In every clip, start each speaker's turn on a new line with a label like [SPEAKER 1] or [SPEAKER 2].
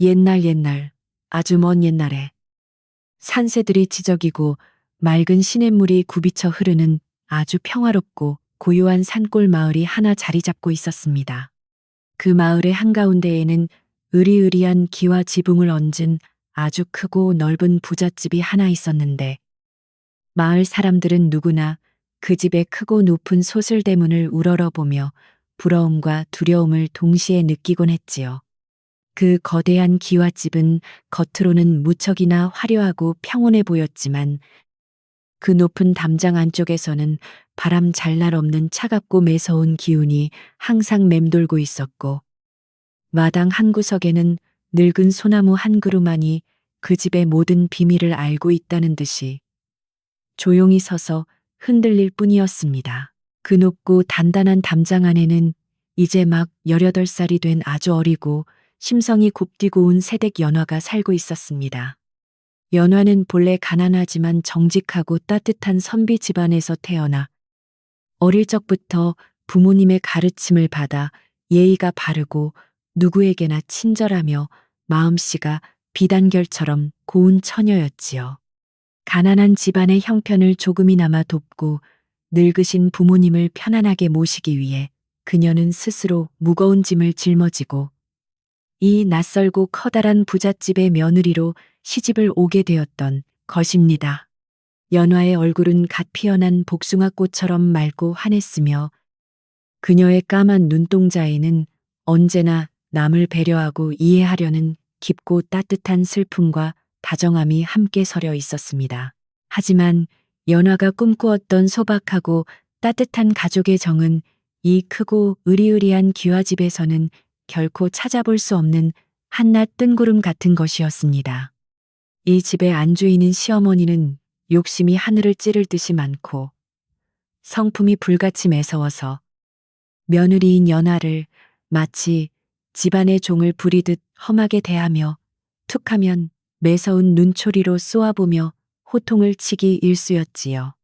[SPEAKER 1] 옛날, 아주 먼 옛날에 산새들이 지저귀고 맑은 시냇물이 굽이쳐 흐르는 아주 평화롭고 고요한 산골 마을이 하나 자리 잡고 있었습니다. 그 마을의 한가운데에는 으리으리한 기와 지붕을 얹은 아주 크고 넓은 부잣집이 하나 있었는데 마을 사람들은 누구나 그 집의 크고 높은 소슬대문을 우러러보며 부러움과 두려움을 동시에 느끼곤 했지요. 그 거대한 기와집은 겉으로는 무척이나 화려하고 평온해 보였지만 그 높은 담장 안쪽에서는 바람 잘 날 없는 차갑고 매서운 기운이 항상 맴돌고 있었고 마당 한 구석에는 늙은 소나무 한 그루만이 그 집의 모든 비밀을 알고 있다는 듯이 조용히 서서 흔들릴 뿐이었습니다. 그 높고 단단한 담장 안에는 이제 막 18살이 된 아주 어리고 심성이 곱디고 온 새댁 연화가 살고 있었습니다. 연화는 본래 가난하지만 정직하고 따뜻한 선비 집안에서 태어나 어릴 적부터 부모님의 가르침을 받아 예의가 바르고 누구에게나 친절하며 마음씨가 비단결처럼 고운 처녀였지요. 가난한 집안의 형편을 조금이나마 돕고 늙으신 부모님을 편안하게 모시기 위해 그녀는 스스로 무거운 짐을 짊어지고 이 낯설고 커다란 부잣집의 며느리로 시집을 오게 되었던 것입니다. 연화의 얼굴은 갓 피어난 복숭아꽃처럼 맑고 환했으며 그녀의 까만 눈동자에는 언제나 남을 배려하고 이해하려는 깊고 따뜻한 슬픔과 다정함이 함께 서려 있었습니다. 하지만 연화가 꿈꾸었던 소박하고 따뜻한 가족의 정은 이 크고 으리으리한 기와집에서는 결코 찾아볼 수 없는 한낱 뜬구름 같은 것이었습니다. 이 집의 안주인인 시어머니는 욕심이 하늘을 찌를 듯이 많고 성품이 불같이 매서워서 며느리인 연화를 마치 집안의 종을 부리듯 험하게 대하며 툭하면 매서운 눈초리로 쏘아보며 호통을 치기 일쑤였지요.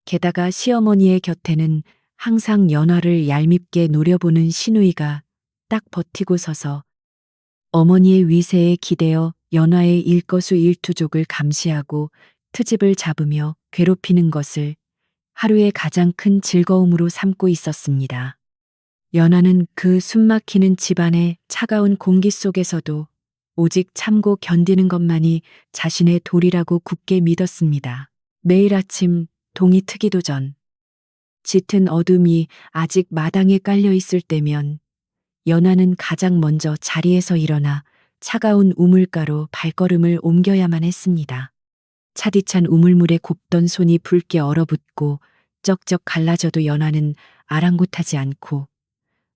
[SPEAKER 1] 게다가 시어머니의 곁에는 항상 연화를 얄밉게 노려보는 시누이가 딱 버티고 서서 어머니의 위세에 기대어 연화의 일거수일투족을 감시하고 트집을 잡으며 괴롭히는 것을 하루의 가장 큰 즐거움으로 삼고 있었습니다. 연화는 그 숨막히는 집안의 차가운 공기 속에서도 오직 참고 견디는 것만이 자신의 도리라고 굳게 믿었습니다. 매일 아침 동이 트기도 전 짙은 어둠이 아직 마당에 깔려 있을 때면 연화는 가장 먼저 자리에서 일어나 차가운 우물가로 발걸음을 옮겨야만 했습니다. 차디찬 우물물에 곱던 손이 붉게 얼어붙고 쩍쩍 갈라져도 연화는 아랑곳하지 않고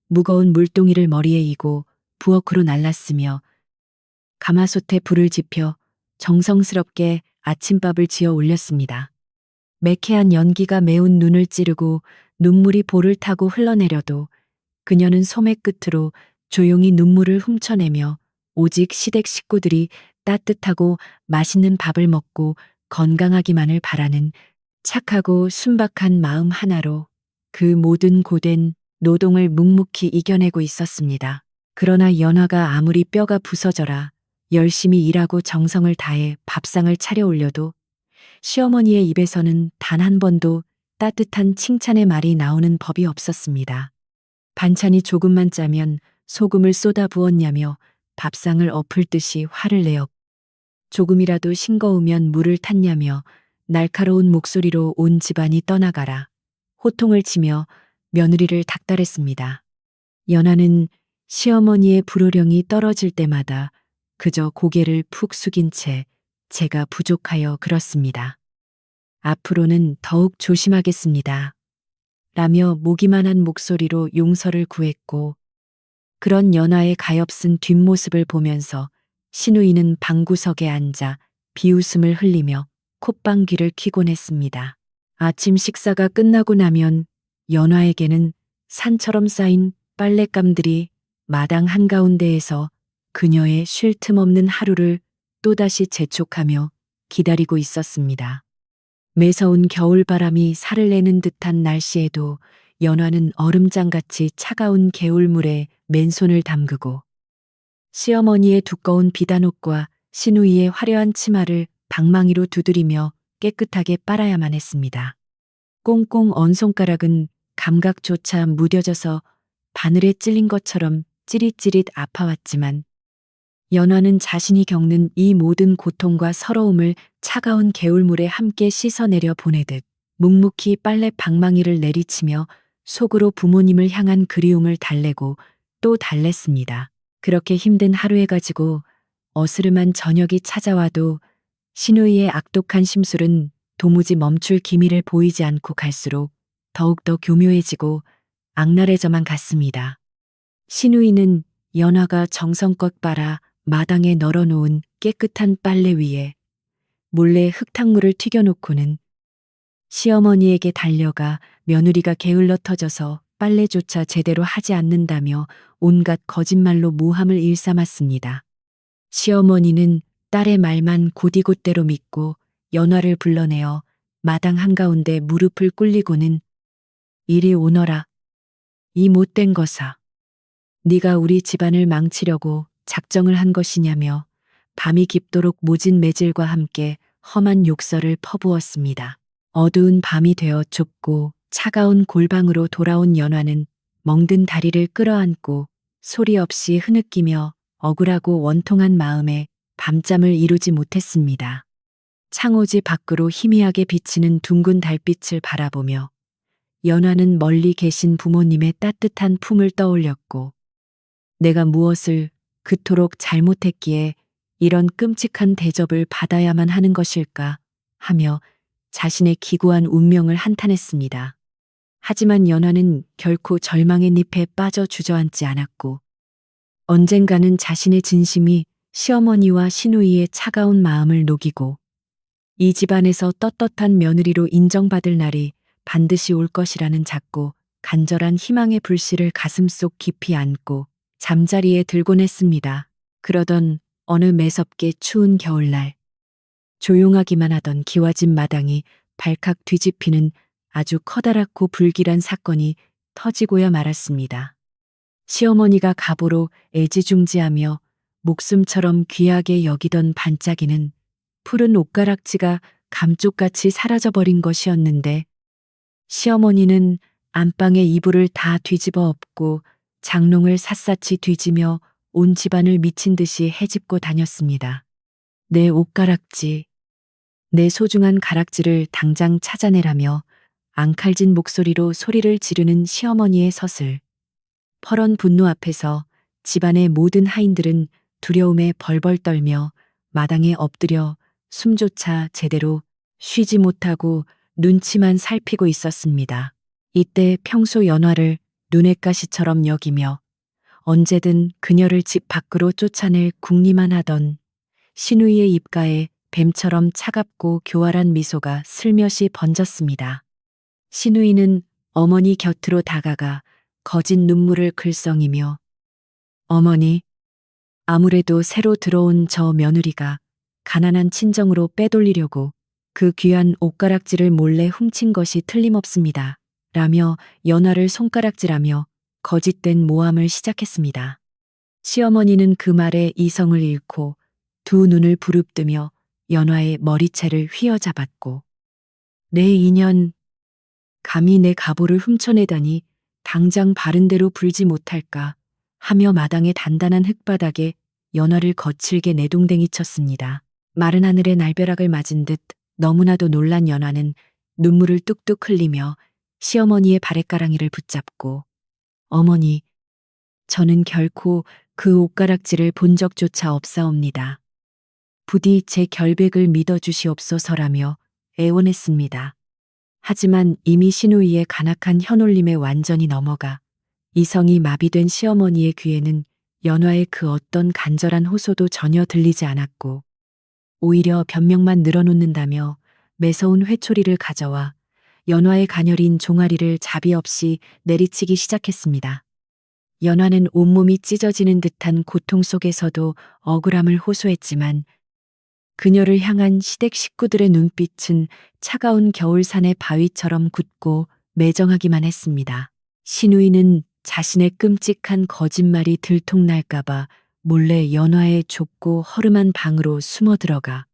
[SPEAKER 1] 무거운 물동이를 머리에 이고 부엌으로 날랐으며 가마솥에 불을 지펴 정성스럽게 아침밥을 지어 올렸습니다. 매캐한 연기가 매운 눈을 찌르고 눈물이 볼을 타고 흘러내려도 그녀는 소매 끝으로 조용히 눈물을 훔쳐내며 오직 시댁 식구들이 따뜻하고 맛있는 밥을 먹고 건강하기만을 바라는 착하고 순박한 마음 하나로 그 모든 고된 노동을 묵묵히 이겨내고 있었습니다. 그러나 연화가 아무리 뼈가 부서져라 열심히 일하고 정성을 다해 밥상을 차려 올려도 시어머니의 입에서는 단 한 번도 따뜻한 칭찬의 말이 나오는 법이 없었습니다. 반찬이 조금만 짜면 소금을 쏟아 부었냐며 밥상을 엎을 듯이 화를 내어 조금이라도 싱거우면 물을 탔냐며 날카로운 목소리로 온 집안이 떠나가라 호통을 치며 며느리를 닥달했습니다. 연화는 시어머니의 불호령이 떨어질 때마다 그저 고개를 푹 숙인 채 제가 부족하여 그렇습니다. 앞으로는 더욱 조심하겠습니다. 라며 모기만한 목소리로 용서를 구했고 그런 연화의 가엾은 뒷모습을 보면서 시누이는 방구석에 앉아 비웃음을 흘리며 콧방귀를 퀴곤 했습니다. 아침 식사가 끝나고 나면 연화에게는 산처럼 쌓인 빨랫감들이 마당 한가운데에서 그녀의 쉴 틈 없는 하루를 또다시 재촉하며 기다리고 있었습니다. 매서운 겨울바람이 살을 내는 듯한 날씨에도 연화는 얼음장같이 차가운 개울물에 맨손을 담그고 시어머니의 두꺼운 비단옷과 시누이의 화려한 치마를 방망이로 두드리며 깨끗하게 빨아야만 했습니다. 꽁꽁 언 손가락은 감각조차 무뎌져서 바늘에 찔린 것처럼 찌릿찌릿 아파왔지만 연화는 자신이 겪는 이 모든 고통과 서러움을 차가운 개울물에 함께 씻어내려 보내듯 묵묵히 빨래 방망이를 내리치며 속으로 부모님을 향한 그리움을 달래고 또 달랬습니다. 그렇게 힘든 하루에 가지고 어스름한 저녁이 찾아와도 시누이의 악독한 심술은 도무지 멈출 기미를 보이지 않고 갈수록 더욱더 교묘해지고 악랄해져만 갔습니다. 시누이는 연화가 정성껏 빨아 마당에 널어놓은 깨끗한 빨래 위에 몰래 흙탕물을 튀겨놓고는 시어머니에게 달려가 며느리가 게을러 터져서 빨래조차 제대로 하지 않는다며 온갖 거짓말로 모함을 일삼았습니다. 시어머니는 딸의 말만 곧이곧대로 믿고 연화를 불러내어 마당 한가운데 무릎을 꿇리고는 이리 오너라. 이 못된 것아. 네가 우리 집안을 망치려고 작정을 한 것이냐며 밤이 깊도록 모진 매질과 함께 험한 욕설을 퍼부었습니다. 어두운 밤이 되어 좁고 차가운 골방으로 돌아온 연화는 멍든 다리를 끌어안고 소리 없이 흐느끼며 억울하고 원통한 마음에 밤잠을 이루지 못했습니다. 창호지 밖으로 희미하게 비치는 둥근 달빛을 바라보며 연화는 멀리 계신 부모님의 따뜻한 품을 떠올렸고 내가 무엇을 그토록 잘못했기에 이런 끔찍한 대접을 받아야만 하는 것일까 하며 자신의 기구한 운명을 한탄했습니다. 하지만 연화는 결코 절망의 늪에 빠져 주저앉지 않았고 언젠가는 자신의 진심이 시어머니와 시누이의 차가운 마음을 녹이고 이 집안에서 떳떳한 며느리로 인정받을 날이 반드시 올 것이라는 작고 간절한 희망의 불씨를 가슴속 깊이 안고 잠자리에 들곤 했습니다. 그러던 어느 매섭게 추운 겨울날 조용하기만 하던 기와집 마당이 발칵 뒤집히는 아주 커다랗고 불길한 사건이 터지고야 말았습니다. 시어머니가 가보로 애지중지하며 목숨처럼 귀하게 여기던 반짝이는 푸른 옷가락지가 감쪽같이 사라져버린 것이었는데 시어머니는 안방의 이불을 다 뒤집어 엎고 장롱을 샅샅이 뒤지며 온 집안을 미친 듯이 헤집고 다녔습니다. 내 옷가락지, 내 소중한 가락지를 당장 찾아내라며 앙칼진 목소리로 소리를 지르는 시어머니의 서슬. 퍼런 분노 앞에서 집안의 모든 하인들은 두려움에 벌벌 떨며 마당에 엎드려 숨조차 제대로 쉬지 못하고 눈치만 살피고 있었습니다. 이때 평소 연화를 눈엣 가시처럼 여기며 언제든 그녀를 집 밖으로 쫓아낼 궁리만 하던 시누이의 입가에 뱀처럼 차갑고 교활한 미소가 슬며시 번졌습니다. 시누이는 어머니 곁으로 다가가 거진 눈물을 글썽이며 어머니, 아무래도 새로 들어온 저 며느리가 가난한 친정으로 빼돌리려고 그 귀한 옷가락지를 몰래 훔친 것이 틀림없습니다. 라며 연화를 손가락질하며 거짓된 모함을 시작했습니다. 시어머니는 그 말에 이성을 잃고 두 눈을 부릅뜨며 연화의 머리채를 휘어잡았고 내 인연, 감히 내 가보를 훔쳐내다니 당장 바른 대로 불지 못할까 하며 마당의 단단한 흙바닥에 연화를 거칠게 내동댕이 쳤습니다. 마른 하늘의 날벼락을 맞은 듯 너무나도 놀란 연화는 눈물을 뚝뚝 흘리며 시어머니의 바랫가랑이를 붙잡고 어머니, 저는 결코 그 옷가락지를 본 적조차 없사옵니다. 부디 제 결백을 믿어주시옵소서라며 애원했습니다. 하지만 이미 시누이의 간악한 혀놀림에 완전히 넘어가 이성이 마비된 시어머니의 귀에는 연화의 그 어떤 간절한 호소도 전혀 들리지 않았고 오히려 변명만 늘어놓는다며 매서운 회초리를 가져와 연화의 가녀린 종아리를 자비 없이 내리치기 시작했습니다. 연화는 온몸이 찢어지는 듯한 고통 속에서도 억울함을 호소했지만 그녀를 향한 시댁 식구들의 눈빛은 차가운 겨울산의 바위처럼 굳고 매정하기만 했습니다. 시누이는 자신의 끔찍한 거짓말이 들통날까봐 몰래 연화의 좁고 허름한 방으로 숨어 들어가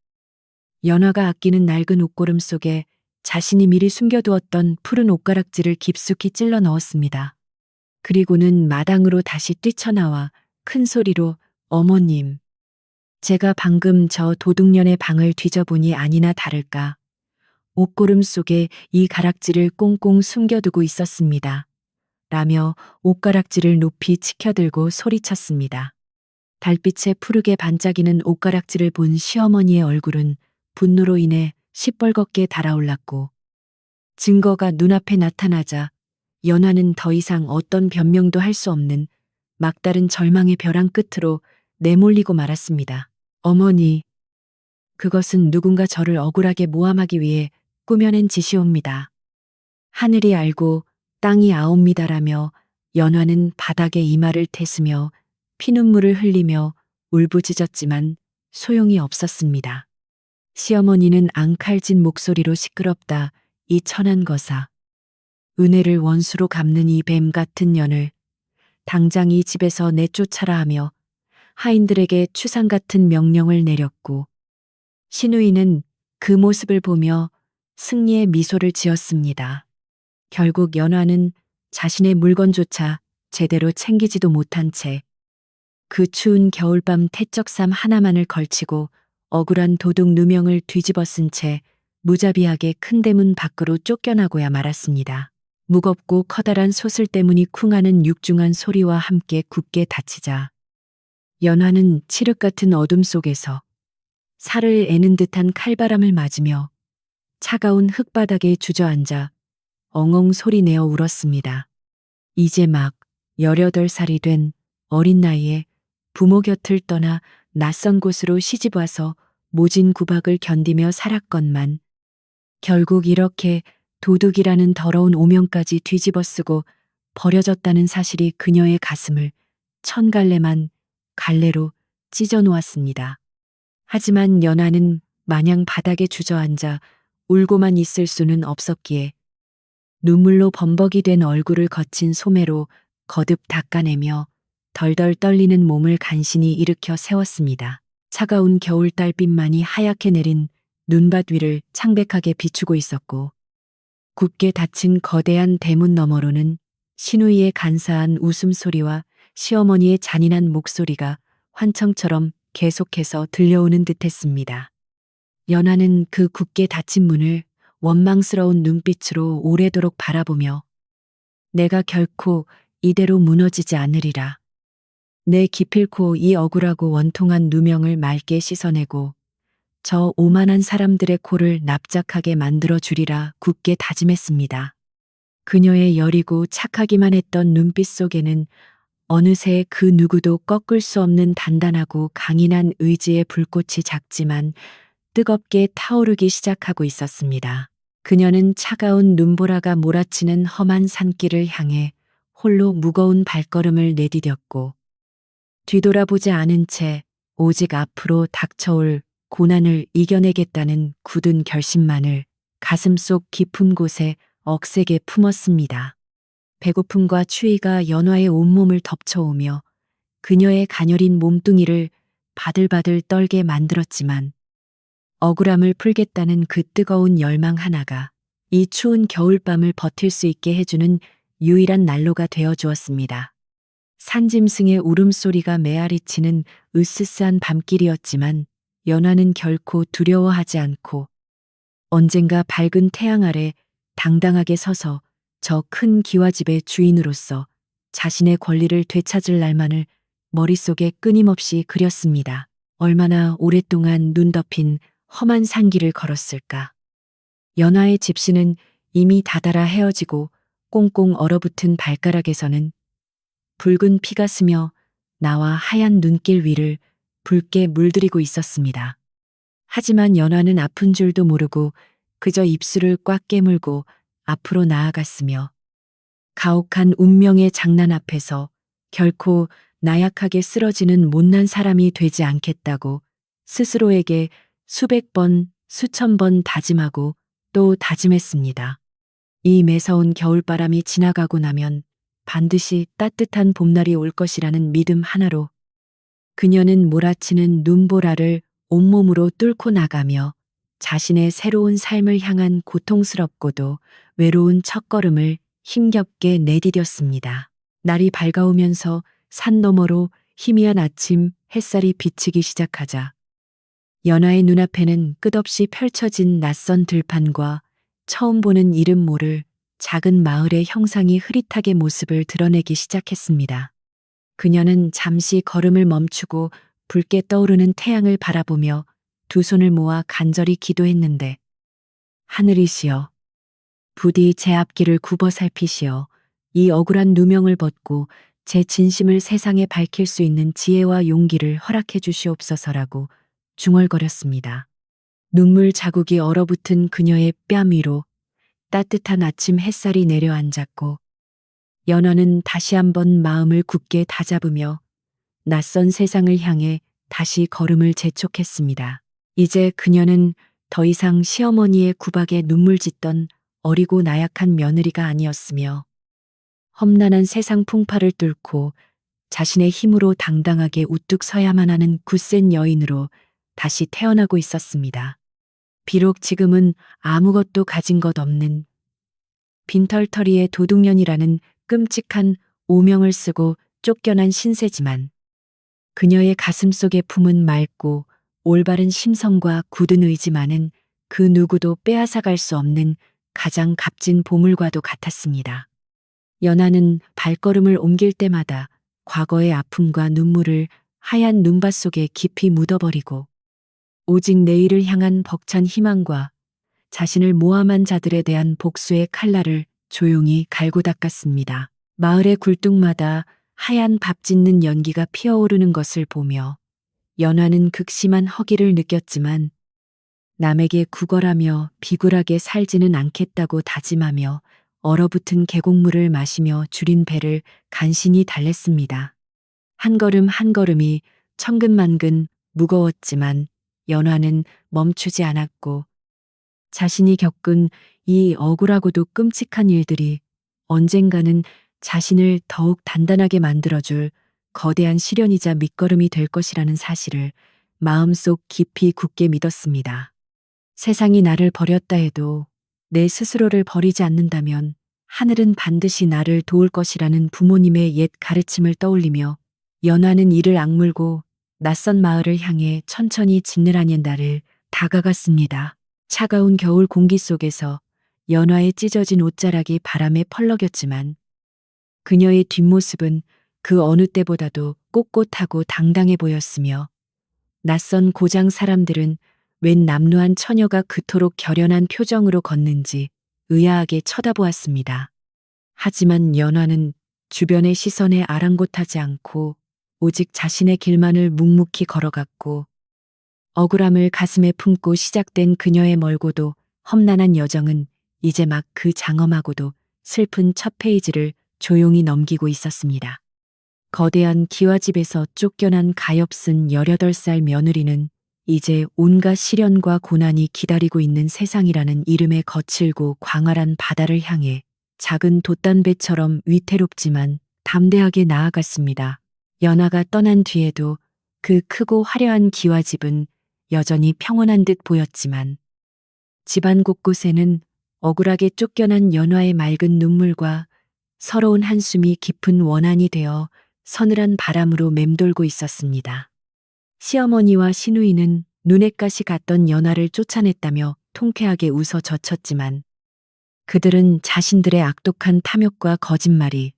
[SPEAKER 1] 연화가 아끼는 낡은 옷고름 속에 자신이 미리 숨겨두었던 푸른 옷가락지를 깊숙이 찔러 넣었습니다. 그리고는 마당으로 다시 뛰쳐나와 큰 소리로 어머님, 제가 방금 저 도둑년의 방을 뒤져보니 아니나 다를까 옷고름 속에 이 가락지를 꽁꽁 숨겨두고 있었습니다. 라며 옷가락지를 높이 치켜들고 소리쳤습니다. 달빛에 푸르게 반짝이는 옷가락지를 본 시어머니의 얼굴은 분노로 인해 시뻘겋게 달아올랐고 증거가 눈앞에 나타나자 연화는 더 이상 어떤 변명도 할 수 없는 막다른 절망의 벼랑 끝으로 내몰리고 말았습니다. 어머니, 그것은 누군가 저를 억울하게 모함하기 위해 꾸며낸 짓이옵니다. 하늘이 알고 땅이 아옵니다라며 연화는 바닥에 이마를 댔으며 피눈물을 흘리며 울부짖었지만 소용이 없었습니다. 시어머니는 앙칼진 목소리로 시끄럽다. 이 천한 거사. 은혜를 원수로 갚는 이 뱀 같은 년을 당장 이 집에서 내쫓아라 하며 하인들에게 추상 같은 명령을 내렸고 신우이는 그 모습을 보며 승리의 미소를 지었습니다. 결국 연화는 자신의 물건조차 제대로 챙기지도 못한 채 그 추운 겨울밤 태적삼 하나만을 걸치고 억울한 도둑 누명을 뒤집어 쓴 채 무자비하게 큰 대문 밖으로 쫓겨나고야 말았습니다. 무겁고 커다란 솥을때문이 쿵하는 육중한 소리와 함께 굳게 닫히자 연화는 칠흑 같은 어둠 속에서 살을 애는 듯한 칼바람을 맞으며 차가운 흙바닥에 주저앉아 엉엉 소리내어 울었습니다. 이제 막 18살이 된 어린 나이에 부모 곁을 떠나 낯선 곳으로 시집와서 모진 구박을 견디며 살았건만 결국 이렇게 도둑이라는 더러운 오명까지 뒤집어 쓰고 버려졌다는 사실이 그녀의 가슴을 1000갈래만 갈래로 찢어 놓았습니다. 하지만 연화는 마냥 바닥에 주저앉아 울고만 있을 수는 없었기에 눈물로 범벅이 된 얼굴을 거친 소매로 거듭 닦아내며 덜덜 떨리는 몸을 간신히 일으켜 세웠습니다. 차가운 겨울 달빛만이 하얗게 내린 눈밭 위를 창백하게 비추고 있었고 굳게 닫힌 거대한 대문 너머로는 신우이의 간사한 웃음소리와 시어머니의 잔인한 목소리가 환청처럼 계속해서 들려오는 듯했습니다. 연화는 그 굳게 닫힌 문을 원망스러운 눈빛으로 오래도록 바라보며 내가 결코 이대로 무너지지 않으리라. 내 기필코 이 억울하고 원통한 누명을 맑게 씻어내고 저 오만한 사람들의 코를 납작하게 만들어 주리라 굳게 다짐했습니다. 그녀의 여리고 착하기만 했던 눈빛 속에는 어느새 그 누구도 꺾을 수 없는 단단하고 강인한 의지의 불꽃이 작지만 뜨겁게 타오르기 시작하고 있었습니다. 그녀는 차가운 눈보라가 몰아치는 험한 산길을 향해 홀로 무거운 발걸음을 내디뎠고 뒤돌아보지 않은 채 오직 앞으로 닥쳐올 고난을 이겨내겠다는 굳은 결심만을 가슴속 깊은 곳에 억세게 품었습니다. 배고픔과 추위가 연화의 온몸을 덮쳐오며 그녀의 가녀린 몸뚱이를 바들바들 떨게 만들었지만 억울함을 풀겠다는 그 뜨거운 열망 하나가 이 추운 겨울밤을 버틸 수 있게 해주는 유일한 난로가 되어 주었습니다. 산짐승의 울음소리가 메아리치는 으스스한 밤길이었지만 연화는 결코 두려워하지 않고 언젠가 밝은 태양 아래 당당하게 서서 저 큰 기와집의 주인으로서 자신의 권리를 되찾을 날만을 머릿속에 끊임없이 그렸습니다. 얼마나 오랫동안 눈 덮인 험한 산길을 걸었을까. 연화의 집시는 이미 다달아 헤어지고 꽁꽁 얼어붙은 발가락에서는 붉은 피가 스며 나와 하얀 눈길 위를 붉게 물들이고 있었습니다. 하지만 연화는 아픈 줄도 모르고 그저 입술을 꽉 깨물고 앞으로 나아갔으며 가혹한 운명의 장난 앞에서 결코 나약하게 쓰러지는 못난 사람이 되지 않겠다고 스스로에게 수백 번, 수천 번 다짐하고 또 다짐했습니다. 이 매서운 겨울바람이 지나가고 나면 반드시 따뜻한 봄날이 올 것이라는 믿음 하나로 그녀는 몰아치는 눈보라를 온몸으로 뚫고 나가며 자신의 새로운 삶을 향한 고통스럽고도 외로운 첫걸음을 힘겹게 내디뎠습니다. 날이 밝아오면서 산 너머로 희미한 아침 햇살이 비치기 시작하자 연하의 눈앞에는 끝없이 펼쳐진 낯선 들판과 처음 보는 이름 모를 작은 마을의 형상이 흐릿하게 모습을 드러내기 시작했습니다. 그녀는 잠시 걸음을 멈추고 붉게 떠오르는 태양을 바라보며 두 손을 모아 간절히 기도했는데, 하늘이시여, 부디 제 앞길을 굽어 살피시어 이 억울한 누명을 벗고 제 진심을 세상에 밝힐 수 있는 지혜와 용기를 허락해 주시옵소서라고 중얼거렸습니다. 눈물 자국이 얼어붙은 그녀의 뺨 위로 따뜻한 아침 햇살이 내려앉았고, 연화는 다시 한번 마음을 굳게 다잡으며 낯선 세상을 향해 다시 걸음을 재촉했습니다. 이제 그녀는 더 이상 시어머니의 구박에 눈물 짓던 어리고 나약한 며느리가 아니었으며, 험난한 세상 풍파를 뚫고 자신의 힘으로 당당하게 우뚝 서야만 하는 굳센 여인으로 다시 태어나고 있었습니다. 비록 지금은 아무것도 가진 것 없는 빈털터리의 도둑년이라는 끔찍한 오명을 쓰고 쫓겨난 신세지만, 그녀의 가슴 속에 품은 맑고 올바른 심성과 굳은 의지만은 그 누구도 빼앗아갈 수 없는 가장 값진 보물과도 같았습니다. 연하는 발걸음을 옮길 때마다 과거의 아픔과 눈물을 하얀 눈밭 속에 깊이 묻어버리고 오직 내일을 향한 벅찬 희망과 자신을 모함한 자들에 대한 복수의 칼날을 조용히 갈고 닦았습니다. 마을의 굴뚝마다 하얀 밥 짓는 연기가 피어오르는 것을 보며 연화는 극심한 허기를 느꼈지만 남에게 구걸하며 비굴하게 살지는 않겠다고 다짐하며 얼어붙은 계곡물을 마시며 줄인 배를 간신히 달랬습니다. 한 걸음 한 걸음이 천근만근 무거웠지만 연화는 멈추지 않았고, 자신이 겪은 이 억울하고도 끔찍한 일들이 언젠가는 자신을 더욱 단단하게 만들어줄 거대한 시련이자 밑거름이 될 것이라는 사실을 마음속 깊이 굳게 믿었습니다. 세상이 나를 버렸다 해도 내 스스로를 버리지 않는다면 하늘은 반드시 나를 도울 것이라는 부모님의 옛 가르침을 떠올리며 연화는 이를 악물고 낯선 마을을 향해 천천히 진느라니 날을 다가갔습니다. 차가운 겨울 공기 속에서 연화의 찢어진 옷자락이 바람에 펄럭였지만 그녀의 뒷모습은 그 어느 때보다도 꼿꼿하고 당당해 보였으며, 낯선 고장 사람들은 웬 남루한 처녀가 그토록 결연한 표정으로 걷는지 의아하게 쳐다보았습니다. 하지만 연화는 주변의 시선에 아랑곳하지 않고 오직 자신의 길만을 묵묵히 걸어갔고, 억울함을 가슴에 품고 시작된 그녀의 멀고도 험난한 여정은 이제 막 그 장엄하고도 슬픈 첫 페이지를 조용히 넘기고 있었습니다. 거대한 기와집에서 쫓겨난 가엾은 18살 며느리는 이제 온갖 시련과 고난이 기다리고 있는 세상이라는 이름의 거칠고 광활한 바다를 향해 작은 돛단배처럼 위태롭지만 담대하게 나아갔습니다. 연하가 떠난 뒤에도 그 크고 화려한 기와집은 여전히 평온한 듯 보였지만, 집안 곳곳에는 억울하게 쫓겨난 연화의 맑은 눈물과 서러운 한숨이 깊은 원한이 되어 서늘한 바람으로 맴돌고 있었습니다. 시어머니와 시누이는 눈엣가시 같던 연화를 쫓아냈다며 통쾌하게 웃어 젖혔지만, 그들은 자신들의 악독한 탐욕과 거짓말이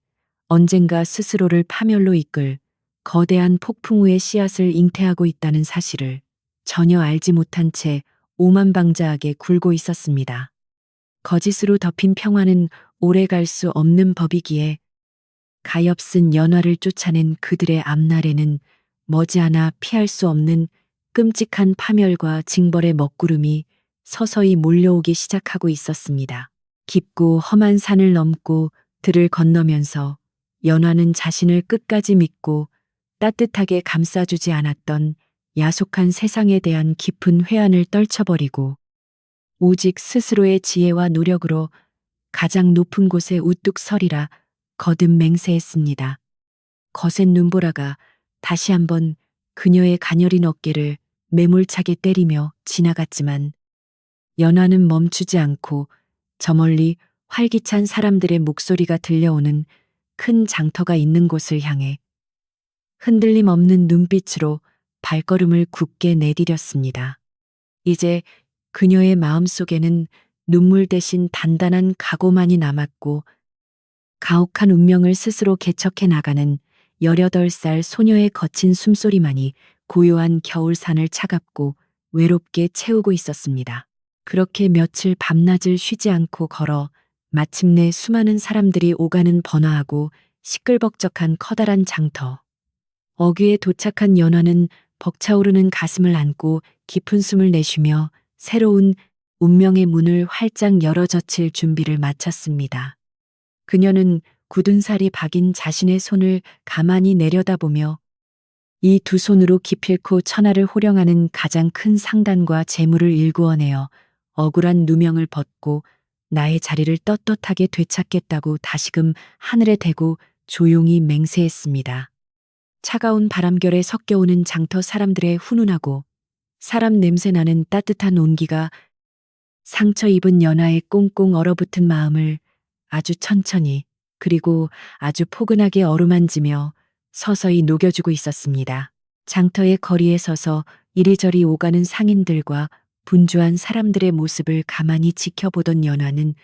[SPEAKER 1] 언젠가 스스로를 파멸로 이끌 거대한 폭풍우의 씨앗을 잉태하고 있다는 사실을 전혀 알지 못한 채 오만방자하게 굴고 있었습니다. 거짓으로 덮인 평화는 오래 갈 수 없는 법이기에 가엾은 연화를 쫓아낸 그들의 앞날에는 머지않아 피할 수 없는 끔찍한 파멸과 징벌의 먹구름이 서서히 몰려오기 시작하고 있었습니다. 깊고 험한 산을 넘고 들을 건너면서 연화는 자신을 끝까지 믿고 따뜻하게 감싸주지 않았던 야속한 세상에 대한 깊은 회한을 떨쳐버리고 오직 스스로의 지혜와 노력으로 가장 높은 곳에 우뚝 서리라 거듭 맹세했습니다. 거센 눈보라가 다시 한번 그녀의 가녀린 어깨를 매몰차게 때리며 지나갔지만 연화는 멈추지 않고 저 멀리 활기찬 사람들의 목소리가 들려오는 큰 장터가 있는 곳을 향해 흔들림 없는 눈빛으로 발걸음을 굳게 내디뎠습니다. 이제 그녀의 마음속에는 눈물 대신 단단한 각오만이 남았고 가혹한 운명을 스스로 개척해 나가는 18살 소녀의 거친 숨소리만이 고요한 겨울산을 차갑고 외롭게 채우고 있었습니다. 그렇게 며칠 밤낮을 쉬지 않고 걸어 마침내 수많은 사람들이 오가는 번화하고 시끌벅적한 커다란 장터. 어귀에 도착한 연화는 벅차오르는 가슴을 안고 깊은 숨을 내쉬며 새로운 운명의 문을 활짝 열어젖힐 준비를 마쳤습니다. 그녀는 굳은 살이 박인 자신의 손을 가만히 내려다보며 이 두 손으로 기필코 천하를 호령하는 가장 큰 상단과 재물을 일구어내어 억울한 누명을 벗고 나의 자리를 떳떳하게 되찾겠다고 다시금 하늘에 대고 조용히 맹세했습니다. 차가운 바람결에 섞여오는 장터 사람들의 훈훈하고 사람 냄새나는 따뜻한 온기가 상처 입은 연하의 꽁꽁 얼어붙은 마음을 아주 천천히 그리고 아주 포근하게 어루만지며 서서히 녹여주고 있었습니다. 장터의 거리에 서서 이리저리 오가는 상인들과 분주한 사람들의 모습을 가만히 지켜보던 연화는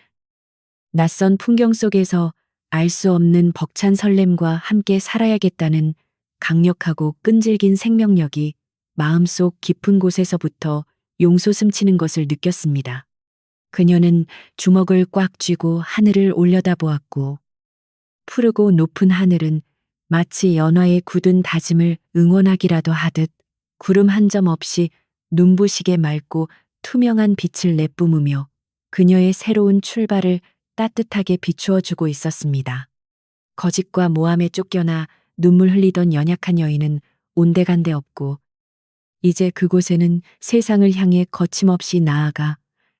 [SPEAKER 1] 낯선 풍경 속에서 알 수 없는 벅찬 설렘과 함께 살아야겠다는 강력하고 끈질긴 생명력이 마음속 깊은 곳에서부터 용솟음치는 것을 느꼈습니다. 그녀는 주먹을 꽉 쥐고 하늘을 올려다보았고 푸르고 높은 하늘은 마치 연화의 굳은 다짐을 응원하기라도 하듯 구름 한 점 없이 눈부시게 맑고 투명한 빛을 내뿜으며 그녀의 새로운 출발을 따뜻하게 비추어 주고 있었습니다. 거짓과 모함에 쫓겨나 눈물 흘리던 연약한 여인은 온데간데 없고 이제 그곳에는 세상을 향해 거침없이 나아가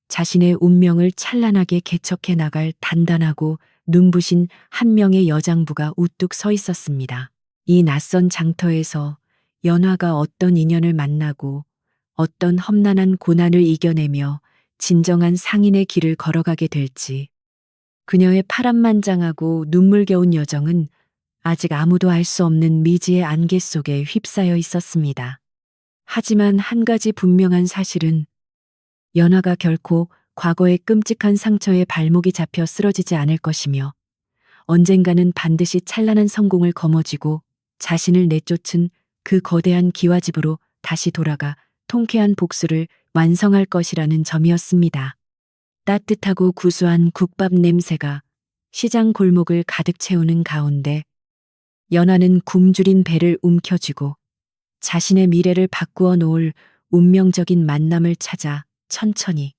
[SPEAKER 1] 자신의 운명을 찬란하게 개척해 나갈 단단하고 눈부신 한 명의 여장부가 우뚝 서 있었습니다. 이 낯선 장터에서 연화가 어떤 인연을 만나고 어떤 험난한 고난을 이겨내며 진정한 상인의 길을 걸어가게 될지 그녀의 파란만장하고 눈물겨운 여정은 아직 아무도 알 수 없는 미지의 안개 속에 휩싸여 있었습니다. 하지만 한 가지 분명한 사실은 연화가 결코 과거의 끔찍한 상처에 발목이 잡혀 쓰러지지 않을 것이며 언젠가는 반드시 찬란한 성공을 거머쥐고 자신을 내쫓은 그 거대한 기와집으로 다시 돌아가 통쾌한 복수를 완성할 것이라는 점이었습니다. 따뜻하고 구수한 국밥 냄새가 시장 골목을 가득 채우는 가운데 연화는 굶주린 배를 움켜쥐고 자신의 미래를 바꾸어 놓을 운명적인 만남을 찾아 천천히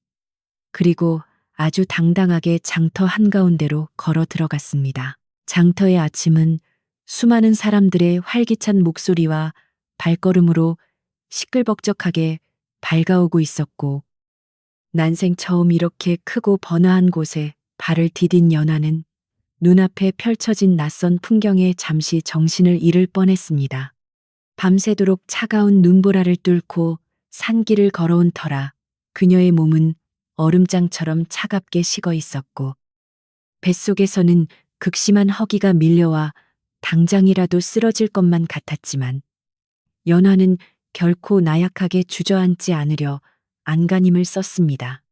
[SPEAKER 1] 그리고 아주 당당하게 장터 한가운데로 걸어 들어갔습니다. 장터의 아침은 수많은 사람들의 활기찬 목소리와 발걸음으로 시끌벅적하게 밝아오고 있었고 난생 처음 이렇게 크고 번화한 곳에 발을 디딘 연화는 눈앞에 펼쳐진 낯선 풍경에 잠시 정신을 잃을 뻔했습니다. 밤새도록 차가운 눈보라를 뚫고 산길을 걸어온 터라 그녀의 몸은 얼음장처럼 차갑게 식어 있었고 뱃속에서는 극심한 허기가 밀려와 당장이라도 쓰러질 것만 같았지만 연화는 결코 나약하게 주저앉지 않으려 안간힘을 썼습니다.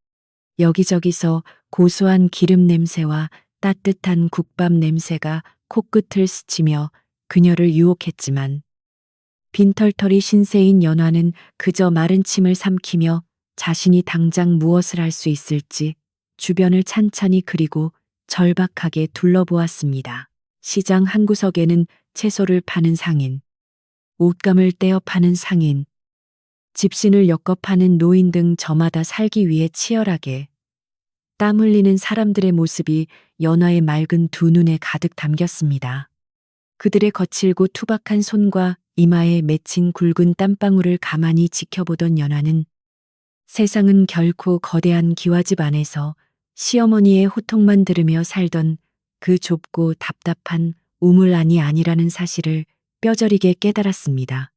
[SPEAKER 1] 여기저기서 고소한 기름 냄새와 따뜻한 국밥 냄새가 코끝을 스치며 그녀를 유혹했지만 빈털털이 신세인 연화는 그저 마른 침을 삼키며 자신이 당장 무엇을 할 수 있을지 주변을 찬찬히 그리고 절박하게 둘러보았습니다. 시장 한 구석에는 채소를 파는 상인, 옷감을 떼어 파는 상인, 집신을 엮어 파는 노인 등 저마다 살기 위해 치열하게 땀 흘리는 사람들의 모습이 연화의 맑은 두 눈에 가득 담겼습니다. 그들의 거칠고 투박한 손과 이마에 맺힌 굵은 땀방울을 가만히 지켜보던 연화는 세상은 결코 거대한 기와집 안에서 시어머니의 호통만 들으며 살던 그 좁고 답답한 우물 안이 아니라는 사실을 뼈저리게 깨달았습니다.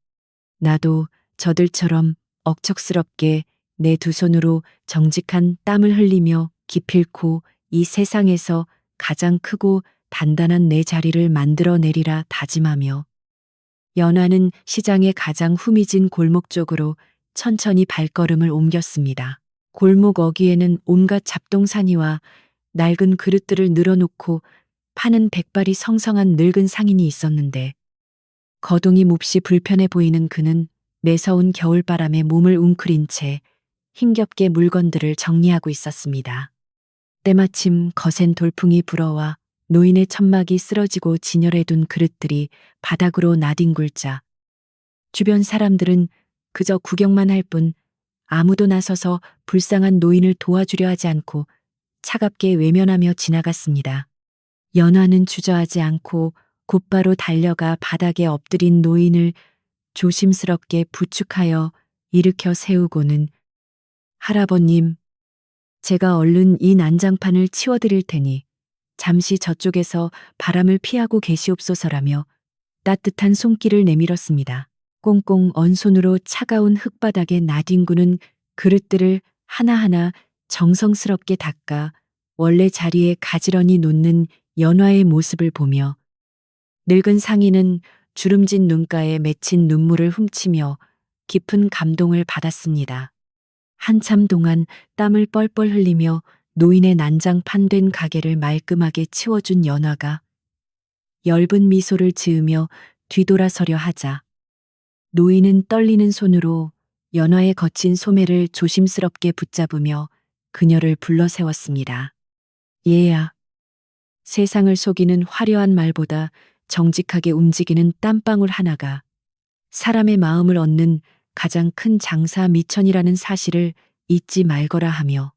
[SPEAKER 1] 나도 저들처럼 억척스럽게 내 두 손으로 정직한 땀을 흘리며 기필코 이 세상에서 가장 크고 단단한 내 자리를 만들어내리라 다짐하며 연화는 시장의 가장 후미진 골목 쪽으로 천천히 발걸음을 옮겼습니다. 골목 어귀에는 온갖 잡동사니와 낡은 그릇들을 늘어놓고 파는 백발이 성성한 늙은 상인이 있었는데 거동이 몹시 불편해 보이는 그는 매서운 겨울바람에 몸을 웅크린 채 힘겹게 물건들을 정리하고 있었습니다. 때마침 거센 돌풍이 불어와 노인의 천막이 쓰러지고 진열해둔 그릇들이 바닥으로 나뒹굴자 주변 사람들은 그저 구경만 할 뿐 아무도 나서서 불쌍한 노인을 도와주려 하지 않고 차갑게 외면하며 지나갔습니다. 연화는 주저하지 않고 곧바로 달려가 바닥에 엎드린 노인을 조심스럽게 부축하여 일으켜 세우고는 할아버님, 제가 얼른 이 난장판을 치워드릴 테니 잠시 저쪽에서 바람을 피하고 계시옵소서라며 따뜻한 손길을 내밀었습니다. 꽁꽁 언 손으로 차가운 흙바닥에 나뒹구는 그릇들을 하나하나 정성스럽게 닦아 원래 자리에 가지런히 놓는 연화의 모습을 보며 늙은 상인은 주름진 눈가에 맺힌 눈물을 훔치며 깊은 감동을 받았습니다. 한참 동안 땀을 뻘뻘 흘리며 노인의 난장판된 가게를 말끔하게 치워준 연화가 엷은 미소를 지으며 뒤돌아서려 하자 노인은 떨리는 손으로 연화의 거친 소매를 조심스럽게 붙잡으며 그녀를 불러 세웠습니다. 얘야. 세상을 속이는 화려한 말보다 정직하게 움직이는 땀방울 하나가 사람의 마음을 얻는 가장 큰 장사 미천이라는 사실을 잊지 말거라 하며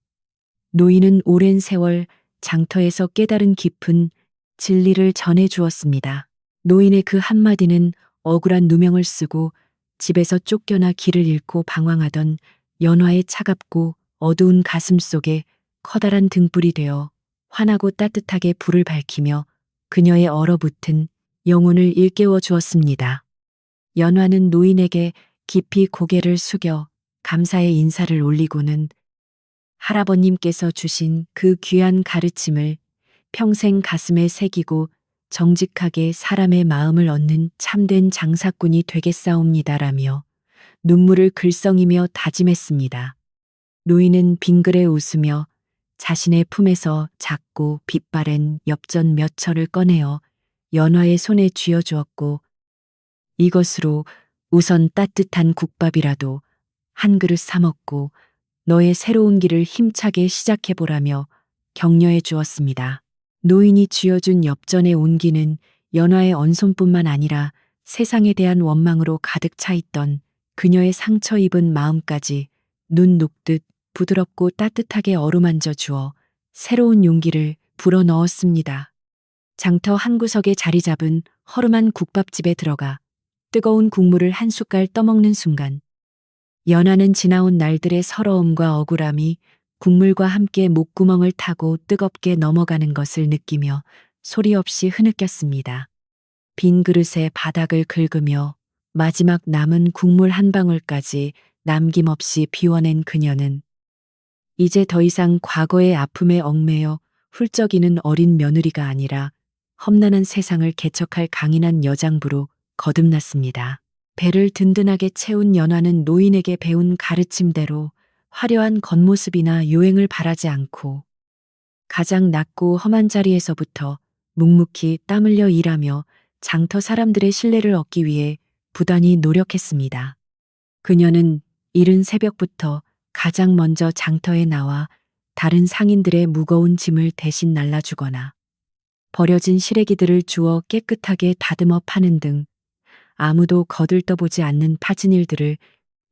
[SPEAKER 1] 노인은 오랜 세월 장터에서 깨달은 깊은 진리를 전해 주었습니다. 노인의 그 한마디는 억울한 누명을 쓰고 집에서 쫓겨나 길을 잃고 방황하던 연화의 차갑고 어두운 가슴 속에 커다란 등불이 되어 환하고 따뜻하게 불을 밝히며 그녀의 얼어붙은 영혼을 일깨워 주었습니다. 연화는 노인에게 깊이 고개를 숙여 감사의 인사를 올리고는 할아버님께서 주신 그 귀한 가르침을 평생 가슴에 새기고 정직하게 사람의 마음을 얻는 참된 장사꾼이 되겠사옵니다라며 눈물을 글썽이며 다짐했습니다. 노인은 빙그레 웃으며 자신의 품에서 작고 빛바랜 엽전 몇 철을 꺼내어 연화의 손에 쥐어주었고 이것으로 우선 따뜻한 국밥이라도 한 그릇 사 먹고 너의 새로운 길을 힘차게 시작해보라며 격려해 주었습니다. 노인이 쥐어준 엽전의 온기는 연화의 언손뿐만 아니라 세상에 대한 원망으로 가득 차 있던 그녀의 상처 입은 마음까지 눈 녹듯 부드럽고 따뜻하게 어루만져 주어 새로운 용기를 불어넣었습니다. 장터 한 구석에 자리 잡은 허름한 국밥집에 들어가 뜨거운 국물을 한 숟갈 떠먹는 순간 연화는 지나온 날들의 서러움과 억울함이 국물과 함께 목구멍을 타고 뜨겁게 넘어가는 것을 느끼며 소리 없이 흐느꼈습니다. 빈 그릇에 바닥을 긁으며 마지막 남은 국물 한 방울까지 남김없이 비워낸 그녀는 이제 더 이상 과거의 아픔에 얽매여 훌쩍이는 어린 며느리가 아니라 험난한 세상을 개척할 강인한 여장부로 거듭났습니다. 배를 든든하게 채운 연화는 노인에게 배운 가르침대로 화려한 겉모습이나 요행을 바라지 않고 가장 낮고 험한 자리에서부터 묵묵히 땀 흘려 일하며 장터 사람들의 신뢰를 얻기 위해 부단히 노력했습니다. 그녀는 이른 새벽부터 가장 먼저 장터에 나와 다른 상인들의 무거운 짐을 대신 날라주거나 버려진 시래기들을 주워 깨끗하게 다듬어 파는 등 아무도 거들떠보지 않는 파진 일들을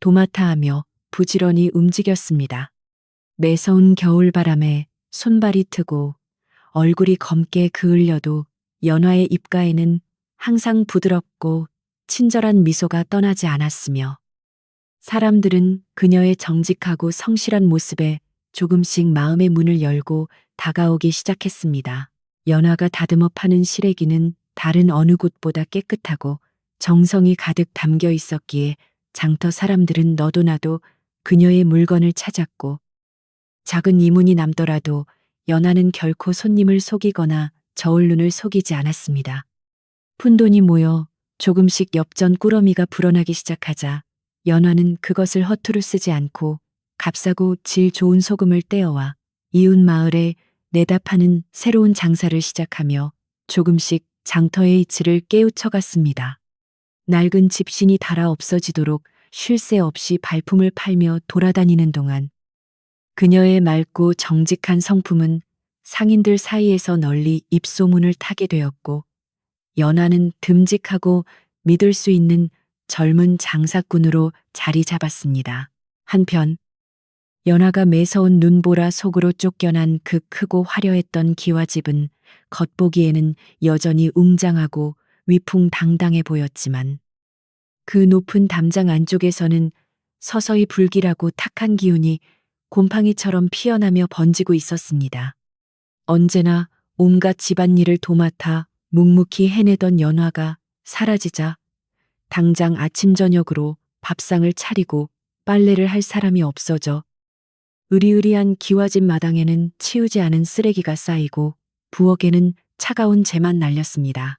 [SPEAKER 1] 도맡아 하며 부지런히 움직였습니다. 매서운 겨울바람에 손발이 트고 얼굴이 검게 그을려도 연화의 입가에는 항상 부드럽고 친절한 미소가 떠나지 않았으며 사람들은 그녀의 정직하고 성실한 모습에 조금씩 마음의 문을 열고 다가오기 시작했습니다. 연화가 다듬어 파는 시래기는 다른 어느 곳보다 깨끗하고 정성이 가득 담겨 있었기에 장터 사람들은 너도 나도 그녀의 물건을 찾았고 작은 이문이 남더라도 연하는 결코 손님을 속이거나 저울눈을 속이지 않았습니다. 푼돈이 모여 조금씩 엽전 꾸러미가 불어나기 시작하자 연화는 그것을 허투루 쓰지 않고 값싸고 질 좋은 소금을 떼어와 이웃 마을에 내다 파는 새로운 장사를 시작하며 조금씩 장터의 이치를 깨우쳐갔습니다. 낡은 집신이 닳아 없어지도록 쉴 새 없이 발품을 팔며 돌아다니는 동안 그녀의 맑고 정직한 성품은 상인들 사이에서 널리 입소문을 타게 되었고 연하는 듬직하고 믿을 수 있는 젊은 장사꾼으로 자리 잡았습니다. 한편 연하가 매서운 눈보라 속으로 쫓겨난 그 크고 화려했던 기와집은 겉보기에는 여전히 웅장하고 위풍당당해 보였지만 그 높은 담장 안쪽에서는 서서히 불길하고 탁한 기운이 곰팡이처럼 피어나며 번지고 있었습니다. 언제나 온갖 집안일을 도맡아 묵묵히 해내던 연화가 사라지자 당장 아침 저녁으로 밥상을 차리고 빨래를 할 사람이 없어져 으리으리한 기와집 마당에는 치우지 않은 쓰레기가 쌓이고 부엌에는 차가운 재만 날렸습니다.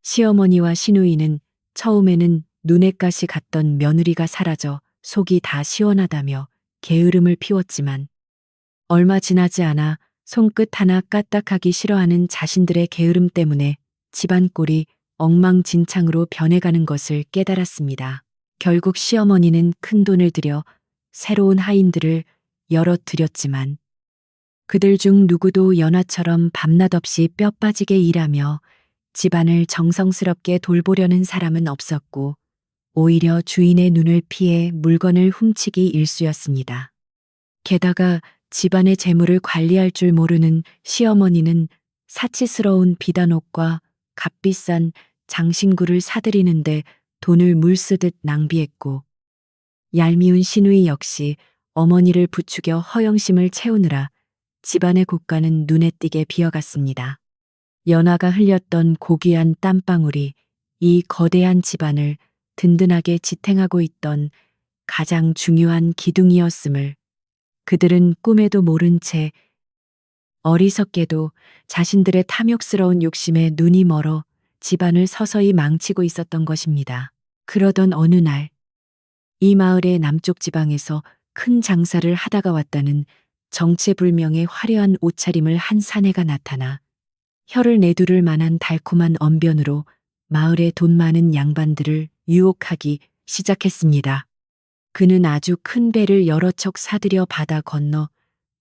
[SPEAKER 1] 시어머니와 시누이는 처음에는 눈엣 가시 같던 며느리가 사라져 속이 다 시원하다며 게으름을 피웠지만 얼마 지나지 않아 손끝 하나 까딱하기 싫어하는 자신들의 게으름 때문에 집안 꼴이 엉망진창으로 변해가는 것을 깨달았습니다. 결국 시어머니는 큰돈을 들여 새로운 하인들을 여러 들였지만 그들 중 누구도 연화처럼 밤낮 없이 뼈 빠지게 일하며 집안을 정성스럽게 돌보려는 사람은 없었고 오히려 주인의 눈을 피해 물건을 훔치기 일쑤였습니다. 게다가 집안의 재물을 관리할 줄 모르는 시어머니는 사치스러운 비단옷과 값비싼 장신구를 사들이는데 돈을 물쓰듯 낭비했고 얄미운 시누이 역시 어머니를 부추겨 허영심을 채우느라 집안의 곳간은 눈에 띄게 비어갔습니다. 연하가 흘렸던 고귀한 땀방울이 이 거대한 집안을 든든하게 지탱하고 있던 가장 중요한 기둥이었음을 그들은 꿈에도 모른 채 어리석게도 자신들의 탐욕스러운 욕심에 눈이 멀어 집안을 서서히 망치고 있었던 것입니다. 그러던 어느 날, 이 마을의 남쪽 지방에서 큰 장사를 하다가 왔다는 정체불명의 화려한 옷차림을 한 사내가 나타나 혀를 내두를 만한 달콤한 언변으로 마을의 돈 많은 양반들을 유혹하기 시작했습니다. 그는 아주 큰 배를 여러 척 사들여 바다 건너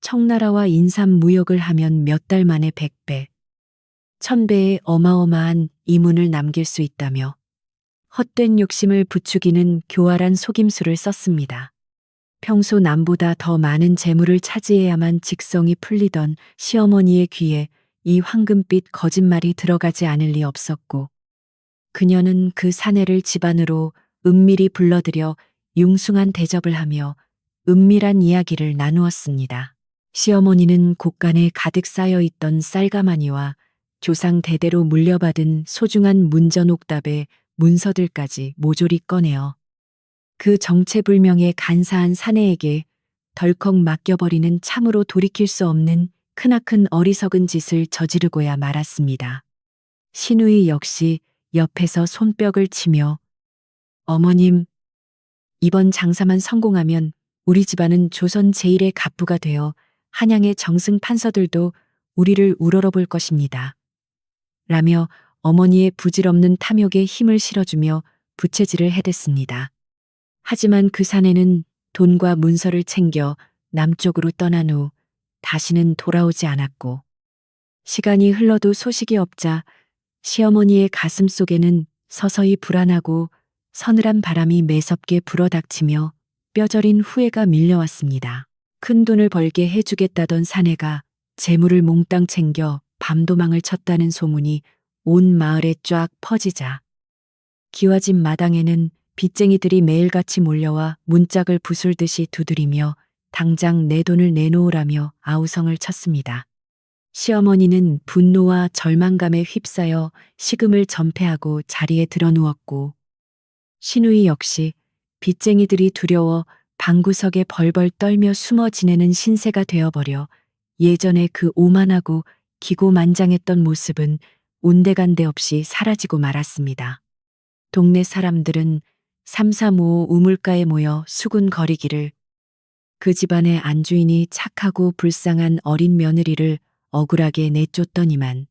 [SPEAKER 1] 청나라와 인삼 무역을 하면 몇 달 만에 100배, 1000배의 어마어마한 이문을 남길 수 있다며 헛된 욕심을 부추기는 교활한 속임수를 썼습니다. 평소 남보다 더 많은 재물을 차지해야만 직성이 풀리던 시어머니의 귀에 이 황금빛 거짓말이 들어가지 않을 리 없었고 그녀는 그 사내를 집안으로 은밀히 불러들여 융숭한 대접을 하며 은밀한 이야기를 나누었습니다. 시어머니는 곳간에 가득 쌓여있던 쌀가마니와 조상 대대로 물려받은 소중한 문전옥답의 문서들까지 모조리 꺼내어 그 정체불명의 간사한 사내에게 덜컥 맡겨버리는 참으로 돌이킬 수 없는 크나큰 어리석은 짓을 저지르고야 말았습니다. 시누이 역시 옆에서 손뼉을 치며 어머님, 이번 장사만 성공하면 우리 집안은 조선 제1의 갑부가 되어 한양의 정승 판서들도 우리를 우러러볼 것입니다. 라며 어머니의 부질없는 탐욕에 힘을 실어주며 부채질을 해댔습니다. 하지만 그 사내는 돈과 문서를 챙겨 남쪽으로 떠난 후 다시는 돌아오지 않았고 시간이 흘러도 소식이 없자 시어머니의 가슴 속에는 서서히 불안하고 서늘한 바람이 매섭게 불어닥치며 뼈저린 후회가 밀려왔습니다. 큰 돈을 벌게 해주겠다던 사내가 재물을 몽땅 챙겨 밤도망을 쳤다는 소문이 온 마을에 쫙 퍼지자 기와집 마당에는 빚쟁이들이 매일같이 몰려와 문짝을 부술듯이 두드리며 당장 내 돈을 내놓으라며 아우성을 쳤습니다. 시어머니는 분노와 절망감에 휩싸여 식음을 전폐하고 자리에 드러누웠고 시누이 역시 빚쟁이들이 두려워 방구석에 벌벌 떨며 숨어 지내는 신세가 되어버려 예전에 그 오만하고 기고만장했던 모습은 온데간데 없이 사라지고 말았습니다. 동네 사람들은 삼삼오오 우물가에 모여 수군거리기를 그 집안의 안주인이 착하고 불쌍한 어린 며느리를 억울하게 내쫓더니만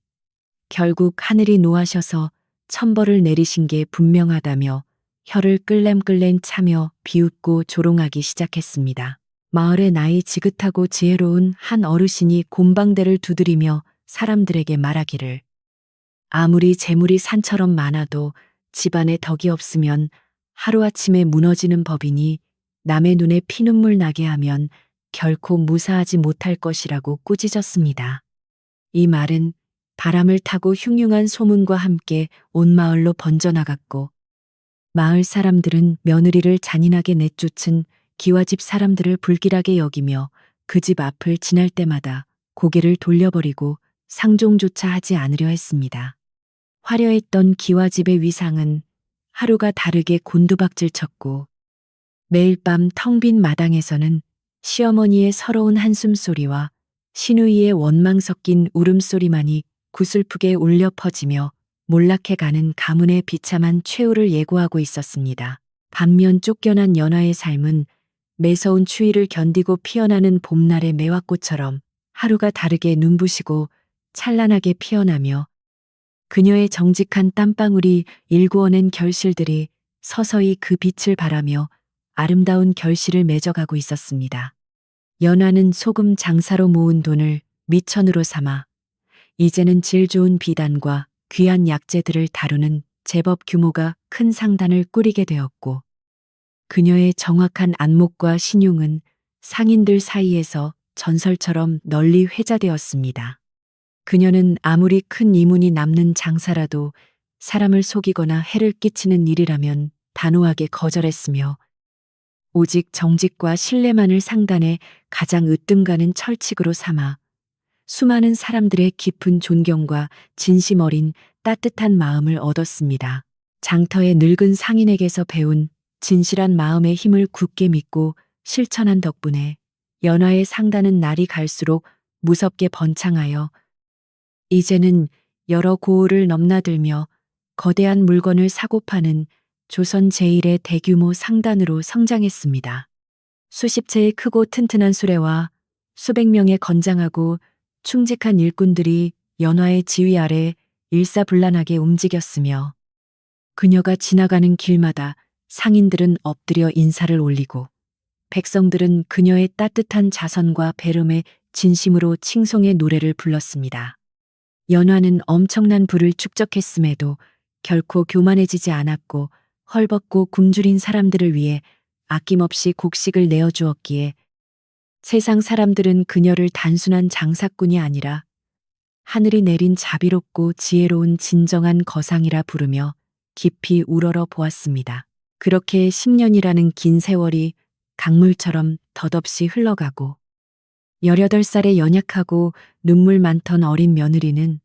[SPEAKER 1] 결국 하늘이 노하셔서 천벌을 내리신 게 분명하다며 혀를 끌렘끌렘 차며 비웃고 조롱하기 시작했습니다. 마을의 나이 지긋하고 지혜로운 한 어르신이 곰방대를 두드리며 사람들에게 말하기를 아무리 재물이 산처럼 많아도 집안에 덕이 없으면 하루아침에 무너지는 법이니 남의 눈에 피눈물 나게 하면 결코 무사하지 못할 것이라고 꾸짖었습니다. 이 말은 바람을 타고 흉흉한 소문과 함께 온 마을로 번져나갔고 마을 사람들은 며느리를 잔인하게 내쫓은 기와집 사람들을 불길하게 여기며 그 집 앞을 지날 때마다 고개를 돌려버리고 상종조차 하지 않으려 했습니다. 화려했던 기와집의 위상은 하루가 다르게 곤두박질 쳤고 매일 밤 텅 빈 마당에서는 시어머니의 서러운 한숨소리와 시누이의 원망 섞인 울음소리만이 구슬프게 울려 퍼지며 몰락해가는 가문의 비참한 최후를 예고하고 있었습니다. 반면 쫓겨난 연화의 삶은 매서운 추위를 견디고 피어나는 봄날의 매화꽃처럼 하루가 다르게 눈부시고 찬란하게 피어나며 그녀의 정직한 땀방울이 일구어낸 결실들이 서서히 그 빛을 발하며 아름다운 결실을 맺어가고 있었습니다. 연화는 소금 장사로 모은 돈을 미천으로 삼아 이제는 질 좋은 비단과 귀한 약재들을 다루는 제법 규모가 큰 상단을 꾸리게 되었고 그녀의 정확한 안목과 신용은 상인들 사이에서 전설처럼 널리 회자되었습니다. 그녀는 아무리 큰 이문이 남는 장사라도 사람을 속이거나 해를 끼치는 일이라면 단호하게 거절했으며 오직 정직과 신뢰만을 상단에 가장 으뜸가는 철칙으로 삼아 수많은 사람들의 깊은 존경과 진심 어린 따뜻한 마음을 얻었습니다. 장터의 늙은 상인에게서 배운 진실한 마음의 힘을 굳게 믿고 실천한 덕분에 연화의 상단은 날이 갈수록 무섭게 번창하여 이제는 여러 고을을 넘나들며 거대한 물건을 사고 파는 조선 제1의 대규모 상단으로 성장했습니다. 수십 채의 크고 튼튼한 수레와 수백 명의 건장하고 충직한 일꾼들이 연화의 지휘 아래 일사불란하게 움직였으며 그녀가 지나가는 길마다 상인들은 엎드려 인사를 올리고 백성들은 그녀의 따뜻한 자선과 배름에 진심으로 칭송의 노래를 불렀습니다. 연화는 엄청난 부를 축적했음에도 결코 교만해지지 않았고 헐벗고 굶주린 사람들을 위해 아낌없이 곡식을 내어주었기에 세상 사람들은 그녀를 단순한 장사꾼이 아니라 하늘이 내린 자비롭고 지혜로운 진정한 거상이라 부르며 깊이 우러러 보았습니다. 그렇게 10년이라는 긴 세월이 강물처럼 덧없이 흘러가고 18살의 연약하고 눈물 많던 어린 며느리는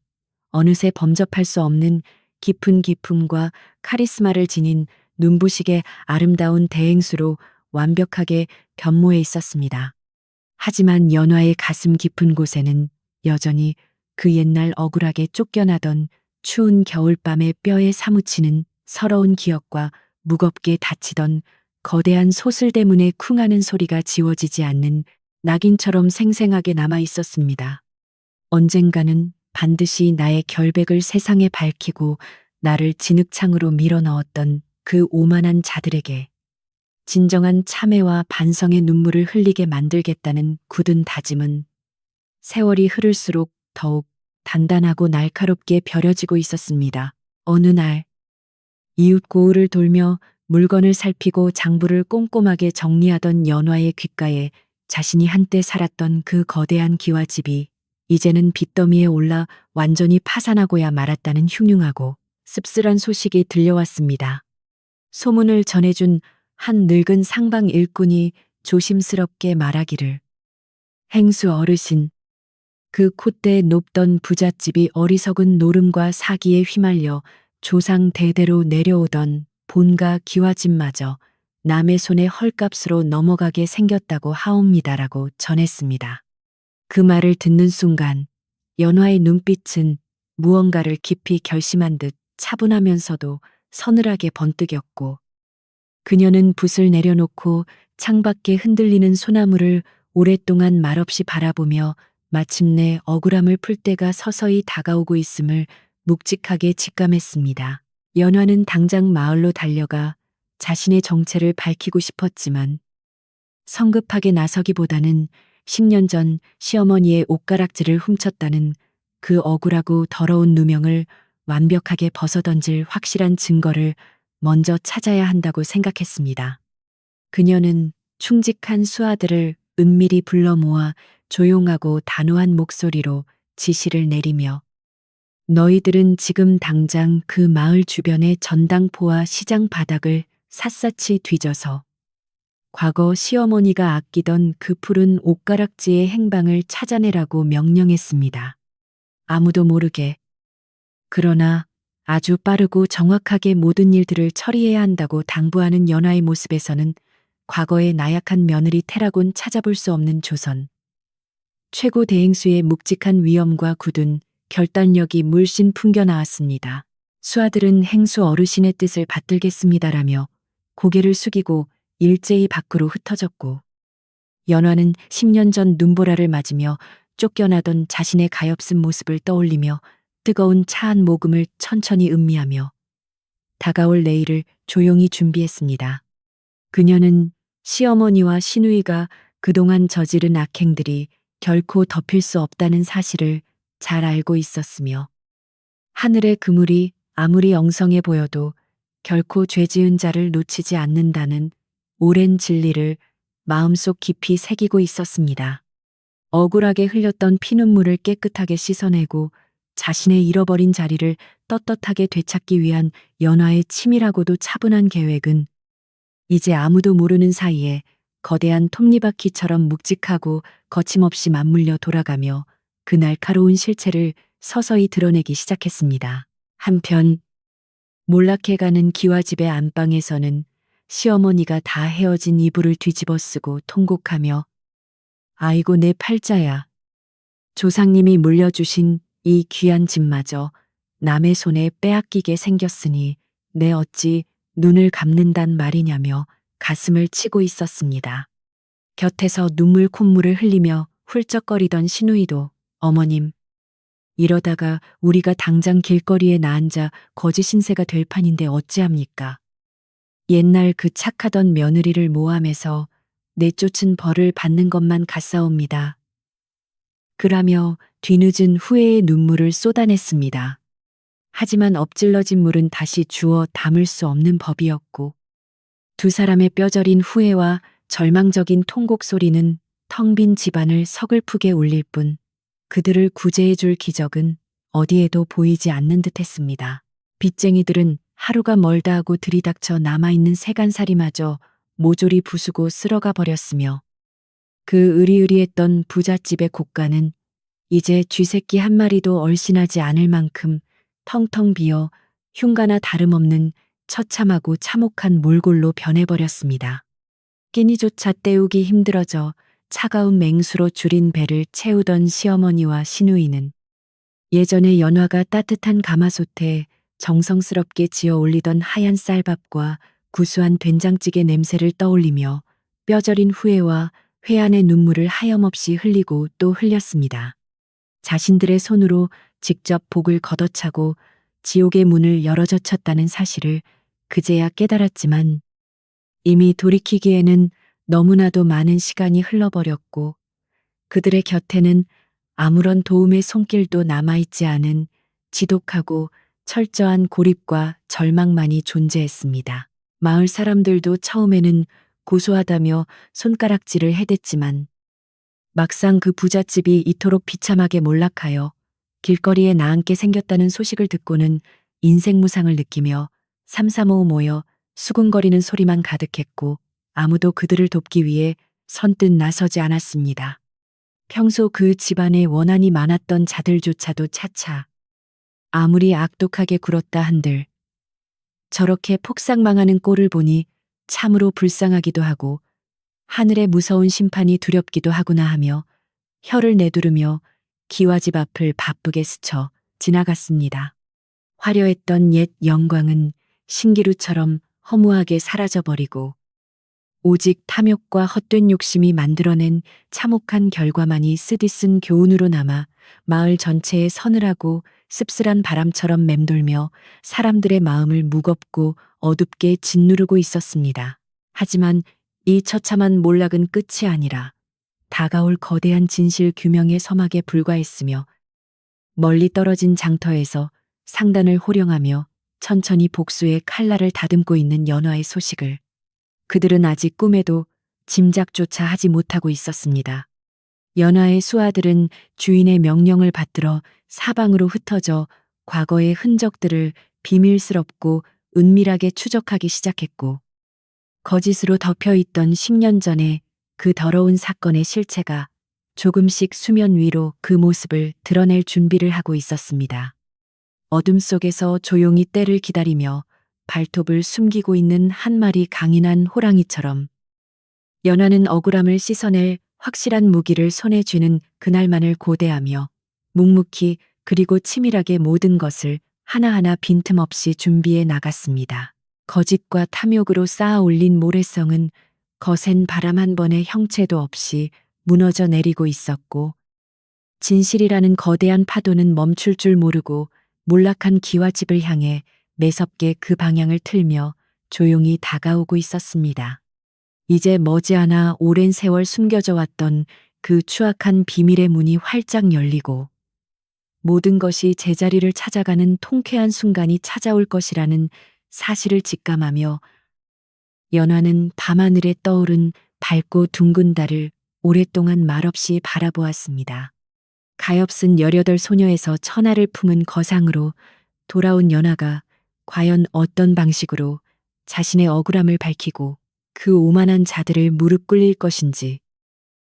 [SPEAKER 1] 어느새 범접할 수 없는 깊은 기품과 카리스마를 지닌 눈부시게 아름다운 대행수로 완벽하게 변모해 있었습니다. 하지만 연화의 가슴 깊은 곳에는 여전히 그 옛날 억울하게 쫓겨나던 추운 겨울밤의 뼈에 사무치는 서러운 기억과 무겁게 닫히던 거대한 소슬대문의 쿵하는 소리가 지워지지 않는 낙인처럼 생생하게 남아 있었습니다. 언젠가는 반드시 나의 결백을 세상에 밝히고 나를 진흙창으로 밀어넣었던 그 오만한 자들에게 진정한 참회와 반성의 눈물을 흘리게 만들겠다는 굳은 다짐은 세월이 흐를수록 더욱 단단하고 날카롭게 벼려지고 있었습니다. 어느 날 이웃 고을을 돌며 물건을 살피고 장부를 꼼꼼하게 정리하던 연화의 귓가에 자신이 한때 살았던 그 거대한 기와집이 이제는 빚더미에 올라 완전히 파산하고야 말았다는 흉흉하고 씁쓸한 소식이 들려왔습니다. 소문을 전해준 한 늙은 상방 일꾼이 조심스럽게 말하기를 행수 어르신, 그 콧대에 높던 부잣집이 어리석은 노름과 사기에 휘말려 조상 대대로 내려오던 본가 기와집마저 남의 손에 헐값으로 넘어가게 생겼다고 하옵니다라고 전했습니다. 그 말을 듣는 순간 연화의 눈빛은 무언가를 깊이 결심한 듯 차분하면서도 서늘하게 번뜩였고, 그녀는 붓을 내려놓고 창밖에 흔들리는 소나무를 오랫동안 말없이 바라보며 마침내 억울함을 풀 때가 서서히 다가오고 있음을 묵직하게 직감했습니다. 연화는 당장 마을로 달려가 자신의 정체를 밝히고 싶었지만 성급하게 나서기보다는 10년 전 시어머니의 옷가락질을 훔쳤다는 그 억울하고 더러운 누명을 완벽하게 벗어던질 확실한 증거를 먼저 찾아야 한다고 생각했습니다. 그녀는 충직한 수하들을 은밀히 불러 모아 조용하고 단호한 목소리로 지시를 내리며, 너희들은 지금 당장 그 마을 주변의 전당포와 시장 바닥을 샅샅이 뒤져서 과거 시어머니가 아끼던 그 푸른 옷가락지의 행방을 찾아내라고 명령했습니다. 아무도 모르게, 그러나 아주 빠르고 정확하게 모든 일들을 처리해야 한다고 당부하는 연화의 모습에서는 과거의 나약한 며느리 태라곤 찾아볼 수 없는 조선 최고 대행수의 묵직한 위엄과 굳은 결단력이 물씬 풍겨 나왔습니다. 수하들은 행수 어르신의 뜻을 받들겠습니다라며 고개를 숙이고 일제히 밖으로 흩어졌고, 연화는 10년 전 눈보라를 맞으며 쫓겨나던 자신의 가엾은 모습을 떠올리며 뜨거운 차 한 모금을 천천히 음미하며 다가올 내일을 조용히 준비했습니다. 그녀는 시어머니와 시누이가 그동안 저지른 악행들이 결코 덮일 수 없다는 사실을 잘 알고 있었으며, 하늘의 그물이 아무리 엉성해 보여도 결코 죄 지은 자를 놓치지 않는다는 오랜 진리를 마음속 깊이 새기고 있었습니다. 억울하게 흘렸던 피눈물을 깨끗하게 씻어내고 자신의 잃어버린 자리를 떳떳하게 되찾기 위한 연화의 치밀하고도 차분한 계획은 이제 아무도 모르는 사이에 거대한 톱니바퀴처럼 묵직하고 거침없이 맞물려 돌아가며 그 날카로운 실체를 서서히 드러내기 시작했습니다. 한편 몰락해가는 기와집의 안방에서는 시어머니가 다 헤어진 이불을 뒤집어 쓰고 통곡하며, 아이고 내 팔자야. 조상님이 물려주신 이 귀한 집마저 남의 손에 빼앗기게 생겼으니 내 어찌 눈을 감는단 말이냐며 가슴을 치고 있었습니다. 곁에서 눈물 콧물을 흘리며 훌쩍거리던 시누이도, 어머님, 이러다가 우리가 당장 길거리에 나앉아 거지 신세가 될 판인데 어찌합니까? 옛날 그 착하던 며느리를 모함해서 내쫓은 벌을 받는 것만 같사옵니다. 그라며 뒤늦은 후회의 눈물을 쏟아냈습니다. 하지만 엎질러진 물은 다시 주워 담을 수 없는 법이었고, 두 사람의 뼈저린 후회와 절망적인 통곡 소리는 텅 빈 집안을 서글프게 울릴 뿐 그들을 구제해 줄 기적은 어디에도 보이지 않는 듯했습니다. 빚쟁이들은 하루가 멀다 하고 들이닥쳐 남아있는 세간살이마저 모조리 부수고 쓸어가 버렸으며, 그 으리으리했던 부잣집의 곳간은 이제 쥐새끼 한 마리도 얼씬하지 않을 만큼 텅텅 비어 흉가나 다름없는 처참하고 참혹한 몰골로 변해버렸습니다. 끼니조차 때우기 힘들어져 차가운 맹수로 줄인 배를 채우던 시어머니와 시누이는 예전에 연화가 따뜻한 가마솥에 정성스럽게 지어 올리던 하얀 쌀밥과 구수한 된장찌개 냄새를 떠올리며 뼈저린 후회와 회한의 눈물을 하염없이 흘리고 또 흘렸습니다. 자신들의 손으로 직접 복을 걷어차고 지옥의 문을 열어젖혔다는 사실을 그제야 깨달았지만, 이미 돌이키기에는 너무나도 많은 시간이 흘러버렸고 그들의 곁에는 아무런 도움의 손길도 남아있지 않은 지독하고 철저한 고립과 절망만이 존재했습니다. 마을 사람들도 처음에는 고소하다며 손가락질을 해댔지만 막상 그 부잣집이 이토록 비참하게 몰락하여 길거리에 나앉게 생겼다는 소식을 듣고는 인생무상을 느끼며 삼삼오오 모여 수군거리는 소리만 가득했고 아무도 그들을 돕기 위해 선뜻 나서지 않았습니다. 평소 그 집안에 원한이 많았던 자들조차도 차차 아무리 악독하게 굴었다 한들 저렇게 폭삭망하는 꼴을 보니 참으로 불쌍하기도 하고 하늘의 무서운 심판이 두렵기도 하구나 하며 혀를 내두르며 기와집 앞을 바쁘게 스쳐 지나갔습니다. 화려했던 옛 영광은 신기루처럼 허무하게 사라져버리고 오직 탐욕과 헛된 욕심이 만들어낸 참혹한 결과만이 쓰디쓴 교훈으로 남아 마을 전체에 서늘하고 씁쓸한 바람처럼 맴돌며 사람들의 마음을 무겁고 어둡게 짓누르고 있었습니다. 하지만 이 처참한 몰락은 끝이 아니라 다가올 거대한 진실 규명의 서막에 불과했으며 멀리 떨어진 장터에서 상단을 호령하며 천천히 복수의 칼날을 다듬고 있는 연화의 소식을 그들은 아직 꿈에도 짐작조차 하지 못하고 있었습니다. 연화의 수하들은 주인의 명령을 받들어 사방으로 흩어져 과거의 흔적들을 비밀스럽고 은밀하게 추적하기 시작했고 거짓으로 덮여있던 10년 전의 그 더러운 사건의 실체가 조금씩 수면 위로 그 모습을 드러낼 준비를 하고 있었습니다. 어둠 속에서 조용히 때를 기다리며 발톱을 숨기고 있는 한 마리 강인한 호랑이처럼 연화는 억울함을 씻어낼 확실한 무기를 손에 쥐는 그날만을 고대하며 묵묵히 그리고 치밀하게 모든 것을 하나하나 빈틈없이 준비해 나갔습니다. 거짓과 탐욕으로 쌓아 올린 모래성은 거센 바람 한 번의 형체도 없이 무너져 내리고 있었고 진실이라는 거대한 파도는 멈출 줄 모르고 몰락한 기와집을 향해 매섭게 그 방향을 틀며 조용히 다가오고 있었습니다. 이제 머지않아 오랜 세월 숨겨져 왔던 그 추악한 비밀의 문이 활짝 열리고 모든 것이 제자리를 찾아가는 통쾌한 순간이 찾아올 것이라는 사실을 직감하며 연화는 밤하늘에 떠오른 밝고 둥근 달을 오랫동안 말없이 바라보았습니다. 가엾은 18 소녀에서 천하를 품은 거상으로 돌아온 연화가 과연 어떤 방식으로 자신의 억울함을 밝히고 그 오만한 자들을 무릎 꿇릴 것인지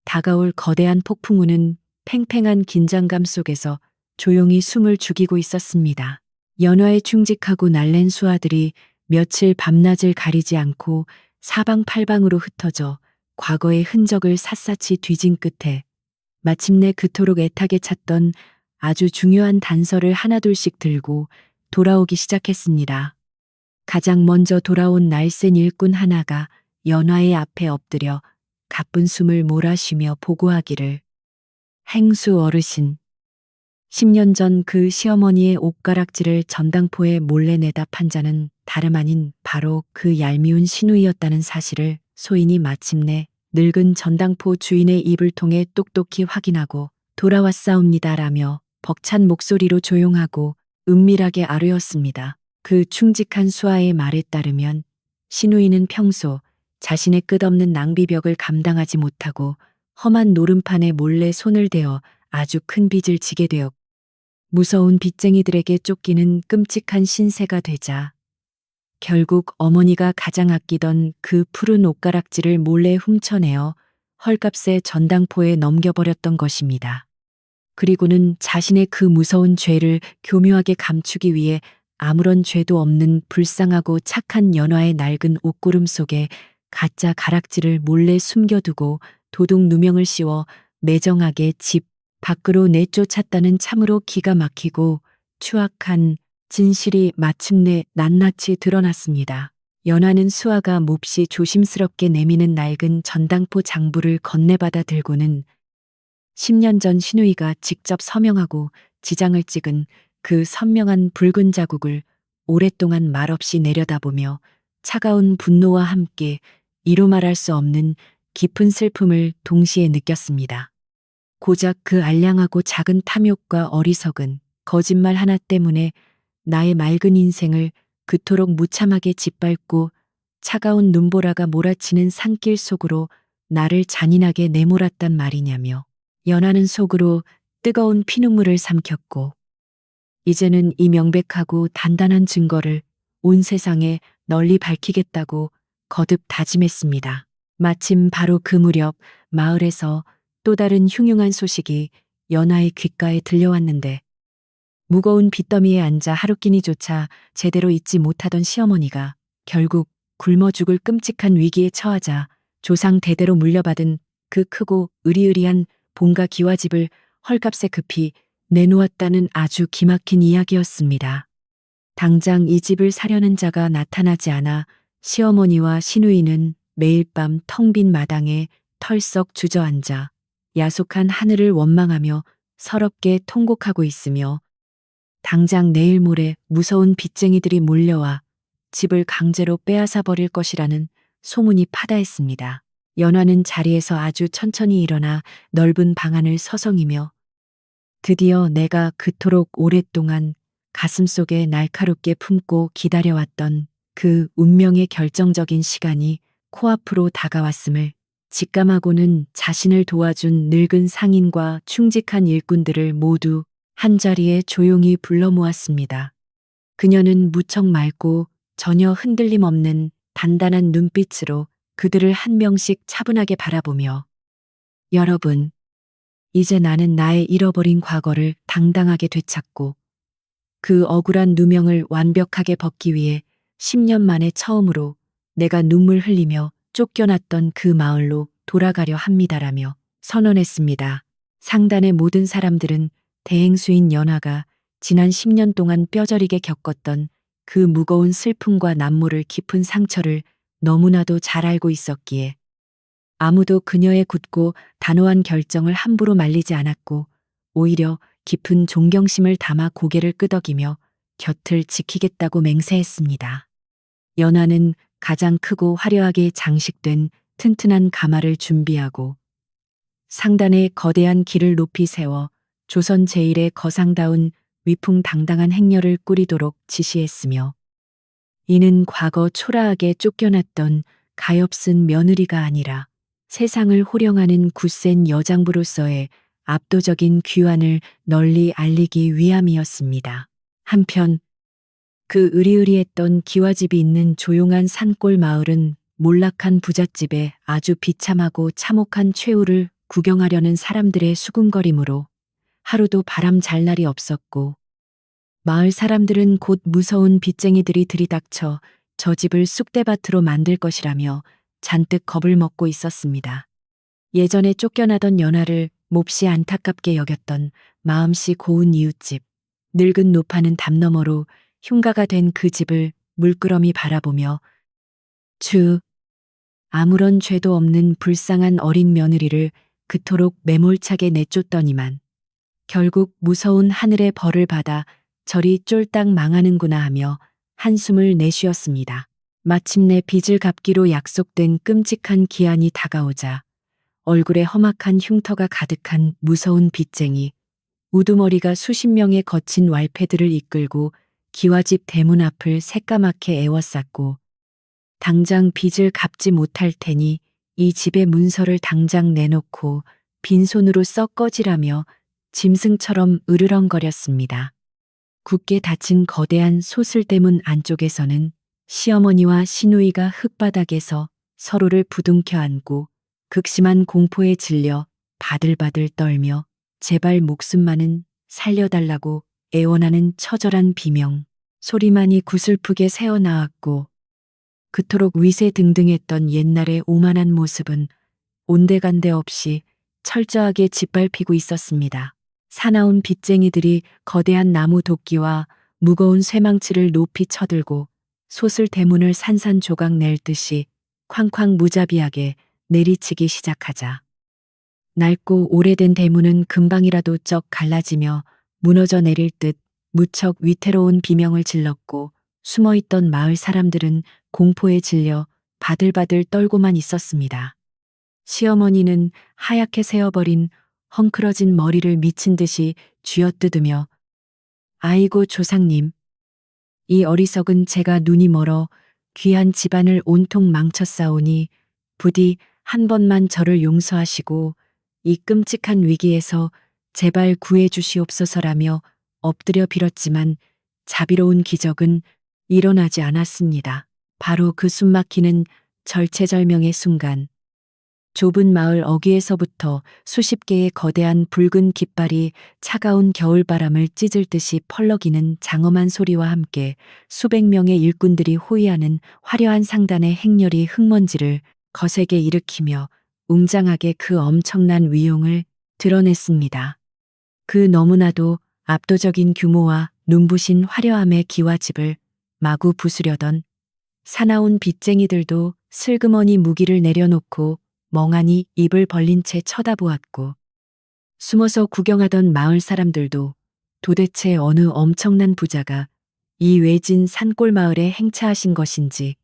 [SPEAKER 1] 다가올 거대한 폭풍우는 팽팽한 긴장감 속에서 조용히 숨을 죽이고 있었습니다. 연화에 충직하고 날랜 수하들이 며칠 밤낮을 가리지 않고 사방팔방으로 흩어져 과거의 흔적을 샅샅이 뒤진 끝에 마침내 그토록 애타게 찾던 아주 중요한 단서를 하나둘씩 들고 돌아오기 시작했습니다. 가장 먼저 돌아온 날쌘 일꾼 하나가 연화의 앞에 엎드려 가쁜 숨을 몰아쉬며 보고하기를 행수 어르신, 10년 전 그 시어머니의 옷가락질을 전당포에 몰래 내다 판 자는 다름 아닌 바로 그 얄미운 신우이였다는 사실을 소인이 마침내 늙은 전당포 주인의 입을 통해 똑똑히 확인하고 돌아왔사옵니다라며 벅찬 목소리로 조용하고 은밀하게 아뢰었습니다. 그 충직한 수하의 말에 따르면 신우이는 평소 자신의 끝없는 낭비벽을 감당하지 못하고 험한 노름판에 몰래 손을 대어 아주 큰 빚을 지게 되었고 무서운 빚쟁이들에게 쫓기는 끔찍한 신세가 되자 결국 어머니가 가장 아끼던 그 푸른 옷가락질을 몰래 훔쳐내어 헐값에 전당포에 넘겨버렸던 것입니다. 그리고는 자신의 그 무서운 죄를 교묘하게 감추기 위해 아무런 죄도 없는 불쌍하고 착한 연화의 낡은 옷구름 속에 가짜 가락지를 몰래 숨겨두고 도둑 누명을 씌워 매정하게 집 밖으로 내쫓았다는 참으로 기가 막히고 추악한 진실이 마침내 낱낱이 드러났습니다. 연화는 수아가 몹시 조심스럽게 내미는 낡은 전당포 장부를 건네받아 들고는 10년 전 신우이가 직접 서명하고 지장을 찍은 그 선명한 붉은 자국을 오랫동안 말없이 내려다보며 차가운 분노와 함께 이루 말할 수 없는 깊은 슬픔을 동시에 느꼈습니다. 고작 그 알량하고 작은 탐욕과 어리석은 거짓말 하나 때문에 나의 맑은 인생을 그토록 무참하게 짓밟고 차가운 눈보라가 몰아치는 산길 속으로 나를 잔인하게 내몰았단 말이냐며 연하는 속으로 뜨거운 피눈물을 삼켰고 이제는 이 명백하고 단단한 증거를 온 세상에 널리 밝히겠다고 거듭 다짐했습니다. 마침 바로 그 무렵 마을에서 또 다른 흉흉한 소식이 연하의 귓가에 들려왔는데 무거운 빚더미에 앉아 하루끼니조차 제대로 잊지 못하던 시어머니가 결국 굶어 죽을 끔찍한 위기에 처하자 조상 대대로 물려받은 그 크고 으리으리한 본가 기와집을 헐값에 급히 내놓았다는 아주 기막힌 이야기였습니다. 당장 이 집을 사려는 자가 나타나지 않아 시어머니와 시누이는 매일 밤 텅 빈 마당에 털썩 주저앉아 야속한 하늘을 원망하며 서럽게 통곡하고 있으며 당장 내일 모레 무서운 빚쟁이들이 몰려와 집을 강제로 빼앗아 버릴 것이라는 소문이 파다했습니다. 연화는 자리에서 아주 천천히 일어나 넓은 방안을 서성이며 드디어 내가 그토록 오랫동안 가슴속에 날카롭게 품고 기다려왔던 그 운명의 결정적인 시간이 코앞으로 다가왔음을 직감하고는 자신을 도와준 늙은 상인과 충직한 일꾼들을 모두 한자리에 조용히 불러 모았습니다. 그녀는 무척 맑고 전혀 흔들림 없는 단단한 눈빛으로 그들을 한 명씩 차분하게 바라보며 여러분, 이제 나는 나의 잃어버린 과거를 당당하게 되찾고 그 억울한 누명을 완벽하게 벗기 위해 10년 만에 처음으로 내가 눈물 흘리며 쫓겨났던 그 마을로 돌아가려 합니다라며 선언했습니다. 상단의 모든 사람들은 대행수인 연화가 지난 10년 동안 뼈저리게 겪었던 그 무거운 슬픔과 남모를 깊은 상처를 너무나도 잘 알고 있었기에 아무도 그녀의 굳고 단호한 결정을 함부로 말리지 않았고 오히려 깊은 존경심을 담아 고개를 끄덕이며 곁을 지키겠다고 맹세했습니다. 연화는 가장 크고 화려하게 장식된 튼튼한 가마를 준비하고 상단에 거대한 길을 높이 세워 조선 제1의 거상다운 위풍당당한 행렬을 꾸리도록 지시했으며 이는 과거 초라하게 쫓겨났던 가엾은 며느리가 아니라 세상을 호령하는 굳센 여장부로서의 압도적인 귀환을 널리 알리기 위함이었습니다. 한편 그 으리으리했던 기와집이 있는 조용한 산골 마을은 몰락한 부잣집에 아주 비참하고 참혹한 최후를 구경하려는 사람들의 수군거림으로 하루도 바람 잘 날이 없었고 마을 사람들은 곧 무서운 빚쟁이들이 들이닥쳐 저 집을 쑥대밭으로 만들 것이라며 잔뜩 겁을 먹고 있었습니다. 예전에 쫓겨나던 연화를 몹시 안타깝게 여겼던 마음씨 고운 이웃집, 늙은 노파는 담 너머로 흉가가 된 그 집을 물끄러미 바라보며 아무런 죄도 없는 불쌍한 어린 며느리를 그토록 매몰차게 내쫓더니만 결국 무서운 하늘의 벌을 받아 저리 쫄딱 망하는구나 하며 한숨을 내쉬었습니다. 마침내 빚을 갚기로 약속된 끔찍한 기한이 다가오자 얼굴에 험악한 흉터가 가득한 무서운 빚쟁이, 우두머리가 수십 명의 거친 왈패들을 이끌고 기와집 대문 앞을 새까맣게 에워쌌고 당장 빚을 갚지 못할 테니 이 집의 문서를 당장 내놓고 빈손으로 썩 꺼지라며 짐승처럼 으르렁거렸습니다. 굳게 닫힌 거대한 소슬대문 안쪽에서는 시어머니와 시누이가 흙바닥에서 서로를 부둥켜 안고 극심한 공포에 질려 바들바들 떨며 제발 목숨만은 살려달라고 애원하는 처절한 비명 소리만이 구슬프게 새어나왔고 그토록 위세등등했던 옛날의 오만한 모습은 온데간데 없이 철저하게 짓밟히고 있었습니다. 사나운 빚쟁이들이 거대한 나무 도끼와 무거운 쇠망치를 높이 쳐들고 솥을 대문을 산산조각 낼 듯이 쾅쾅 무자비하게 내리치기 시작하자 낡고 오래된 대문은 금방이라도 쩍 갈라지며 무너져 내릴 듯 무척 위태로운 비명을 질렀고 숨어있던 마을 사람들은 공포에 질려 바들바들 떨고만 있었습니다. 시어머니는 하얗게 새어버린 헝클어진 머리를 미친 듯이 쥐어뜯으며 아이고 조상님, 이 어리석은 제가 눈이 멀어 귀한 집안을 온통 망쳤사오니 부디 한 번만 저를 용서하시고 이 끔찍한 위기에서 제발 구해 주시옵소서라며 엎드려 빌었지만 자비로운 기적은 일어나지 않았습니다. 바로 그 숨막히는 절체절명의 순간 좁은 마을 어귀에서부터 수십 개의 거대한 붉은 깃발이 차가운 겨울바람을 찢을 듯이 펄럭이는 장엄한 소리와 함께 수백 명의 일꾼들이 호위하는 화려한 상단의 행렬이 흙먼지를 거세게 일으키며 웅장하게 그 엄청난 위용을 드러냈습니다. 그 너무나도 압도적인 규모와 눈부신 화려함의 기와집을 마구 부수려던 사나운 빚쟁이들도 슬그머니 무기를 내려놓고 멍하니 입을 벌린 채 쳐다보았고, 숨어서 구경하던 마을 사람들도 도대체 어느 엄청난 부자가 이 외진 산골 마을에 행차하신 것인지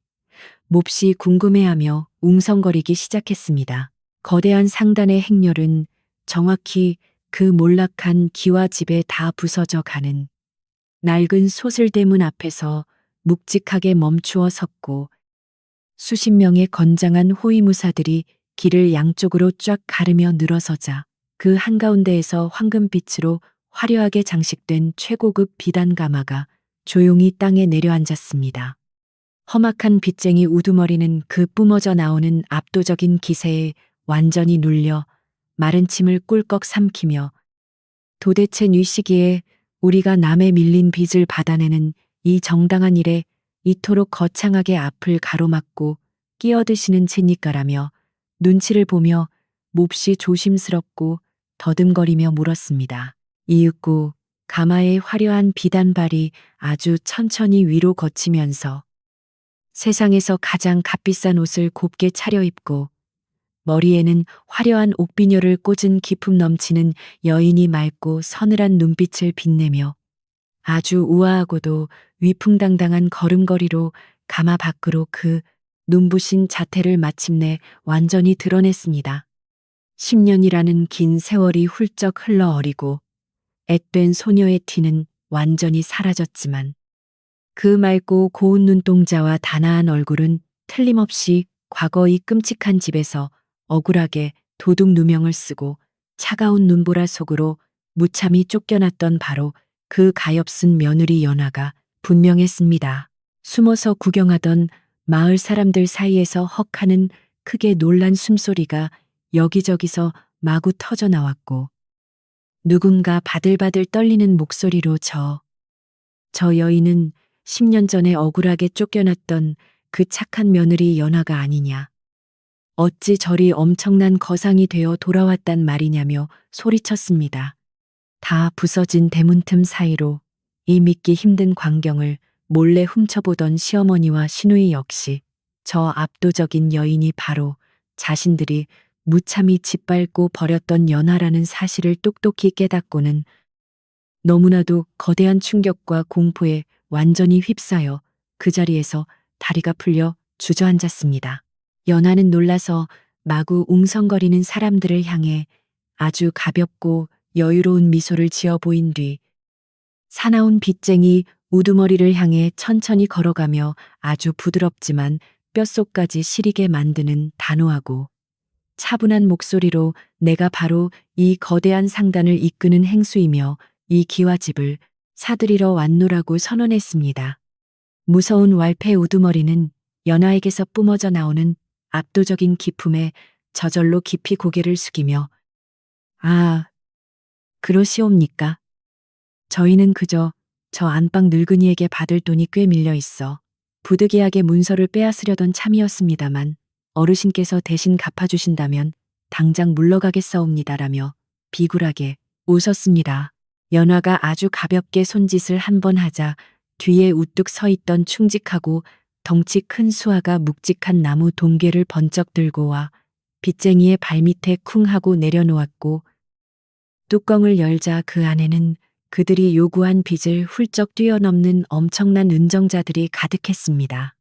[SPEAKER 1] 몹시 궁금해하며 웅성거리기 시작했습니다. 거대한 상단의 행렬은 정확히 그 몰락한 기와 집에 다 부서져 가는 낡은 소슬대문 앞에서 묵직하게 멈추어 섰고, 수십 명의 건장한 호위무사들이 길을 양쪽으로 쫙 가르며 늘어서자 그 한가운데에서 황금빛으로 화려하게 장식된 최고급 비단 가마가 조용히 땅에 내려앉았습니다. 험악한 빚쟁이 우두머리는 그 뿜어져 나오는 압도적인 기세에 완전히 눌려 마른 침을 꿀꺽 삼키며, 도대체 뉘 시기에 우리가 남의 밀린 빚을 받아내는 이 정당한 일에 이토록 거창하게 앞을 가로막고 끼어드시는 채니까라며 눈치를 보며 몹시 조심스럽고 더듬거리며 물었습니다. 이윽고 가마의 화려한 비단발이 아주 천천히 위로 걷히면서 세상에서 가장 값비싼 옷을 곱게 차려입고 머리에는 화려한 옥비녀를 꽂은 기품 넘치는 여인이 맑고 서늘한 눈빛을 빛내며 아주 우아하고도 위풍당당한 걸음걸이로 가마 밖으로 그 눈부신 자태를 마침내 완전히 드러냈습니다. 10년이라는 긴 세월이 훌쩍 흘러 어리고 앳된 소녀의 티는 완전히 사라졌지만, 그 맑고 고운 눈동자와 단아한 얼굴은 틀림없이 과거 이 끔찍한 집에서 억울하게 도둑 누명을 쓰고 차가운 눈보라 속으로 무참히 쫓겨났던 바로 그 가엾은 며느리 연화가 분명했습니다. 숨어서 구경하던 마을 사람들 사이에서 헉하는 크게 놀란 숨소리가 여기저기서 마구 터져 나왔고, 누군가 바들바들 떨리는 목소리로 저 여인은 10년 전에 억울하게 쫓겨났던 그 착한 며느리 연화가 아니냐. 어찌 저리 엄청난 거상이 되어 돌아왔단 말이냐며 소리쳤습니다. 다 부서진 대문 틈 사이로 이 믿기 힘든 광경을 몰래 훔쳐보던 시어머니와 시누이 역시 저 압도적인 여인이 바로 자신들이 무참히 짓밟고 버렸던 연화라는 사실을 똑똑히 깨닫고는 너무나도 거대한 충격과 공포에 완전히 휩싸여 그 자리에서 다리가 풀려 주저앉았습니다. 연화는 놀라서 마구 웅성거리는 사람들을 향해 아주 가볍고 여유로운 미소를 지어 보인 뒤 사나운 빚쟁이 우두머리를 향해 천천히 걸어가며 아주 부드럽지만 뼛속까지 시리게 만드는 단호하고 차분한 목소리로 내가 바로 이 거대한 상단을 이끄는 행수이며 이 기와집을 사들이러 왔노라고 선언했습니다. 무서운 왈패 우두머리는 연화에게서 뿜어져 나오는 압도적인 기품에 저절로 깊이 고개를 숙이며 아, 그러시옵니까? 저희는 그저 저 안방 늙은이에게 받을 돈이 꽤 밀려 있어 부득이하게 문서를 빼앗으려던 참이었습니다만 어르신께서 대신 갚아주신다면 당장 물러가겠사옵니다라며 비굴하게 웃었습니다. 연화가 아주 가볍게 손짓을 한 번 하자 뒤에 우뚝 서 있던 충직하고 덩치 큰 수하가 묵직한 나무 동괴를 번쩍 들고 와 빚쟁이의 발밑에 쿵 하고 내려놓았고, 뚜껑을 열자 그 안에는 그들이 요구한 빚을 훌쩍 뛰어넘는 엄청난 은정자들이 가득했습니다.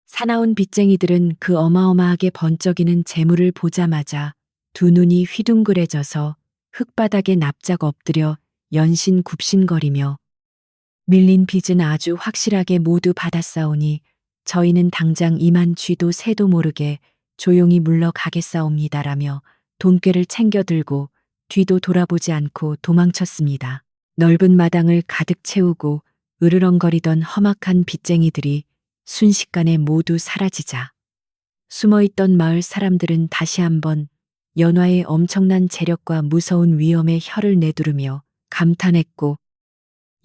[SPEAKER 1] 사나운 빚쟁이들은 그 어마어마하게 번쩍이는 재물을 보자마자 두 눈이 휘둥그레져서 흙바닥에 납작 엎드려 연신굽신거리며 밀린 빚은 아주 확실하게 모두 받았사오니 저희는 당장 이만 쥐도 새도 모르게 조용히 물러가겠사옵니다라며 돈꾀를 챙겨 들고 뒤도 돌아보지 않고 도망쳤습니다. 넓은 마당을 가득 채우고 으르렁거리던 험악한 빚쟁이들이 순식간에 모두 사라지자 숨어있던 마을 사람들은 다시 한번 연화의 엄청난 재력과 무서운 위험에 혀를 내두르며 감탄했고,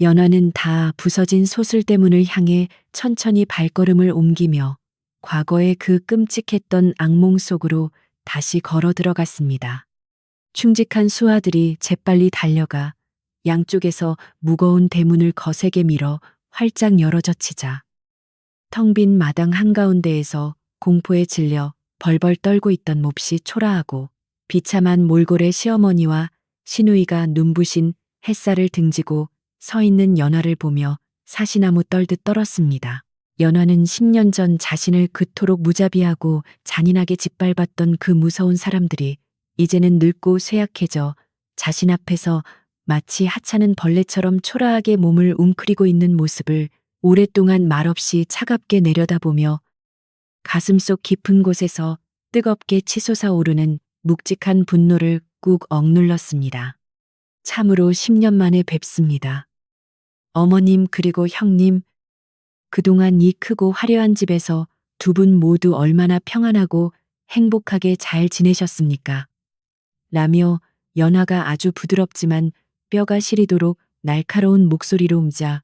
[SPEAKER 1] 연화는 다 부서진 소슬대문을 향해 천천히 발걸음을 옮기며 과거의 그 끔찍했던 악몽 속으로 다시 걸어 들어갔습니다. 충직한 수하들이 재빨리 달려가 양쪽에서 무거운 대문을 거세게 밀어 활짝 열어젖히자 텅 빈 마당 한가운데에서 공포에 질려 벌벌 떨고 있던 몹시 초라하고 비참한 몰골의 시어머니와 시누이가 눈부신 햇살을 등지고 서 있는 연화를 보며 사시나무 떨듯 떨었습니다. 연화는 10년 전 자신을 그토록 무자비하고 잔인하게 짓밟았던 그 무서운 사람들이 이제는 늙고 쇠약해져 자신 앞에서 마치 하찮은 벌레처럼 초라하게 몸을 웅크리고 있는 모습을 오랫동안 말없이 차갑게 내려다보며 가슴속 깊은 곳에서 뜨겁게 치솟아 오르는 묵직한 분노를 꾹 억눌렀습니다. 참으로 10년 만에 뵙습니다. 어머님 그리고 형님, 그동안 이 크고 화려한 집에서 두 분 모두 얼마나 평안하고 행복하게 잘 지내셨습니까? 라며 연화가 아주 부드럽지만 뼈가 시리도록 날카로운 목소리로 움자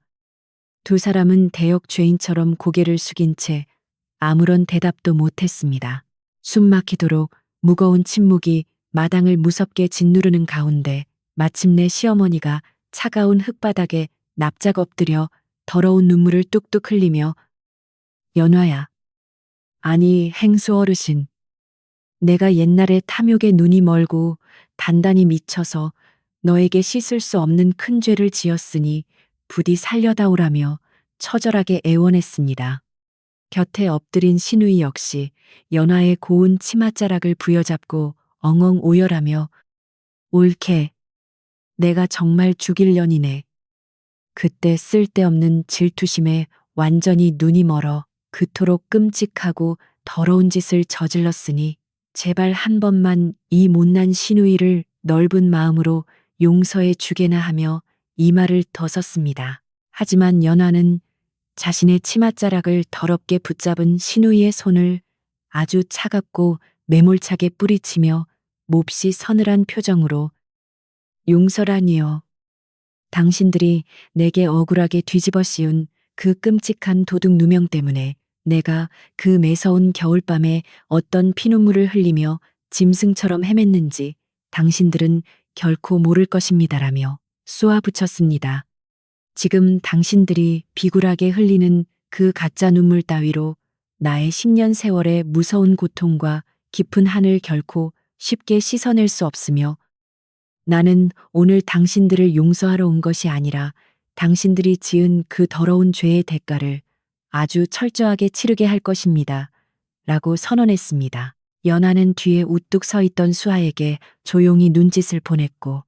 [SPEAKER 1] 두 사람은 대역 죄인처럼 고개를 숙인 채 아무런 대답도 못했습니다. 숨 막히도록 무거운 침묵이 마당을 무섭게 짓누르는 가운데 마침내 시어머니가 차가운 흙바닥에 납작 엎드려 더러운 눈물을 뚝뚝 흘리며 연화야. 아니 행수 어르신. 내가 옛날에 탐욕에 눈이 멀고 단단히 미쳐서 너에게 씻을 수 없는 큰 죄를 지었으니 부디 살려다오라며 처절하게 애원했습니다. 곁에 엎드린 시누이 역시 연화의 고운 치맛자락을 부여잡고 엉엉 오열하며 옳게. 내가 정말 죽일 년이네. 그때 쓸데없는 질투심에 완전히 눈이 멀어 그토록 끔찍하고 더러운 짓을 저질렀으니 제발 한 번만 이 못난 시누이를 넓은 마음으로 용서해 주게나 하며 이 말을 더 썼습니다. 하지만 연화는 자신의 치맛자락을 더럽게 붙잡은 시누이의 손을 아주 차갑고 매몰차게 뿌리치며 몹시 서늘한 표정으로 용서라니요. 당신들이 내게 억울하게 뒤집어 씌운 그 끔찍한 도둑 누명 때문에 내가 그 매서운 겨울밤에 어떤 피눈물을 흘리며 짐승처럼 헤맸는지 당신들은 결코 모를 것입니다라며 쏘아붙였습니다. 지금 당신들이 비굴하게 흘리는 그 가짜 눈물 따위로 나의 10년 세월의 무서운 고통과 깊은 한을 결코 쉽게 씻어낼 수 없으며 나는 오늘 당신들을 용서하러 온 것이 아니라 당신들이 지은 그 더러운 죄의 대가를 아주 철저하게 치르게 할 것입니다. 라고 선언했습니다. 연화는 뒤에 우뚝 서 있던 수아에게 조용히 눈짓을 보냈고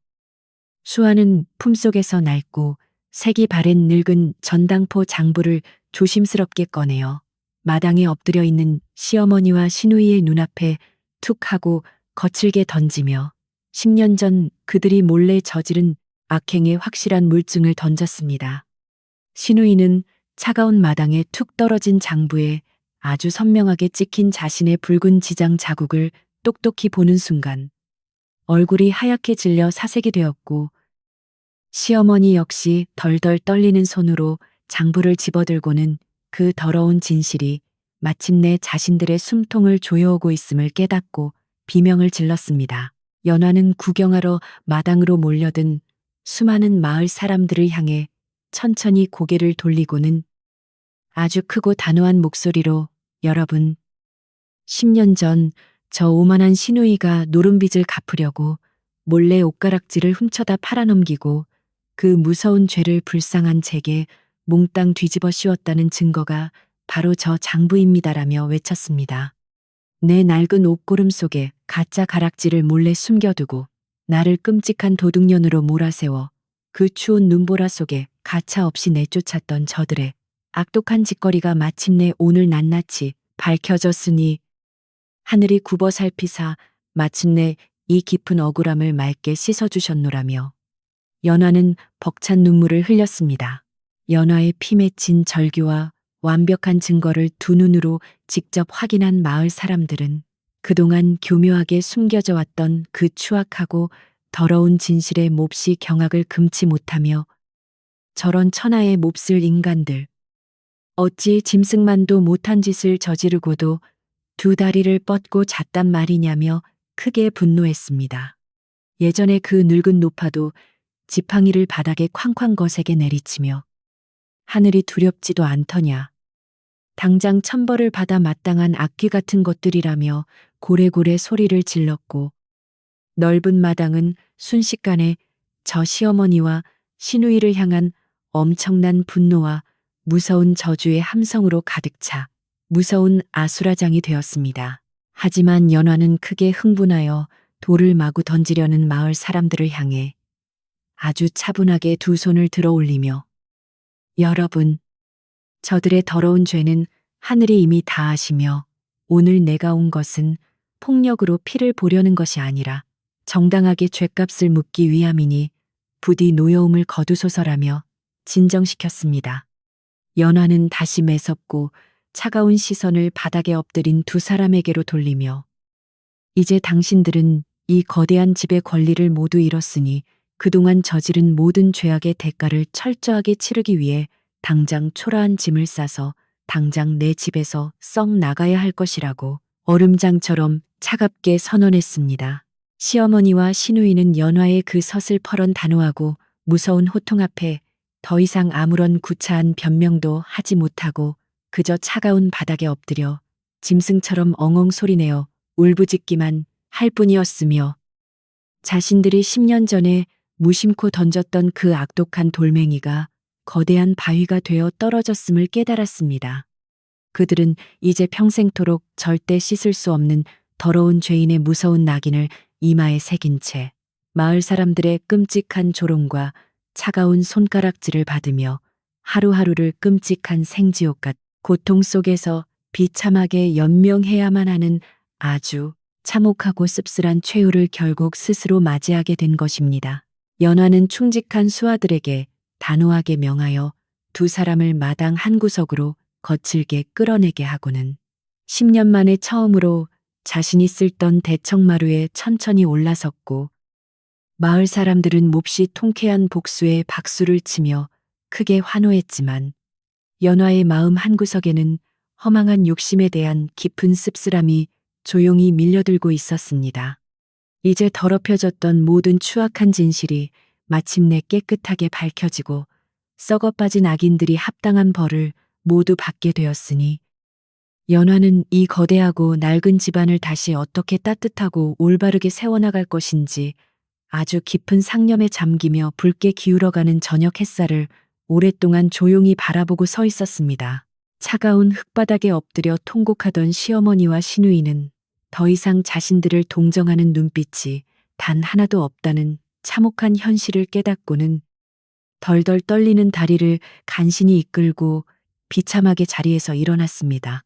[SPEAKER 1] 수아는 품속에서 낡고 색이 바랜 늙은 전당포 장부를 조심스럽게 꺼내어 마당에 엎드려 있는 시어머니와 시누이의 눈앞에 툭 하고 거칠게 던지며 10년 전 그들이 몰래 저지른 악행의 확실한 물증을 던졌습니다. 시누이는 차가운 마당에 툭 떨어진 장부에 아주 선명하게 찍힌 자신의 붉은 지장 자국을 똑똑히 보는 순간 얼굴이 하얗게 질려 사색이 되었고 시어머니 역시 덜덜 떨리는 손으로 장부를 집어들고는 그 더러운 진실이 마침내 자신들의 숨통을 조여오고 있음을 깨닫고 비명을 질렀습니다. 연화는 구경하러 마당으로 몰려든 수많은 마을 사람들을 향해 천천히 고개를 돌리고는 아주 크고 단호한 목소리로 여러분, 10년 전 저 오만한 시누이가 노름빚을 갚으려고 몰래 옷가락질을 훔쳐다 팔아넘기고 그 무서운 죄를 불쌍한 제게 몽땅 뒤집어 씌웠다는 증거가 바로 저 장부입니다라며 외쳤습니다. 내 낡은 옷고름 속에 가짜 가락지를 몰래 숨겨두고 나를 끔찍한 도둑년으로 몰아세워 그 추운 눈보라 속에 가차없이 내쫓았던 저들의 악독한 짓거리가 마침내 오늘 낱낱이 밝혀졌으니 하늘이 굽어 살피사 마침내 이 깊은 억울함을 맑게 씻어주셨노라며 연화는 벅찬 눈물을 흘렸습니다. 연화의 피 맺힌 절규와 완벽한 증거를 두 눈으로 직접 확인한 마을 사람들은 그동안 교묘하게 숨겨져 왔던 그 추악하고 더러운 진실에 몹시 경악을 금치 못하며 저런 천하의 몹쓸 인간들, 어찌 짐승만도 못한 짓을 저지르고도 두 다리를 뻗고 잤단 말이냐며 크게 분노했습니다. 예전에 그 늙은 노파도 지팡이를 바닥에 쾅쾅 거세게 내리치며 하늘이 두렵지도 않더냐. 당장 천벌을 받아 마땅한 악귀 같은 것들이라며 고래고래 소리를 질렀고 넓은 마당은 순식간에 저 시어머니와 시누이를 향한 엄청난 분노와 무서운 저주의 함성으로 가득 차 무서운 아수라장이 되었습니다. 하지만 연화는 크게 흥분하여 돌을 마구 던지려는 마을 사람들을 향해 아주 차분하게 두 손을 들어 올리며 여러분, 저들의 더러운 죄는 하늘이 이미 다 아시며 오늘 내가 온 것은 폭력으로 피를 보려는 것이 아니라 정당하게 죗값을 묻기 위함이니 부디 노여움을 거두소서라며 진정시켰습니다. 연화는 다시 매섭고 차가운 시선을 바닥에 엎드린 두 사람에게로 돌리며 이제 당신들은 이 거대한 집의 권리를 모두 잃었으니 그동안 저지른 모든 죄악의 대가를 철저하게 치르기 위해 당장 초라한 짐을 싸서 당장 내 집에서 썩 나가야 할 것이라고 얼음장처럼 차갑게 선언했습니다. 시어머니와 시누이는 연화의 그 서슬퍼런 단호하고 무서운 호통 앞에 더 이상 아무런 구차한 변명도 하지 못하고 그저 차가운 바닥에 엎드려 짐승처럼 엉엉 소리내어 울부짖기만 할 뿐이었으며 자신들이 10년 전에 무심코 던졌던 그 악독한 돌멩이가 거대한 바위가 되어 떨어졌음을 깨달았습니다. 그들은 이제 평생토록 절대 씻을 수 없는 더러운 죄인의 무서운 낙인을 이마에 새긴 채 마을 사람들의 끔찍한 조롱과 차가운 손가락질을 받으며 하루하루를 끔찍한 생지옥 같 고통 속에서 비참하게 연명해야만 하는 아주 참혹하고 씁쓸한 최후를 결국 스스로 맞이하게 된 것입니다. 연화는 충직한 수하들에게 단호하게 명하여 두 사람을 마당 한 구석으로 거칠게 끌어내게 하고는 10년 만에 처음으로 자신이 쓸던 대청마루에 천천히 올라섰고 마을 사람들은 몹시 통쾌한 복수에 박수를 치며 크게 환호했지만 연화의 마음 한구석에는 허망한 욕심에 대한 깊은 씁쓸함이 조용히 밀려들고 있었습니다. 이제 더럽혀졌던 모든 추악한 진실이 마침내 깨끗하게 밝혀지고 썩어 빠진 악인들이 합당한 벌을 모두 받게 되었으니 연화는 이 거대하고 낡은 집안을 다시 어떻게 따뜻하고 올바르게 세워나갈 것인지 아주 깊은 상념에 잠기며 붉게 기울어가는 저녁 햇살을 오랫동안 조용히 바라보고 서 있었습니다. 차가운 흙바닥에 엎드려 통곡하던 시어머니와 시누이는 더 이상 자신들을 동정하는 눈빛이 단 하나도 없다는 참혹한 현실을 깨닫고는 덜덜 떨리는 다리를 간신히 이끌고 비참하게 자리에서 일어났습니다.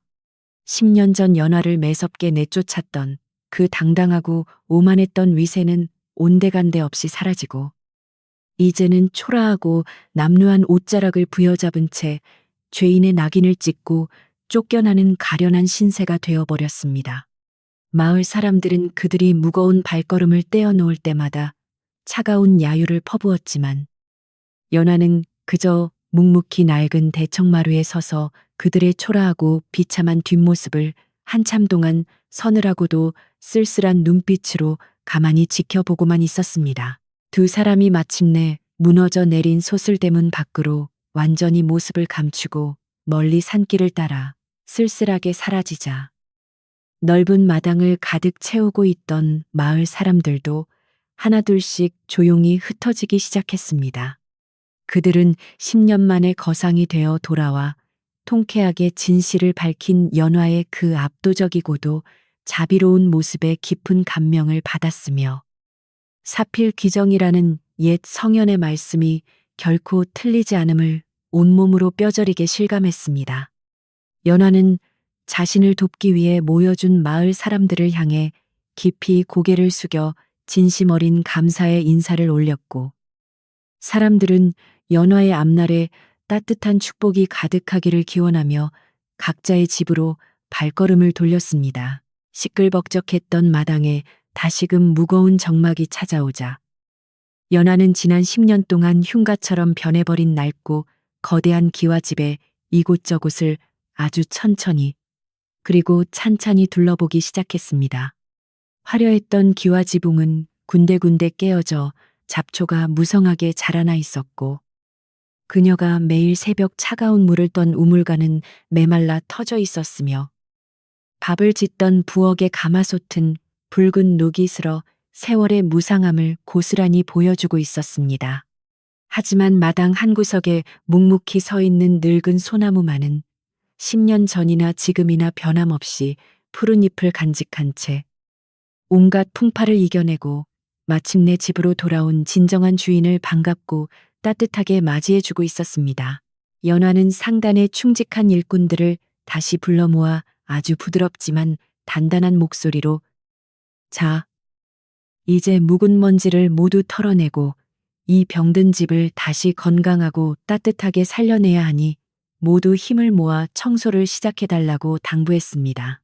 [SPEAKER 1] 10년 전 연화를 매섭게 내쫓았던 그 당당하고 오만했던 위세는 온데간데 없이 사라지고 이제는 초라하고 남루한 옷자락을 부여잡은 채 죄인의 낙인을 찍고 쫓겨나는 가련한 신세가 되어버렸습니다. 마을 사람들은 그들이 무거운 발걸음을 떼어놓을 때마다 차가운 야유를 퍼부었지만 연화는 그저 묵묵히 낡은 대청마루에 서서 그들의 초라하고 비참한 뒷모습을 한참 동안 서늘하고도 쓸쓸한 눈빛으로 가만히 지켜보고만 있었습니다. 두 사람이 마침내 무너져 내린 소슬대문 밖으로 완전히 모습을 감추고 멀리 산길을 따라 쓸쓸하게 사라지자 넓은 마당을 가득 채우고 있던 마을 사람들도 하나둘씩 조용히 흩어지기 시작했습니다. 그들은 10년 만에 거상이 되어 돌아와 통쾌하게 진실을 밝힌 연화의 그 압도적이고도 자비로운 모습에 깊은 감명을 받았으며 사필귀정이라는 옛 성현의 말씀이 결코 틀리지 않음을 온몸으로 뼈저리게 실감했습니다. 연화는 자신을 돕기 위해 모여준 마을 사람들을 향해 깊이 고개를 숙여 진심 어린 감사의 인사를 올렸고 사람들은 연화의 앞날에 따뜻한 축복이 가득하기를 기원하며 각자의 집으로 발걸음을 돌렸습니다. 시끌벅적했던 마당에 다시금 무거운 정막이 찾아오자 연하는 지난 10년 동안 흉가처럼 변해버린 낡고 거대한 기와집에 이곳저곳을 아주 천천히 그리고 찬찬히 둘러보기 시작했습니다. 화려했던 기와지붕은 군데군데 깨어져 잡초가 무성하게 자라나 있었고 그녀가 매일 새벽 차가운 물을 떤 우물가는 메말라 터져 있었으며 밥을 짓던 부엌의 가마솥은 붉은 녹이 슬어 세월의 무상함을 고스란히 보여주고 있었습니다. 하지만 마당 한 구석에 묵묵히 서 있는 늙은 소나무만은 10년 전이나 지금이나 변함없이 푸른 잎을 간직한 채 온갖 풍파를 이겨내고 마침내 집으로 돌아온 진정한 주인을 반갑고 따뜻하게 맞이해주고 있었습니다. 연화는 상단의 충직한 일꾼들을 다시 불러 모아 아주 부드럽지만 단단한 목소리로 자, 이제 묵은 먼지를 모두 털어내고 이 병든 집을 다시 건강하고 따뜻하게 살려내야 하니 모두 힘을 모아 청소를 시작해달라고 당부했습니다.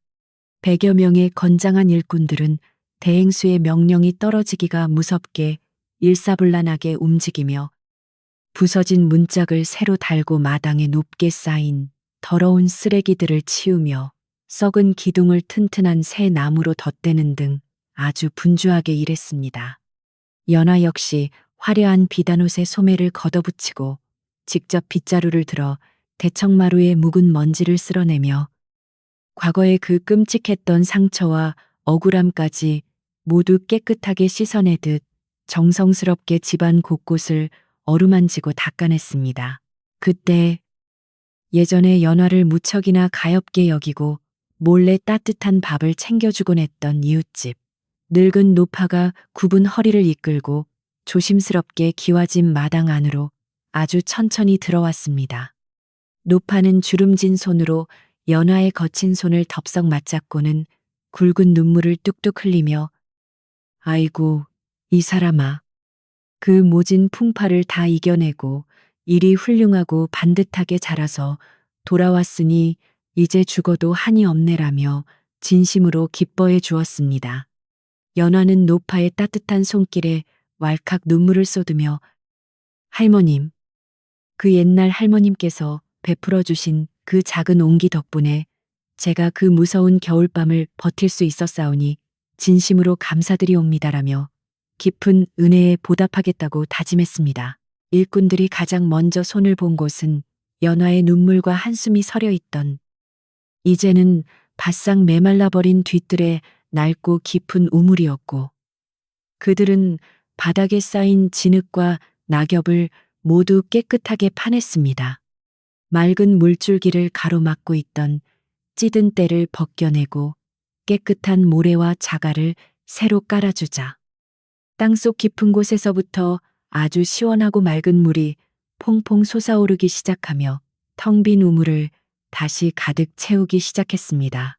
[SPEAKER 1] 100여 명의 건장한 일꾼들은 대행수의 명령이 떨어지기가 무섭게 일사불란하게 움직이며 부서진 문짝을 새로 달고 마당에 높게 쌓인 더러운 쓰레기들을 치우며 썩은 기둥을 튼튼한 새 나무로 덧대는 등 아주 분주하게 일했습니다. 연화 역시 화려한 비단옷에 소매를 걷어붙이고 직접 빗자루를 들어 대청마루의 묵은 먼지를 쓸어내며 과거의 그 끔찍했던 상처와 억울함까지 모두 깨끗하게 씻어내듯 정성스럽게 집안 곳곳을 어루만지고 닦아냈습니다. 그때 예전에 연화를 무척이나 가엾게 여기고 몰래 따뜻한 밥을 챙겨주곤 했던 이웃집 늙은 노파가 굽은 허리를 이끌고 조심스럽게 기와집 마당 안으로 아주 천천히 들어왔습니다. 노파는 주름진 손으로 연화의 거친 손을 덥석 맞잡고는 굵은 눈물을 뚝뚝 흘리며 아이고, 이 사람아. 그 모진 풍파를 다 이겨내고 일이 훌륭하고 반듯하게 자라서 돌아왔으니 이제 죽어도 한이 없네라며 진심으로 기뻐해 주었습니다. 연화는 노파의 따뜻한 손길에 왈칵 눈물을 쏟으며 할머님, 그 옛날 할머님께서 베풀어 주신 그 작은 온기 덕분에 제가 그 무서운 겨울밤을 버틸 수 있었사오니 진심으로 감사드리옵니다라며 깊은 은혜에 보답하겠다고 다짐했습니다. 일꾼들이 가장 먼저 손을 본 곳은 연화의 눈물과 한숨이 서려 있던 이제는 바싹 메말라버린 뒤뜰의 낡고 깊은 우물이었고 그들은 바닥에 쌓인 진흙과 낙엽을 모두 깨끗하게 파냈습니다. 맑은 물줄기를 가로막고 있던 찌든 때를 벗겨내고 깨끗한 모래와 자갈을 새로 깔아주자 땅속 깊은 곳에서부터 아주 시원하고 맑은 물이 퐁퐁 솟아오르기 시작하며 텅 빈 우물을 다시 가득 채우기 시작했습니다.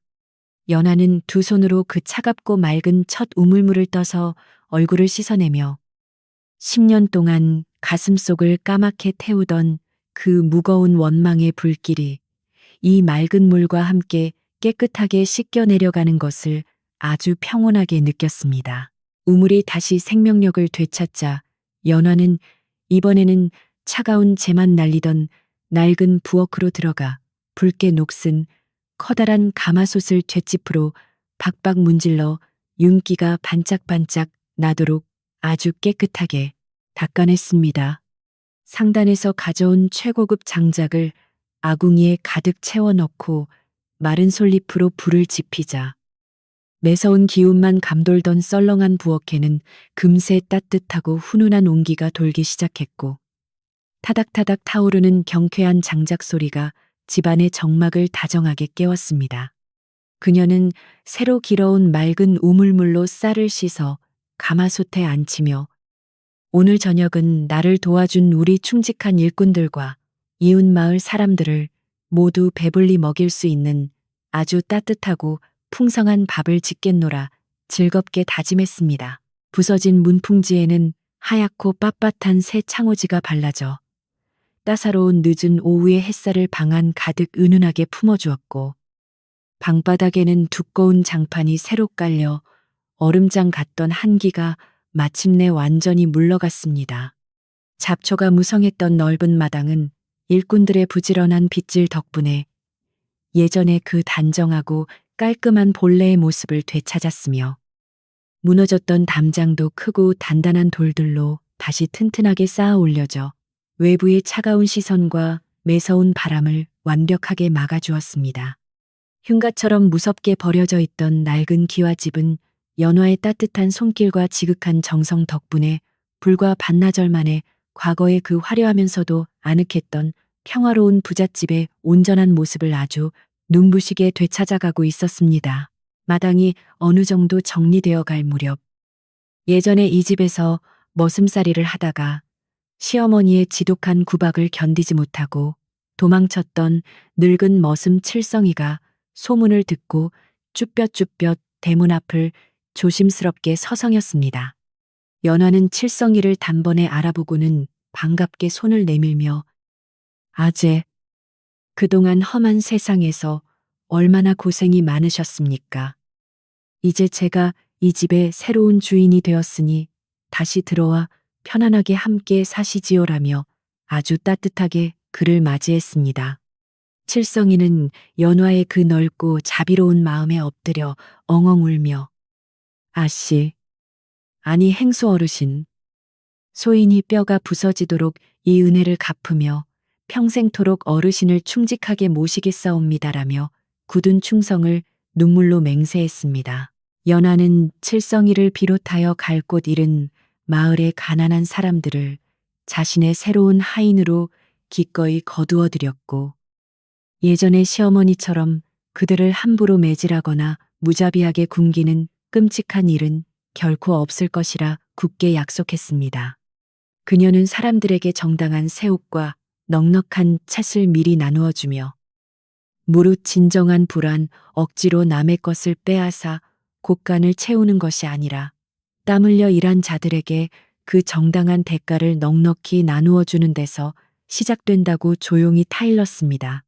[SPEAKER 1] 연화는 두 손으로 그 차갑고 맑은 첫 우물물을 떠서 얼굴을 씻어내며 10년 동안 가슴속을 까맣게 태우던 그 무거운 원망의 불길이 이 맑은 물과 함께 깨끗하게 씻겨 내려가는 것을 아주 평온하게 느꼈습니다. 우물이 다시 생명력을 되찾자 연화는 이번에는 차가운 재만 날리던 낡은 부엌으로 들어가 붉게 녹슨 커다란 가마솥을 볏짚으로 박박 문질러 윤기가 반짝반짝 나도록 아주 깨끗하게 닦아냈습니다. 상단에서 가져온 최고급 장작을 아궁이에 가득 채워 넣고 마른 솔잎으로 불을 지피자 매서운 기운만 감돌던 썰렁한 부엌에는 금세 따뜻하고 훈훈한 온기가 돌기 시작했고 타닥타닥 타오르는 경쾌한 장작 소리가 집안의 정막을 다정하게 깨웠습니다. 그녀는 새로 길어온 맑은 우물물로 쌀을 씻어 가마솥에 앉히며 오늘 저녁은 나를 도와준 우리 충직한 일꾼들과 이웃 마을 사람들을 모두 배불리 먹일 수 있는 아주 따뜻하고 풍성한 밥을 짓겠노라 즐겁게 다짐했습니다. 부서진 문풍지에는 하얗고 빳빳한 새 창호지가 발라져 따사로운 늦은 오후의 햇살을 방 안 가득 은은하게 품어주었고, 방바닥에는 두꺼운 장판이 새로 깔려 얼음장 같던 한기가 마침내 완전히 물러갔습니다. 잡초가 무성했던 넓은 마당은 일꾼들의 부지런한 빗질 덕분에 예전의 그 단정하고 깔끔한 본래의 모습을 되찾았으며, 무너졌던 담장도 크고 단단한 돌들로 다시 튼튼하게 쌓아 올려져 외부의 차가운 시선과 매서운 바람을 완벽하게 막아주었습니다. 흉가처럼 무섭게 버려져 있던 낡은 기와집은 연화의 따뜻한 손길과 지극한 정성 덕분에 불과 반나절 만에 과거의 그 화려하면서도 아늑했던 평화로운 부잣집의 온전한 모습을 아주 눈부시게 되찾아가고 있었습니다. 마당이 어느 정도 정리되어 갈 무렵, 예전에 이 집에서 머슴살이를 하다가 시어머니의 지독한 구박을 견디지 못하고 도망쳤던 늙은 머슴 칠성이가 소문을 듣고 쭈뼛쭈뼛 대문 앞을 조심스럽게 서성였습니다. 연화는 칠성이를 단번에 알아보고는 반갑게 손을 내밀며 아재, 그동안 험한 세상에서 얼마나 고생이 많으셨습니까? 이제 제가 이 집의 새로운 주인이 되었으니 다시 들어와 편안하게 함께 사시지요라며 아주 따뜻하게 그를 맞이했습니다. 칠성이는 연화의 그 넓고 자비로운 마음에 엎드려 엉엉 울며 아씨, 아니 행수 어르신, 소인이 뼈가 부서지도록 이 은혜를 갚으며 평생토록 어르신을 충직하게 모시겠사옵니다라며 굳은 충성을 눈물로 맹세했습니다. 연화는 칠성이를 비롯하여 갈 곳 잃은 마을의 가난한 사람들을 자신의 새로운 하인으로 기꺼이 거두어들였고, 예전의 시어머니처럼 그들을 함부로 매질하거나 무자비하게 굶기는 끔찍한 일은 결코 없을 것이라 굳게 약속했습니다. 그녀는 사람들에게 정당한 새옷과 넉넉한 찻을 미리 나누어 주며 무릇 진정한 불안 억지로 남의 것을 빼앗아 곳간을 채우는 것이 아니라 땀 흘려 일한 자들에게 그 정당한 대가를 넉넉히 나누어 주는 데서 시작된다고 조용히 타일렀습니다.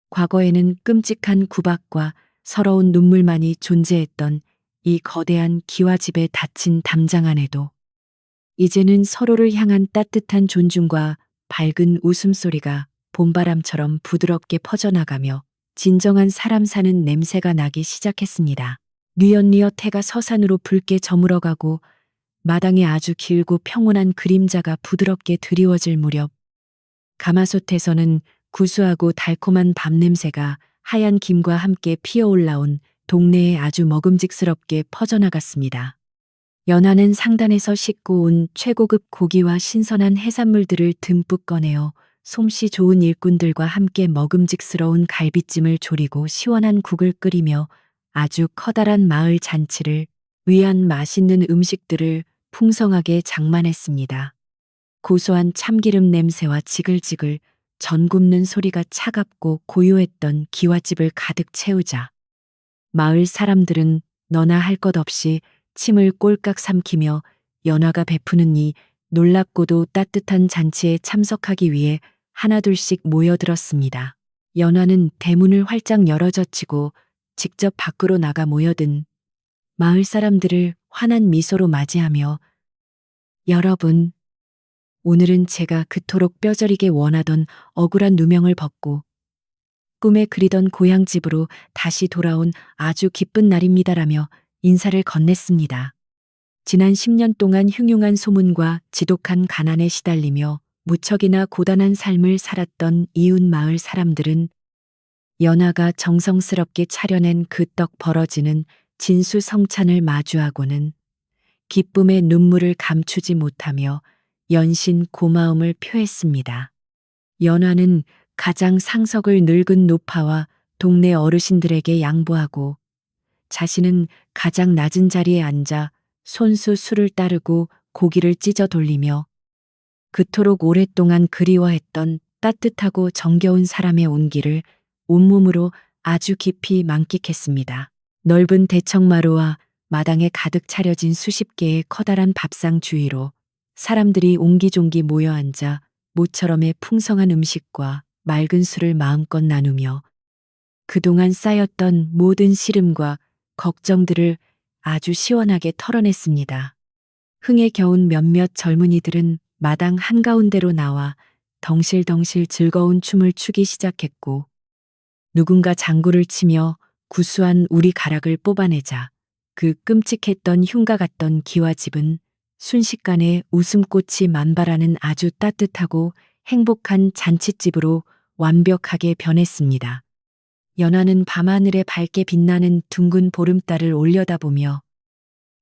[SPEAKER 1] 과거에는 끔찍한 구박과 서러운 눈물만이 존재했던 이 거대한 기와집의 닫힌 담장 안에도 이제는 서로를 향한 따뜻한 존중과 밝은 웃음소리가 봄바람처럼 부드럽게 퍼져나가며 진정한 사람 사는 냄새가 나기 시작했습니다. 뉘엿뉘엿 해가 서산으로 붉게 저물어가고 마당에 아주 길고 평온한 그림자가 부드럽게 드리워질 무렵, 가마솥에서는 구수하고 달콤한 밥 냄새가 하얀 김과 함께 피어올라온 동네에 아주 먹음직스럽게 퍼져나갔습니다. 연화는 상단에서 싣고 온 최고급 고기와 신선한 해산물들을 듬뿍 꺼내어 솜씨 좋은 일꾼들과 함께 먹음직스러운 갈비찜을 조리고 시원한 국을 끓이며 아주 커다란 마을 잔치를 위한 맛있는 음식들을 풍성하게 장만했습니다. 고소한 참기름 냄새와 지글지글 전 굽는 소리가 차갑고 고요했던 기와집을 가득 채우자 마을 사람들은 너나 할 것 없이 침을 꼴깍 삼키며 연화가 베푸는 이 놀랍고도 따뜻한 잔치에 참석하기 위해 하나둘씩 모여들었습니다. 연화는 대문을 활짝 열어젖히고 직접 밖으로 나가 모여든 마을 사람들을 환한 미소로 맞이하며 여러분, 오늘은 제가 그토록 뼈저리게 원하던 억울한 누명을 벗고 꿈에 그리던 고향집으로 다시 돌아온 아주 기쁜 날입니다라며 인사를 건넸습니다. 지난 10년 동안 흉흉한 소문과 지독한 가난에 시달리며 무척이나 고단한 삶을 살았던 이웃 마을 사람들은 연화가 정성스럽게 차려낸 그 떡 벌어지는 진수성찬을 마주하고는 기쁨의 눈물을 감추지 못하며 연신 고마움을 표했습니다. 연화는 가장 상석을 늙은 노파와 동네 어르신들에게 양보하고 자신은 가장 낮은 자리에 앉아 손수 술을 따르고 고기를 찢어 돌리며 그토록 오랫동안 그리워했던 따뜻하고 정겨운 사람의 온기를 온몸으로 아주 깊이 만끽했습니다. 넓은 대청마루와 마당에 가득 차려진 수십 개의 커다란 밥상 주위로 사람들이 옹기종기 모여 앉아 모처럼의 풍성한 음식과 맑은 술을 마음껏 나누며 그동안 쌓였던 모든 시름과 걱정들을 아주 시원하게 털어냈습니다. 흥에 겨운 몇몇 젊은이들은 마당 한가운데로 나와 덩실덩실 즐거운 춤을 추기 시작했고, 누군가 장구를 치며 구수한 우리 가락을 뽑아내자 그 끔찍했던 흉가 같던 기와집은 순식간에 웃음꽃이 만발하는 아주 따뜻하고 행복한 잔칫집으로 완벽하게 변했습니다. 연하는 밤하늘에 밝게 빛나는 둥근 보름달을 올려다보며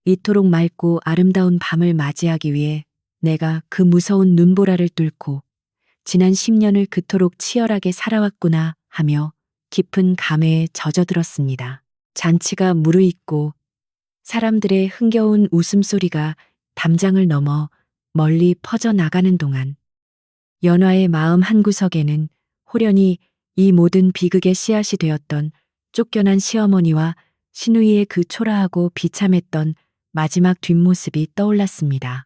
[SPEAKER 1] 이토록 맑고 아름다운 밤을 맞이하기 위해 내가 그 무서운 눈보라를 뚫고 지난 10년을 그토록 치열하게 살아왔구나 하며 깊은 감회에 젖어들었습니다. 잔치가 무르익고 사람들의 흥겨운 웃음소리가 담장을 넘어 멀리 퍼져나가는 동안 연화의 마음 한구석에는 호련히 이 모든 비극의 씨앗이 되었던 쫓겨난 시어머니와 시누이의 그 초라하고 비참했던 마지막 뒷모습이 떠올랐습니다.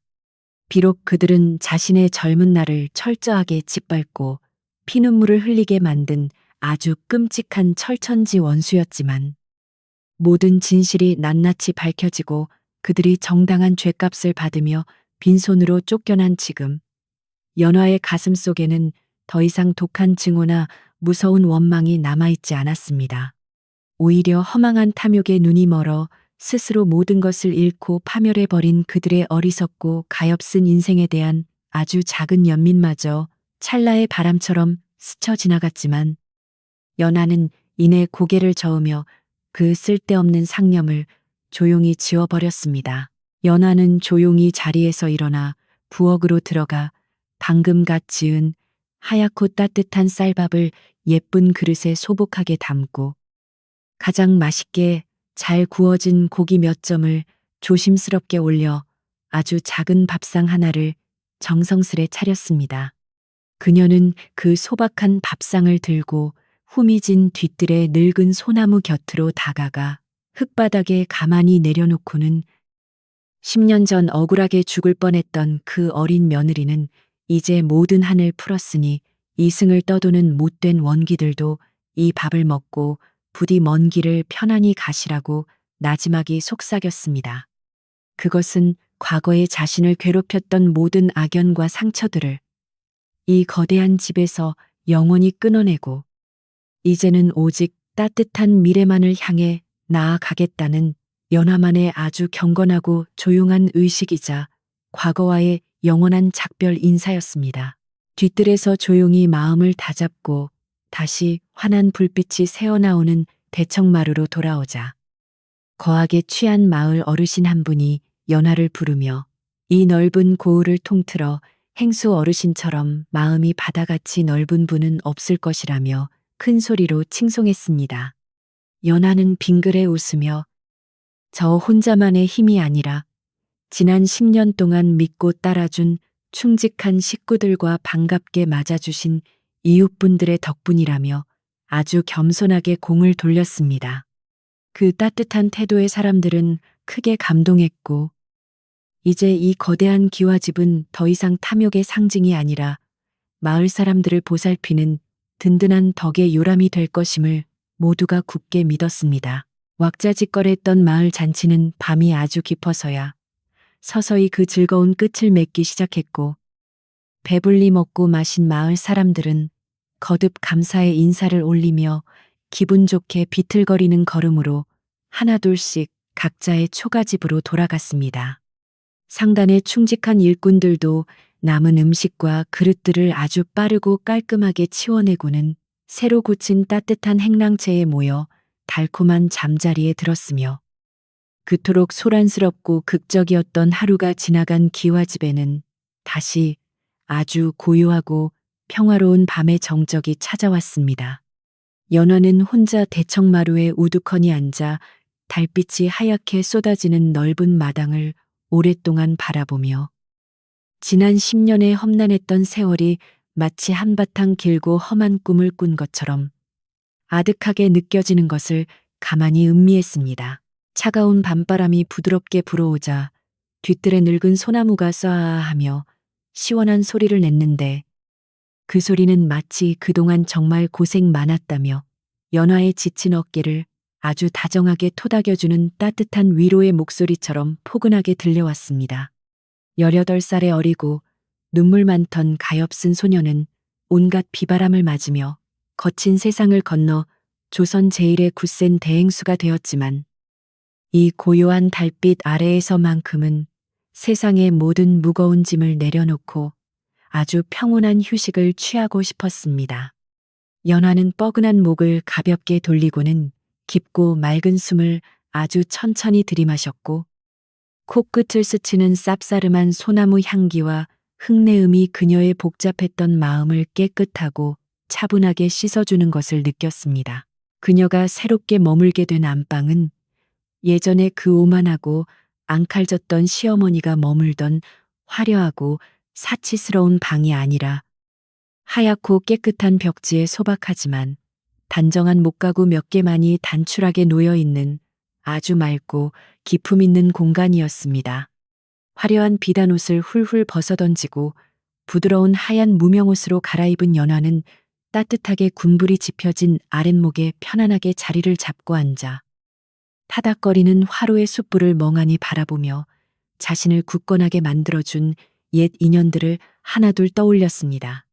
[SPEAKER 1] 비록 그들은 자신의 젊은 날을 철저하게 짓밟고 피눈물을 흘리게 만든 아주 끔찍한 철천지 원수였지만 모든 진실이 낱낱이 밝혀지고 그들이 정당한 죗값을 받으며 빈손으로 쫓겨난 지금 연화의 가슴 속에는 더 이상 독한 증오나 무서운 원망이 남아있지 않았습니다. 오히려 허망한 탐욕에 눈이 멀어 스스로 모든 것을 잃고 파멸해버린 그들의 어리석고 가엾은 인생에 대한 아주 작은 연민마저 찰나의 바람처럼 스쳐 지나갔지만 연하는 이내 고개를 저으며 그 쓸데없는 상념을 조용히 지워버렸습니다. 연하는 조용히 자리에서 일어나 부엌으로 들어가 방금 갓 지은 하얗고 따뜻한 쌀밥을 예쁜 그릇에 소복하게 담고 가장 맛있게 잘 구워진 고기 몇 점을 조심스럽게 올려 아주 작은 밥상 하나를 정성스레 차렸습니다. 그녀는 그 소박한 밥상을 들고 후미진 뒤뜰의 늙은 소나무 곁으로 다가가 흙바닥에 가만히 내려놓고는 10년 전 억울하게 죽을 뻔했던 그 어린 며느리는 이제 모든 한을 풀었으니 이승을 떠도는 못된 원기들도 이 밥을 먹고 부디 먼 길을 편안히 가시라고 나지막이 속삭였습니다. 그것은 과거에 자신을 괴롭혔던 모든 악연과 상처들을 이 거대한 집에서 영원히 끊어내고 이제는 오직 따뜻한 미래만을 향해 나아가겠다는 연하만의 아주 경건하고 조용한 의식이자 과거와의 영원한 작별 인사였습니다. 뒤뜰에서 조용히 마음을 다잡고 다시 환한 불빛이 새어나오는 대청마루로 돌아오자 거하게 취한 마을 어르신 한 분이 연하를 부르며 이 넓은 고을을 통틀어 행수 어르신처럼 마음이 바다같이 넓은 분은 없을 것이라며 큰 소리로 칭송했습니다. 연하는 빙그레 웃으며 저 혼자만의 힘이 아니라 지난 10년 동안 믿고 따라준 충직한 식구들과 반갑게 맞아주신 이웃분들의 덕분이라며 아주 겸손하게 공을 돌렸습니다. 그 따뜻한 태도의 사람들은 크게 감동했고 이제 이 거대한 기와집은 더 이상 탐욕의 상징이 아니라 마을 사람들을 보살피는 든든한 덕의 요람이 될 것임을 모두가 굳게 믿었습니다. 왁자지껄했던 마을 잔치는 밤이 아주 깊어서야 서서히 그 즐거운 끝을 맺기 시작했고 배불리 먹고 마신 마을 사람들은 거듭 감사의 인사를 올리며 기분 좋게 비틀거리는 걸음으로 하나둘씩 각자의 초가집으로 돌아갔습니다. 상단의 충직한 일꾼들도 남은 음식과 그릇들을 아주 빠르고 깔끔하게 치워내고는 새로 고친 따뜻한 행랑채에 모여 달콤한 잠자리에 들었으며 그토록 소란스럽고 극적이었던 하루가 지나간 기와집에는 다시 아주 고요하고 평화로운 밤의 정적이 찾아왔습니다. 연화는 혼자 대청마루에 우두커니 앉아 달빛이 하얗게 쏟아지는 넓은 마당을 오랫동안 바라보며 지난 10년의 험난했던 세월이 마치 한바탕 길고 험한 꿈을 꾼 것처럼 아득하게 느껴지는 것을 가만히 음미했습니다. 차가운 밤바람이 부드럽게 불어오자 뒤뜰에 늙은 소나무가 쏴하며 시원한 소리를 냈는데 그 소리는 마치 그동안 정말 고생 많았다며 연화의 지친 어깨를 아주 다정하게 토닥여주는 따뜻한 위로의 목소리처럼 포근하게 들려왔습니다. 18살의 어리고 눈물 많던 가엾은 소녀는 온갖 비바람을 맞으며 거친 세상을 건너 조선 제일의 굳센 대행수가 되었지만 이 고요한 달빛 아래에서만큼은 세상의 모든 무거운 짐을 내려놓고 아주 평온한 휴식을 취하고 싶었습니다. 연화는 뻐근한 목을 가볍게 돌리고는 깊고 맑은 숨을 아주 천천히 들이마셨고 코끝을 스치는 쌉싸름한 소나무 향기와 흙내음이 그녀의 복잡했던 마음을 깨끗하고 차분하게 씻어주는 것을 느꼈습니다. 그녀가 새롭게 머물게 된 안방은 예전에 그 오만하고 앙칼졌던 시어머니가 머물던 화려하고 사치스러운 방이 아니라 하얗고 깨끗한 벽지에 소박하지만 단정한 목가구 몇 개만이 단출하게 놓여 있는 아주 맑고 기품 있는 공간이었습니다. 화려한 비단옷을 훌훌 벗어던지고 부드러운 하얀 무명옷으로 갈아입은 연화는 따뜻하게 군불이 집혀진 아랫목에 편안하게 자리를 잡고 앉아 타닥거리는 화로의 숯불을 멍하니 바라보며 자신을 굳건하게 만들어준 옛 인연들을 하나둘 떠올렸습니다.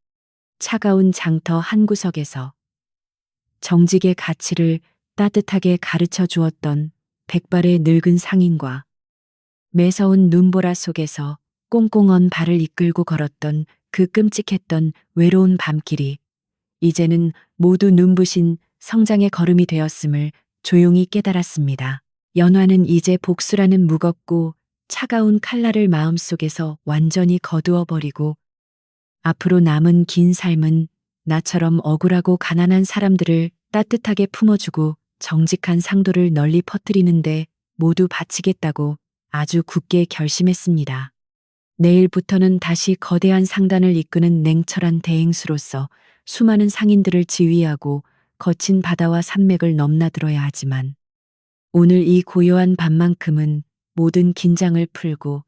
[SPEAKER 1] 차가운 장터 한 구석에서 정직의 가치를 따뜻하게 가르쳐 주었던 백발의 늙은 상인과 매서운 눈보라 속에서 꽁꽁언 발을 이끌고 걸었던 그 끔찍했던 외로운 밤길이 이제는 모두 눈부신 성장의 걸음이 되었음을 조용히 깨달았습니다. 연화는 이제 복수라는 무겁고 차가운 칼날을 마음속에서 완전히 거두어 버리고 앞으로 남은 긴 삶은 나처럼 억울하고 가난한 사람들을 따뜻하게 품어주고 정직한 상도를 널리 퍼뜨리는데 모두 바치겠다고 아주 굳게 결심했습니다. 내일부터는 다시 거대한 상단을 이끄는 냉철한 대행수로서 수많은 상인들을 지휘하고 거친 바다와 산맥을 넘나들어야 하지만 오늘 이 고요한 밤만큼은 모든 긴장을 풀고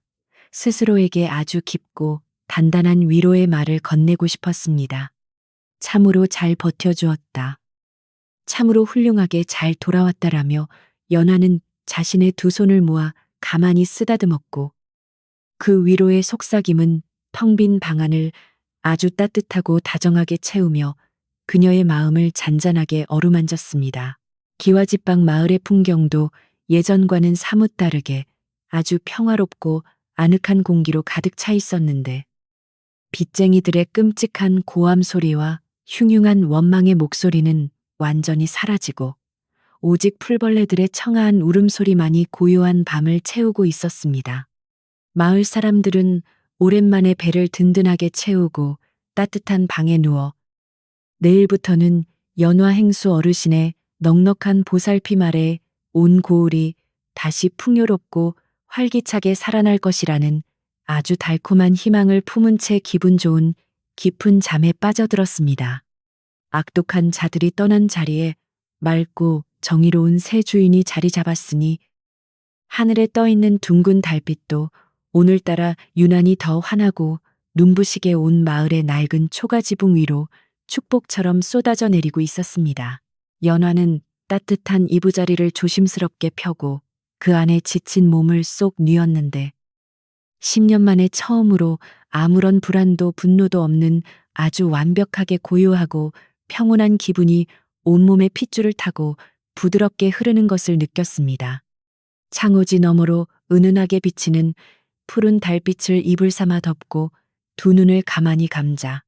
[SPEAKER 1] 스스로에게 아주 깊고 단단한 위로의 말을 건네고 싶었습니다. 참으로 잘 버텨주었다. 참으로 훌륭하게 잘 돌아왔다라며 연화는 자신의 두 손을 모아 가만히 쓰다듬었고 그 위로의 속삭임은 텅 빈 방안을 아주 따뜻하고 다정하게 채우며 그녀의 마음을 잔잔하게 어루만졌습니다. 기와집방 마을의 풍경도 예전과는 사뭇 다르게 아주 평화롭고 아늑한 공기로 가득 차 있었는데 빚쟁이들의 끔찍한 고함 소리와 흉흉한 원망의 목소리는 완전히 사라지고 오직 풀벌레들의 청아한 울음소리만이 고요한 밤을 채우고 있었습니다. 마을 사람들은 오랜만에 배를 든든하게 채우고 따뜻한 방에 누워 내일부터는 연화 행수 어르신의 넉넉한 보살핌 아래 온 고을이 다시 풍요롭고 활기차게 살아날 것이라는 아주 달콤한 희망을 품은 채 기분 좋은 깊은 잠에 빠져들었습니다. 악독한 자들이 떠난 자리에 맑고 정의로운 새 주인이 자리 잡았으니 하늘에 떠있는 둥근 달빛도 오늘따라 유난히 더 환하고 눈부시게 온 마을의 낡은 초가지붕 위로 축복처럼 쏟아져 내리고 있었습니다. 연화는 따뜻한 이부자리를 조심스럽게 펴고 그 안에 지친 몸을 쏙 뉘었는데 10년 만에 처음으로 아무런 불안도 분노도 없는 아주 완벽하게 고요하고 평온한 기분이 온몸에 핏줄을 타고 부드럽게 흐르는 것을 느꼈습니다. 창호지 너머로 은은하게 비치는 푸른 달빛을 이불 삼아 덮고 두 눈을 가만히 감자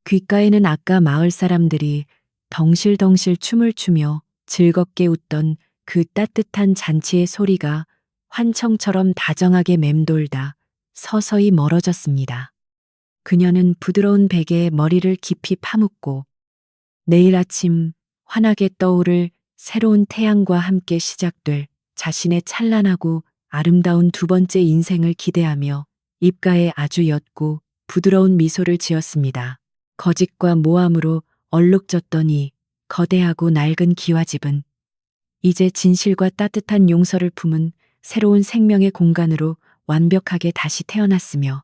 [SPEAKER 1] 귓가에는 아까 마을 사람들이 덩실덩실 춤을 추며 즐겁게 웃던 그 따뜻한 잔치의 소리가 환청처럼 다정하게 맴돌다 서서히 멀어졌습니다. 그녀는 부드러운 베개에 머리를 깊이 파묻고 내일 아침 환하게 떠오를 새로운 태양과 함께 시작될 자신의 찬란하고 아름다운 두 번째 인생을 기대하며 입가에 아주 옅고 부드러운 미소를 지었습니다. 거짓과 모함으로 얼룩졌던 이 거대하고 낡은 기와집은 이제 진실과 따뜻한 용서를 품은 새로운 생명의 공간으로 완벽하게 다시 태어났으며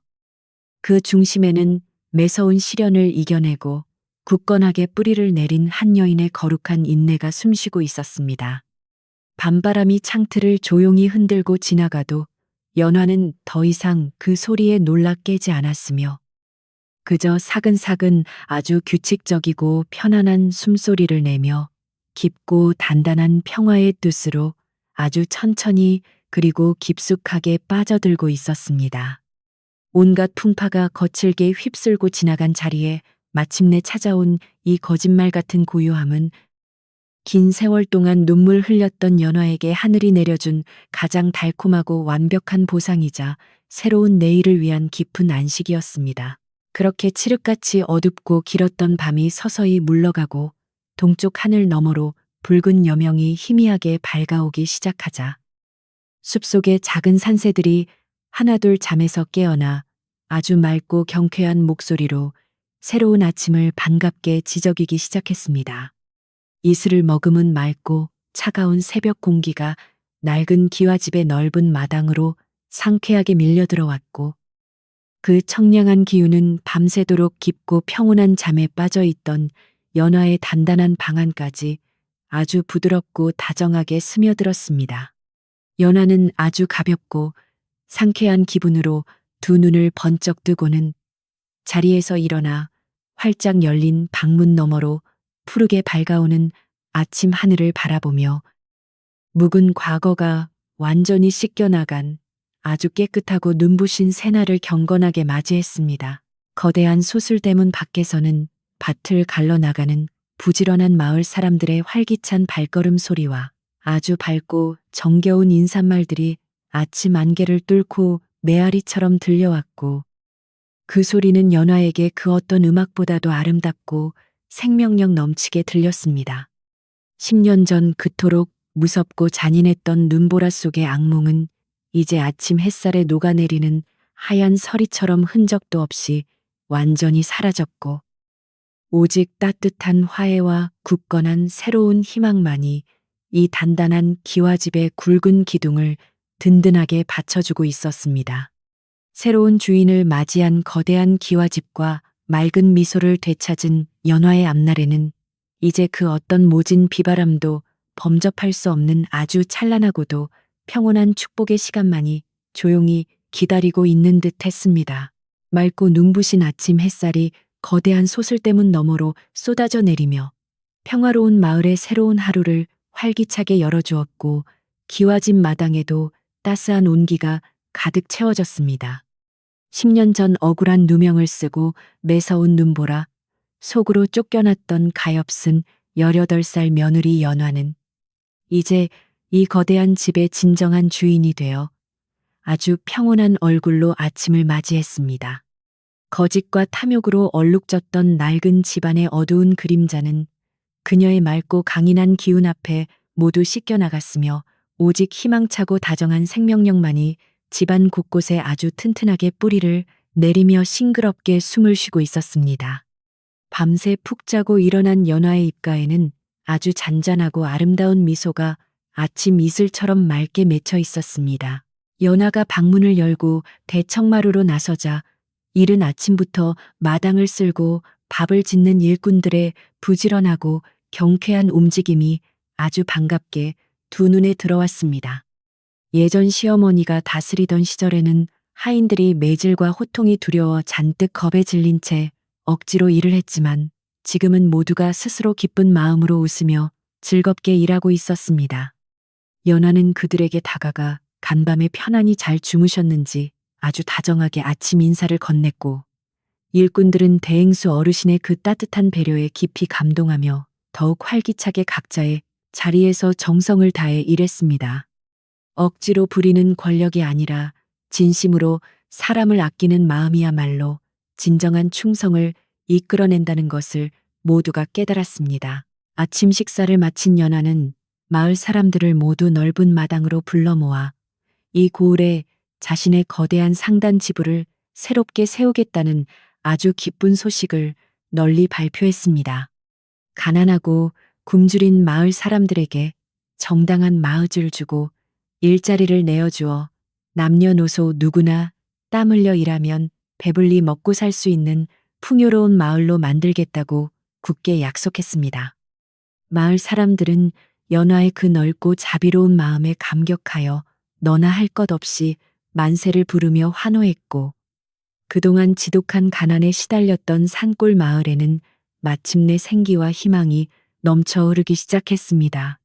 [SPEAKER 1] 그 중심에는 매서운 시련을 이겨내고 굳건하게 뿌리를 내린 한 여인의 거룩한 인내가 숨쉬고 있었습니다. 밤바람이 창틀을 조용히 흔들고 지나가도 연화는 더 이상 그 소리에 놀라 깨지 않았으며 그저 사근사근 아주 규칙적이고 편안한 숨소리를 내며 깊고 단단한 평화의 뜻으로 아주 천천히 그리고 깊숙하게 빠져들고 있었습니다. 온갖 풍파가 거칠게 휩쓸고 지나간 자리에 마침내 찾아온 이 거짓말 같은 고요함은 긴 세월 동안 눈물 흘렸던 연화에게 하늘이 내려준 가장 달콤하고 완벽한 보상이자 새로운 내일을 위한 깊은 안식이었습니다. 그렇게 칠흑같이 어둡고 길었던 밤이 서서히 물러가고 동쪽 하늘 너머로 붉은 여명이 희미하게 밝아오기 시작하자 숲속의 작은 산새들이 하나둘 잠에서 깨어나 아주 맑고 경쾌한 목소리로 새로운 아침을 반갑게 지저귀기 시작했습니다. 이슬을 머금은 맑고 차가운 새벽 공기가 낡은 기와집의 넓은 마당으로 상쾌하게 밀려들어왔고 그 청량한 기운은 밤새도록 깊고 평온한 잠에 빠져 있던 연화의 단단한 방안까지 아주 부드럽고 다정하게 스며들었습니다. 연화는 아주 가볍고 상쾌한 기분으로 두 눈을 번쩍 뜨고는 자리에서 일어나 활짝 열린 방문 너머로 푸르게 밝아오는 아침 하늘을 바라보며 묵은 과거가 완전히 씻겨나간 아주 깨끗하고 눈부신 새날을 경건하게 맞이했습니다. 거대한 소술대문 밖에서는 밭을 갈라나가는 부지런한 마을 사람들의 활기찬 발걸음 소리와 아주 밝고 정겨운 인사말들이 아침 안개를 뚫고 메아리처럼 들려왔고 그 소리는 연화에게 그 어떤 음악보다도 아름답고 생명력 넘치게 들렸습니다. 10년 전 그토록 무섭고 잔인했던 눈보라 속의 악몽은 이제 아침 햇살에 녹아내리는 하얀 서리처럼 흔적도 없이 완전히 사라졌고 오직 따뜻한 화해와 굳건한 새로운 희망만이 이 단단한 기와집의 굵은 기둥을 든든하게 받쳐주고 있었습니다. 새로운 주인을 맞이한 거대한 기와집과 맑은 미소를 되찾은 연화의 앞날에는 이제 그 어떤 모진 비바람도 범접할 수 없는 아주 찬란하고도 평온한 축복의 시간만이 조용히 기다리고 있는 듯 했습니다. 맑고 눈부신 아침 햇살이 거대한 소슬대문 너머로 쏟아져 내리며 평화로운 마을의 새로운 하루를 활기차게 열어주었고 기와집 마당에도 따스한 온기가 가득 채워졌습니다. 10년 전 억울한 누명을 쓰고 매서운 눈보라, 속으로 쫓겨났던 가엾은 18살 며느리 연화는 이제 이 거대한 집의 진정한 주인이 되어 아주 평온한 얼굴로 아침을 맞이했습니다. 거짓과 탐욕으로 얼룩졌던 낡은 집안의 어두운 그림자는 그녀의 맑고 강인한 기운 앞에 모두 씻겨나갔으며 오직 희망차고 다정한 생명력만이 집안 곳곳에 아주 튼튼하게 뿌리를 내리며 싱그럽게 숨을 쉬고 있었습니다. 밤새 푹 자고 일어난 연화의 입가에는 아주 잔잔하고 아름다운 미소가 아침 이슬처럼 맑게 맺혀 있었습니다. 연화가 방문을 열고 대청마루로 나서자 이른 아침부터 마당을 쓸고 밥을 짓는 일꾼들의 부지런하고 경쾌한 움직임이 아주 반갑게 두 눈에 들어왔습니다. 예전 시어머니가 다스리던 시절에는 하인들이 매질과 호통이 두려워 잔뜩 겁에 질린 채 억지로 일을 했지만 지금은 모두가 스스로 기쁜 마음으로 웃으며 즐겁게 일하고 있었습니다. 연화는 그들에게 다가가 간밤에 편안히 잘 주무셨는지 아주 다정하게 아침 인사를 건넸고 일꾼들은 대행수 어르신의 그 따뜻한 배려에 깊이 감동하며 더욱 활기차게 각자의 자리에서 정성을 다해 일했습니다. 억지로 부리는 권력이 아니라 진심으로 사람을 아끼는 마음이야말로 진정한 충성을 이끌어낸다는 것을 모두가 깨달았습니다. 아침 식사를 마친 연화는 마을 사람들을 모두 넓은 마당으로 불러 모아 이 고을에 자신의 거대한 상단 지부를 새롭게 세우겠다는 아주 기쁜 소식을 널리 발표했습니다. 가난하고 굶주린 마을 사람들에게 정당한 마을을 주고 일자리를 내어주어 남녀노소 누구나 땀 흘려 일하면 배불리 먹고 살 수 있는 풍요로운 마을로 만들겠다고 굳게 약속했습니다. 마을 사람들은 연화의 그 넓고 자비로운 마음에 감격하여 너나 할 것 없이 만세를 부르며 환호했고, 그동안 지독한 가난에 시달렸던 산골 마을에는 마침내 생기와 희망이 넘쳐 흐르기 시작했습니다.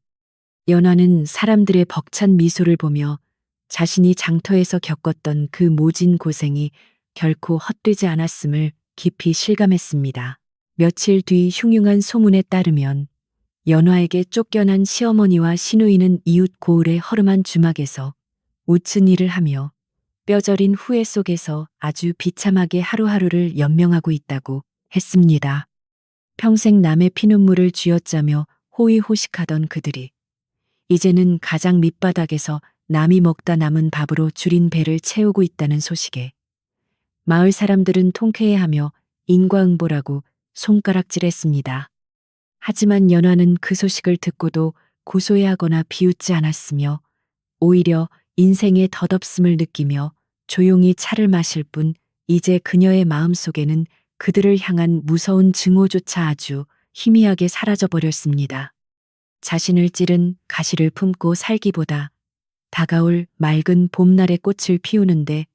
[SPEAKER 1] 연화는 사람들의 벅찬 미소를 보며 자신이 장터에서 겪었던 그 모진 고생이 결코 헛되지 않았음을 깊이 실감했습니다. 며칠 뒤 흉흉한 소문에 따르면 연화에게 쫓겨난 시어머니와 시누이는 이웃 고을의 허름한 주막에서 우픈 일을 하며 뼈저린 후회 속에서 아주 비참하게 하루하루를 연명하고 있다고 했습니다. 평생 남의 피눈물을 쥐어짜며 호의호식하던 그들이 이제는 가장 밑바닥에서 남이 먹다 남은 밥으로 줄인 배를 채우고 있다는 소식에 마을 사람들은 통쾌해하며 인과응보라고 손가락질했습니다. 하지만 연화는 그 소식을 듣고도 고소해하거나 비웃지 않았으며 오히려 인생의 덧없음을 느끼며 조용히 차를 마실 뿐 이제 그녀의 마음속에는 그들을 향한 무서운 증오조차 아주 희미하게 사라져버렸습니다. 자신을 찌른 가시를 품고 살기보다 다가올 맑은 봄날의 꽃을 피우는데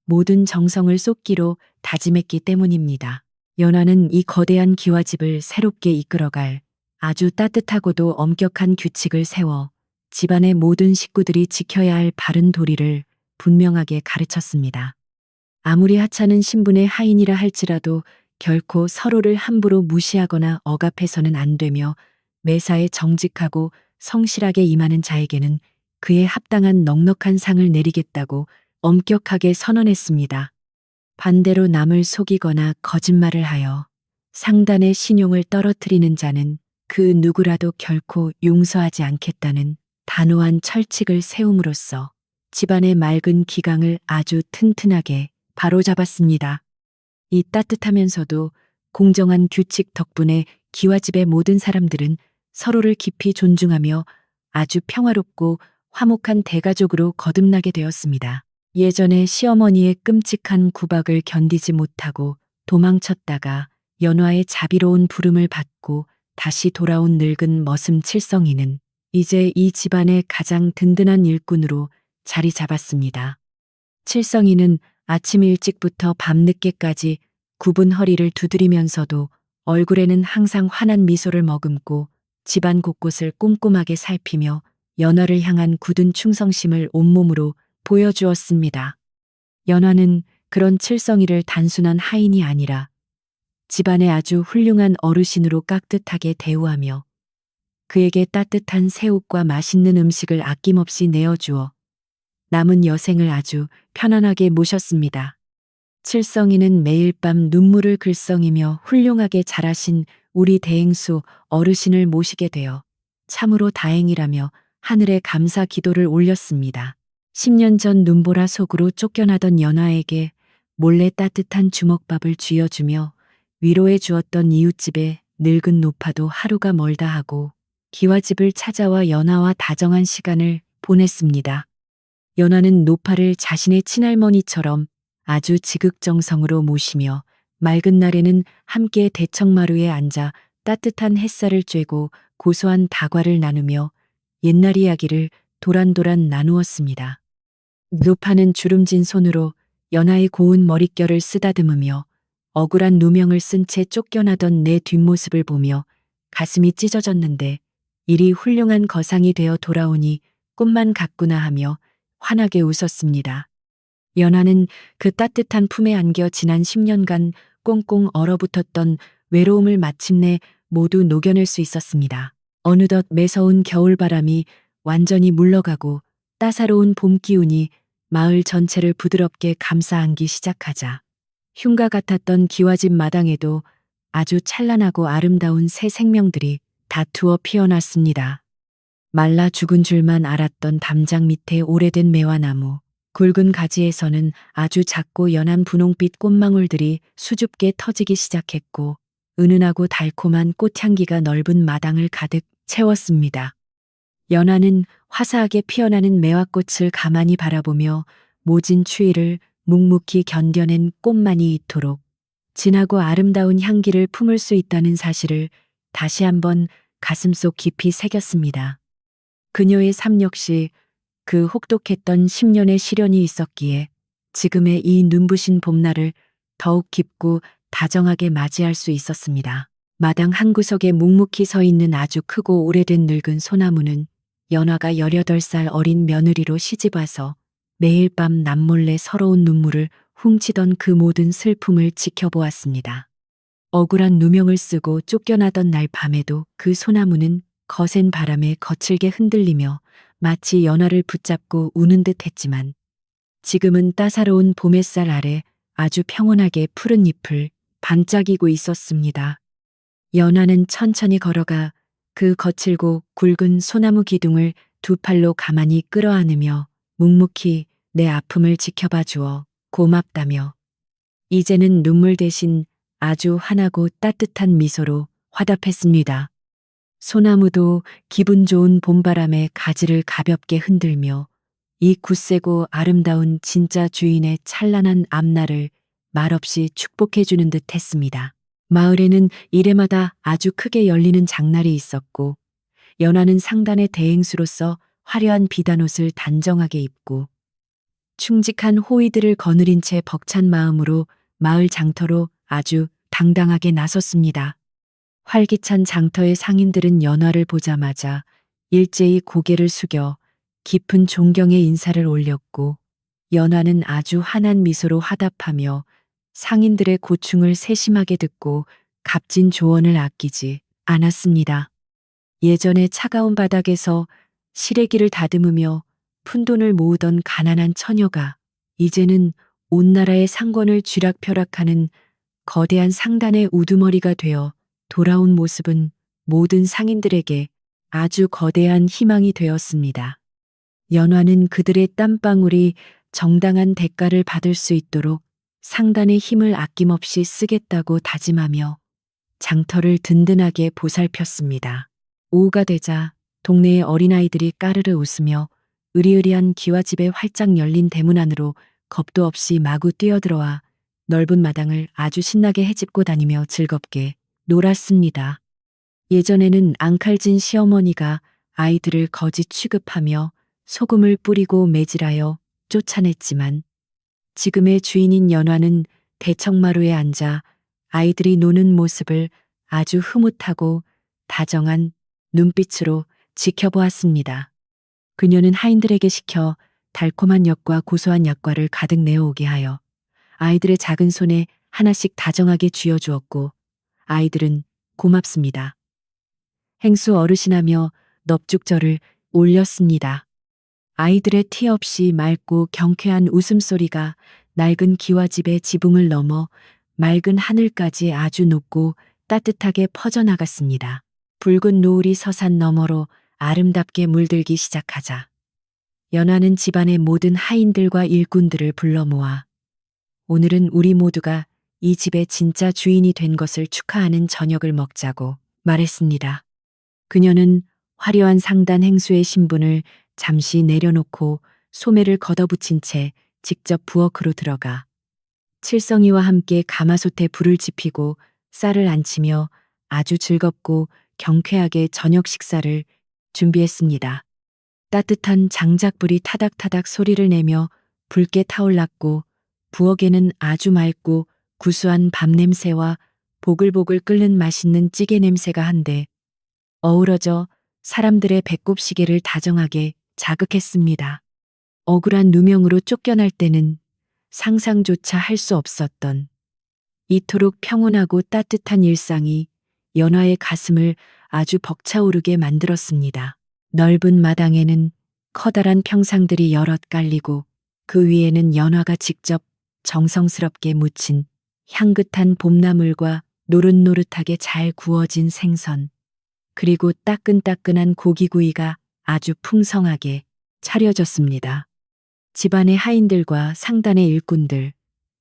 [SPEAKER 1] 모든 정성을 쏟기로 다짐했기 때문입니다. 연화는 이 거대한 기와집을 새롭게 이끌어갈 아주 따뜻하고도 엄격한 규칙을 세워 집안의 모든 식구들이 지켜야 할 바른 도리를 분명하게 가르쳤습니다. 아무리 하찮은 신분의 하인이라 할지라도 결코 서로를 함부로 무시하거나 억압해서는 안 되며 매사에 정직하고 성실하게 임하는 자에게는 그에 합당한 넉넉한 상을 내리겠다고 엄격하게 선언했습니다. 반대로 남을 속이거나 거짓말을 하여 상단의 신용을 떨어뜨리는 자는 그 누구라도 결코 용서하지 않겠다는 단호한 철칙을 세움으로써 집안의 맑은 기강을 아주 튼튼하게 바로잡았습니다. 이 따뜻하면서도 공정한 규칙 덕분에 기와집의 모든 사람들은 서로를 깊이 존중하며 아주 평화롭고 화목한 대가족으로 거듭나게 되었습니다. 예전에 시어머니의 끔찍한 구박을 견디지 못하고 도망쳤다가 연화의 자비로운 부름을 받고 다시 돌아온 늙은 머슴 칠성이는 이제 이 집안의 가장 든든한 일꾼으로 자리 잡았습니다. 칠성이는 아침 일찍부터 밤늦게까지 굽은 허리를 두드리면서도 얼굴에는 항상 환한 미소를 머금고 집안 곳곳을 꼼꼼하게 살피며 연화를 향한 굳은 충성심을 온몸으로 보여주었습니다. 연화는 그런 칠성이를 단순한 하인이 아니라 집안의 아주 훌륭한 어르신으로 깍듯하게 대우하며 그에게 따뜻한 새옷과 맛있는 음식을 아낌없이 내어주어 남은 여생을 아주 편안하게 모셨습니다. 칠성이는 매일 밤 눈물을 글썽이며 훌륭하게 자라신 우리 대행수 어르신을 모시게 되어 참으로 다행이라며 하늘에 감사 기도를 올렸습니다. 10년 전 눈보라 속으로 쫓겨나던 연화에게 몰래 따뜻한 주먹밥을 쥐어주며 위로해 주었던 이웃집의 늙은 노파도 하루가 멀다 하고 기와집을 찾아와 연화와 다정한 시간을 보냈습니다. 연화는 노파를 자신의 친할머니처럼 아주 지극정성으로 모시며 맑은 날에는 함께 대청마루에 앉아 따뜻한 햇살을 쬐고 고소한 다과를 나누며 옛날 이야기를 도란도란 나누었습니다. 노파는 주름진 손으로 연하의 고운 머릿결을 쓰다듬으며 억울한 누명을 쓴 채 쫓겨나던 내 뒷모습을 보며 가슴이 찢어졌는데 이리 훌륭한 거상이 되어 돌아오니 꿈만 같구나 하며 환하게 웃었습니다. 연하는 그 따뜻한 품에 안겨 지난 10년간 꽁꽁 얼어붙었던 외로움을 마침내 모두 녹여낼 수 있었습니다. 어느덧 매서운 겨울바람이 완전히 물러가고 따사로운 봄 기운이 마을 전체를 부드럽게 감싸 안기 시작하자 흉가 같았던 기와집 마당에도 아주 찬란하고 아름다운 새 생명들이 다투어 피어났습니다. 말라 죽은 줄만 알았던 담장 밑에 오래된 매화나무, 굵은 가지에서는 아주 작고 연한 분홍빛 꽃망울들이 수줍게 터지기 시작했고 은은하고 달콤한 꽃향기가 넓은 마당을 가득 채웠습니다. 연하는 화사하게 피어나는 매화꽃을 가만히 바라보며 모진 추위를 묵묵히 견뎌낸 꽃만이 이토록 진하고 아름다운 향기를 품을 수 있다는 사실을 다시 한번 가슴속 깊이 새겼습니다. 그녀의 삶 역시 그 혹독했던 10년의 시련이 있었기에 지금의 이 눈부신 봄날을 더욱 깊고 다정하게 맞이할 수 있었습니다. 마당 한 구석에 묵묵히 서 있는 아주 크고 오래된 늙은 소나무는 연화가 18살 어린 며느리로 시집와서 매일 밤 남몰래 서러운 눈물을 훔치던 그 모든 슬픔을 지켜보았습니다. 억울한 누명을 쓰고 쫓겨나던 날 밤에도 그 소나무는 거센 바람에 거칠게 흔들리며 마치 연화를 붙잡고 우는 듯 했지만 지금은 따사로운 봄 햇살 아래 아주 평온하게 푸른 잎을 반짝이고 있었습니다. 연화는 천천히 걸어가 그 거칠고 굵은 소나무 기둥을 두 팔로 가만히 끌어안으며 묵묵히 내 아픔을 지켜봐 주어 고맙다며 이제는 눈물 대신 아주 환하고 따뜻한 미소로 화답했습니다. 소나무도 기분 좋은 봄바람에 가지를 가볍게 흔들며 이 굳세고 아름다운 진짜 주인의 찬란한 앞날을 말없이 축복해주는 듯 했습니다. 마을에는 이래마다 아주 크게 열리는 장날이 있었고 연화는 상단의 대행수로서 화려한 비단옷을 단정하게 입고 충직한 호위들을 거느린 채 벅찬 마음으로 마을 장터로 아주 당당하게 나섰습니다. 활기찬 장터의 상인들은 연화를 보자마자 일제히 고개를 숙여 깊은 존경의 인사를 올렸고 연화는 아주 환한 미소로 화답하며 상인들의 고충을 세심하게 듣고 값진 조언을 아끼지 않았습니다. 예전에 차가운 바닥에서 시래기를 다듬으며 푼돈을 모으던 가난한 처녀가 이제는 온 나라의 상권을 쥐락펴락하는 거대한 상단의 우두머리가 되어 돌아온 모습은 모든 상인들에게 아주 거대한 희망이 되었습니다. 연화는 그들의 땀방울이 정당한 대가를 받을 수 있도록 상단의 힘을 아낌없이 쓰겠다고 다짐하며 장터를 든든하게 보살폈습니다. 오후가 되자 동네의 어린아이들이 까르르 웃으며 으리으리한 기와집의 활짝 열린 대문 안으로 겁도 없이 마구 뛰어들어와 넓은 마당을 아주 신나게 헤집고 다니며 즐겁게 놀았습니다. 예전에는 앙칼진 시어머니가 아이들을 거짓 취급하며 소금을 뿌리고 매질하여 쫓아냈지만 지금의 주인인 연화는 대청마루에 앉아 아이들이 노는 모습을 아주 흐뭇하고 다정한 눈빛으로 지켜보았습니다. 그녀는 하인들에게 시켜 달콤한 엿과 고소한 약과를 가득 내어오게 하여 아이들의 작은 손에 하나씩 다정하게 쥐어주었고 아이들은 고맙습니다. 행수 어르신하며 넙죽절을 올렸습니다. 아이들의 티 없이 맑고 경쾌한 웃음소리가 낡은 기와집의 지붕을 넘어 맑은 하늘까지 아주 높고 따뜻하게 퍼져나갔습니다. 붉은 노을이 서산 너머로 아름답게 물들기 시작하자 연화는 집안의 모든 하인들과 일꾼들을 불러 모아 오늘은 우리 모두가 이 집의 진짜 주인이 된 것을 축하하는 저녁을 먹자고 말했습니다. 그녀는 화려한 상단 행수의 신분을 잠시 내려놓고 소매를 걷어붙인 채 직접 부엌으로 들어가 칠성이와 함께 가마솥에 불을 지피고 쌀을 안치며 아주 즐겁고 경쾌하게 저녁 식사를 준비했습니다. 따뜻한 장작불이 타닥타닥 소리를 내며 붉게 타올랐고 부엌에는 아주 맑고 구수한 밥 냄새와 보글보글 끓는 맛있는 찌개 냄새가 한데 어우러져 사람들의 배꼽 시계를 다정하게 자극했습니다. 억울한 누명으로 쫓겨날 때는 상상조차 할 수 없었던 이토록 평온하고 따뜻한 일상이 연화의 가슴을 아주 벅차오르게 만들었습니다. 넓은 마당에는 커다란 평상들이 여럿 깔리고 그 위에는 연화가 직접 정성스럽게 무친 향긋한 봄나물과 노릇노릇하게 잘 구워진 생선, 그리고 따끈따끈한 고기구이가 아주 풍성하게 차려졌습니다. 집안의 하인들과 상단의 일꾼들,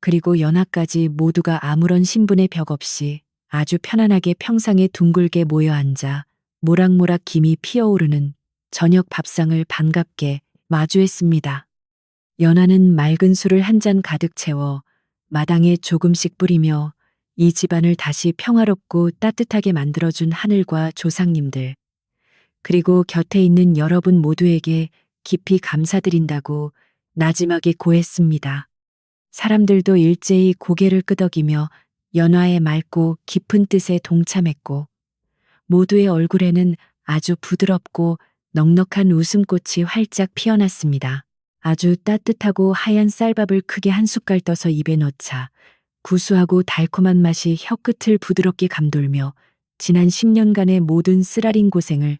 [SPEAKER 1] 그리고 연하까지 모두가 아무런 신분의 벽 없이 아주 편안하게 평상에 둥글게 모여 앉아 모락모락 김이 피어오르는 저녁 밥상을 반갑게 마주했습니다. 연하는 맑은 술을 한 잔 가득 채워 마당에 조금씩 뿌리며 이 집안을 다시 평화롭고 따뜻하게 만들어준 하늘과 조상님들, 그리고 곁에 있는 여러분 모두에게 깊이 감사드린다고 나지막이 고했습니다. 사람들도 일제히 고개를 끄덕이며 연화의 맑고 깊은 뜻에 동참했고, 모두의 얼굴에는 아주 부드럽고 넉넉한 웃음꽃이 활짝 피어났습니다. 아주 따뜻하고 하얀 쌀밥을 크게 한 숟갈 떠서 입에 넣자 구수하고 달콤한 맛이 혀끝을 부드럽게 감돌며 지난 10년간의 모든 쓰라린 고생을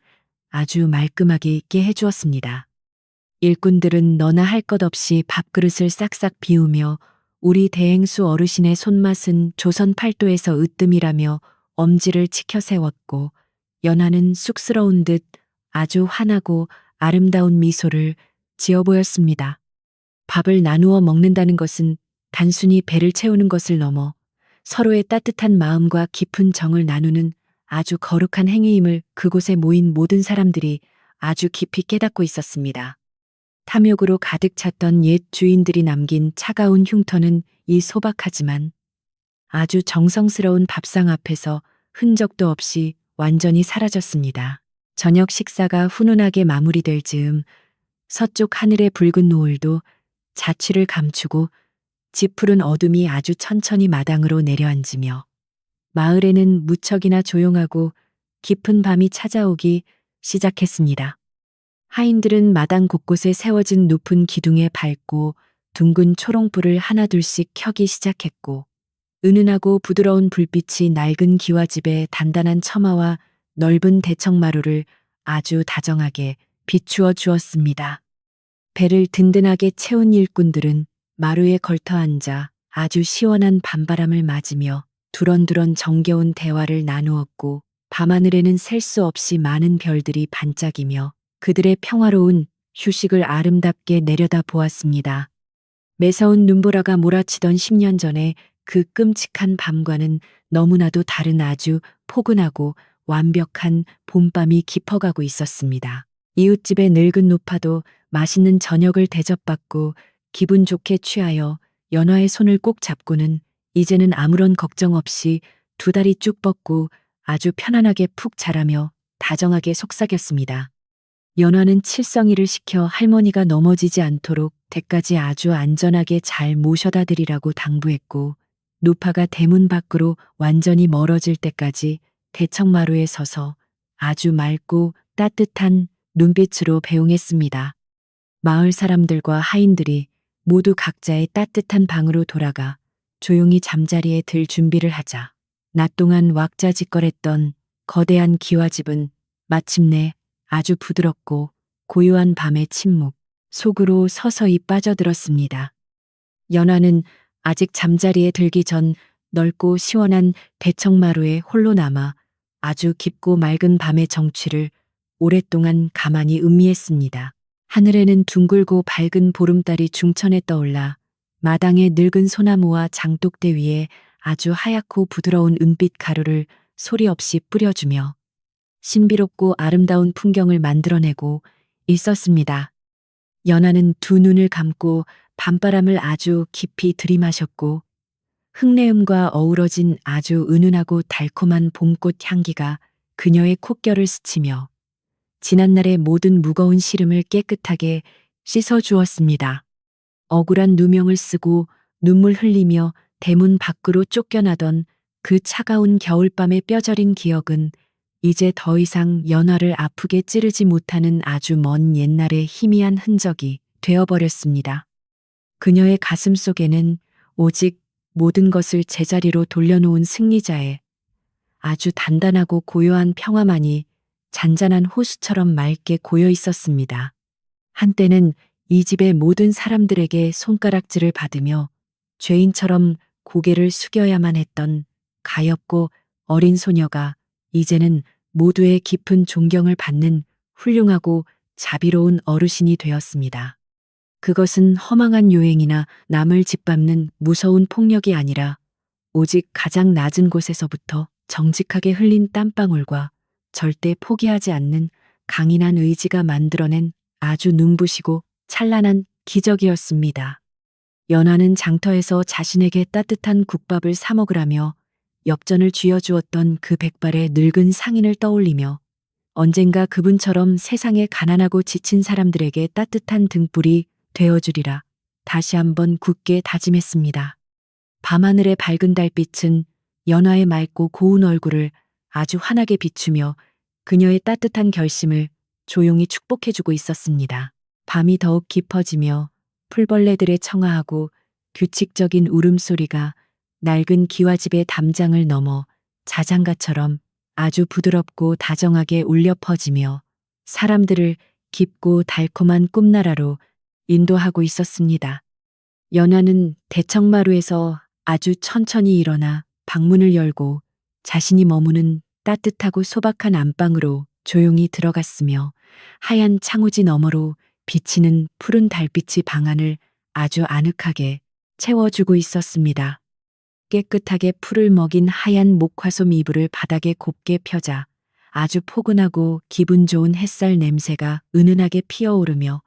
[SPEAKER 1] 아주 말끔하게 잊게 해주었습니다. 일꾼들은 너나 할 것 없이 밥그릇을 싹싹 비우며 우리 대행수 어르신의 손맛은 조선 팔도에서 으뜸이라며 엄지를 치켜 세웠고, 연하는 쑥스러운 듯 아주 환하고 아름다운 미소를 지어 보였습니다. 밥을 나누어 먹는다는 것은 단순히 배를 채우는 것을 넘어 서로의 따뜻한 마음과 깊은 정을 나누는 아주 거룩한 행위임을 그곳에 모인 모든 사람들이 아주 깊이 깨닫고 있었습니다. 탐욕으로 가득 찼던 옛 주인들이 남긴 차가운 흉터는 이 소박하지만 아주 정성스러운 밥상 앞에서 흔적도 없이 완전히 사라졌습니다. 저녁 식사가 훈훈하게 마무리될 즈음 서쪽 하늘의 붉은 노을도 자취를 감추고 짙푸른 어둠이 아주 천천히 마당으로 내려앉으며 마을에는 무척이나 조용하고 깊은 밤이 찾아오기 시작했습니다. 하인들은 마당 곳곳에 세워진 높은 기둥에 밟고 둥근 초롱불을 하나둘씩 켜기 시작했고, 은은하고 부드러운 불빛이 낡은 기와집의 단단한 처마와 넓은 대청마루를 아주 다정하게 비추어 주었습니다. 배를 든든하게 채운 일꾼들은 마루에 걸터 앉아 아주 시원한 밤바람을 맞으며 두런두런 정겨운 대화를 나누었고, 밤하늘에는 셀 수 없이 많은 별들이 반짝이며 그들의 평화로운 휴식을 아름답게 내려다 보았습니다. 매서운 눈보라가 몰아치던 10년 전에 그 끔찍한 밤과는 너무나도 다른 아주 포근하고 완벽한 봄밤이 깊어가고 있었습니다. 이웃집의 늙은 노파도 맛있는 저녁을 대접받고 기분 좋게 취하여 연화의 손을 꼭 잡고는 이제는 아무런 걱정 없이 두 다리 쭉 뻗고 아주 편안하게 푹 자라며 다정하게 속삭였습니다. 연화는 칠성이를 시켜 할머니가 넘어지지 않도록 댁까지 아주 안전하게 잘 모셔다 드리라고 당부했고, 노파가 대문 밖으로 완전히 멀어질 때까지 대청마루에 서서 아주 맑고 따뜻한 눈빛으로 배웅했습니다. 마을 사람들과 하인들이 모두 각자의 따뜻한 방으로 돌아가 조용히 잠자리에 들 준비를 하자 낮 동안 왁자지껄했던 거대한 기와집은 마침내 아주 부드럽고 고요한 밤의 침묵 속으로 서서히 빠져들었습니다. 연화는 아직 잠자리에 들기 전 넓고 시원한 대청마루에 홀로 남아 아주 깊고 맑은 밤의 정취를 오랫동안 가만히 음미했습니다. 하늘에는 둥글고 밝은 보름달이 중천에 떠올라 마당의 늙은 소나무와 장독대 위에 아주 하얗고 부드러운 은빛 가루를 소리 없이 뿌려주며 신비롭고 아름다운 풍경을 만들어내고 있었습니다. 연하는 두 눈을 감고 밤바람을 아주 깊이 들이마셨고, 흙내음과 어우러진 아주 은은하고 달콤한 봄꽃 향기가 그녀의 콧결을 스치며 지난날의 모든 무거운 시름을 깨끗하게 씻어주었습니다. 억울한 누명을 쓰고 눈물 흘리며 대문 밖으로 쫓겨나던 그 차가운 겨울밤의 뼈저린 기억은 이제 더 이상 연화를 아프게 찌르지 못하는 아주 먼 옛날의 희미한 흔적이 되어버렸습니다. 그녀의 가슴 속에는 오직 모든 것을 제자리로 돌려놓은 승리자의 아주 단단하고 고요한 평화만이 잔잔한 호수처럼 맑게 고여 있었습니다. 한때는 이 집의 모든 사람들에게 손가락질을 받으며 죄인처럼 고개를 숙여야만 했던 가엾고 어린 소녀가 이제는 모두의 깊은 존경을 받는 훌륭하고 자비로운 어르신이 되었습니다. 그것은 허망한 요행이나 남을 짓밟는 무서운 폭력이 아니라 오직 가장 낮은 곳에서부터 정직하게 흘린 땀방울과 절대 포기하지 않는 강인한 의지가 만들어낸 아주 눈부시고 찬란한 기적이었습니다. 연화는 장터에서 자신에게 따뜻한 국밥을 사 먹으라며 엽전을 쥐어주었던 그 백발의 늙은 상인을 떠올리며 언젠가 그분처럼 세상에 가난하고 지친 사람들에게 따뜻한 등불이 되어주리라 다시 한번 굳게 다짐했습니다. 밤하늘의 밝은 달빛은 연화의 맑고 고운 얼굴을 아주 환하게 비추며 그녀의 따뜻한 결심을 조용히 축복해주고 있었습니다. 밤이 더욱 깊어지며 풀벌레들의 청아하고 규칙적인 울음소리가 낡은 기와집의 담장을 넘어 자장가처럼 아주 부드럽고 다정하게 울려 퍼지며 사람들을 깊고 달콤한 꿈나라로 인도하고 있었습니다. 연화는 대청마루에서 아주 천천히 일어나 방문을 열고 자신이 머무는 따뜻하고 소박한 안방으로 조용히 들어갔으며 하얀 창호지 너머로 비치는 푸른 달빛이 방안을 아주 아늑하게 채워주고 있었습니다. 깨끗하게 풀을 먹인 하얀 목화솜 이불을 바닥에 곱게 펴자 아주 포근하고 기분 좋은 햇살 냄새가 은은하게 피어오르며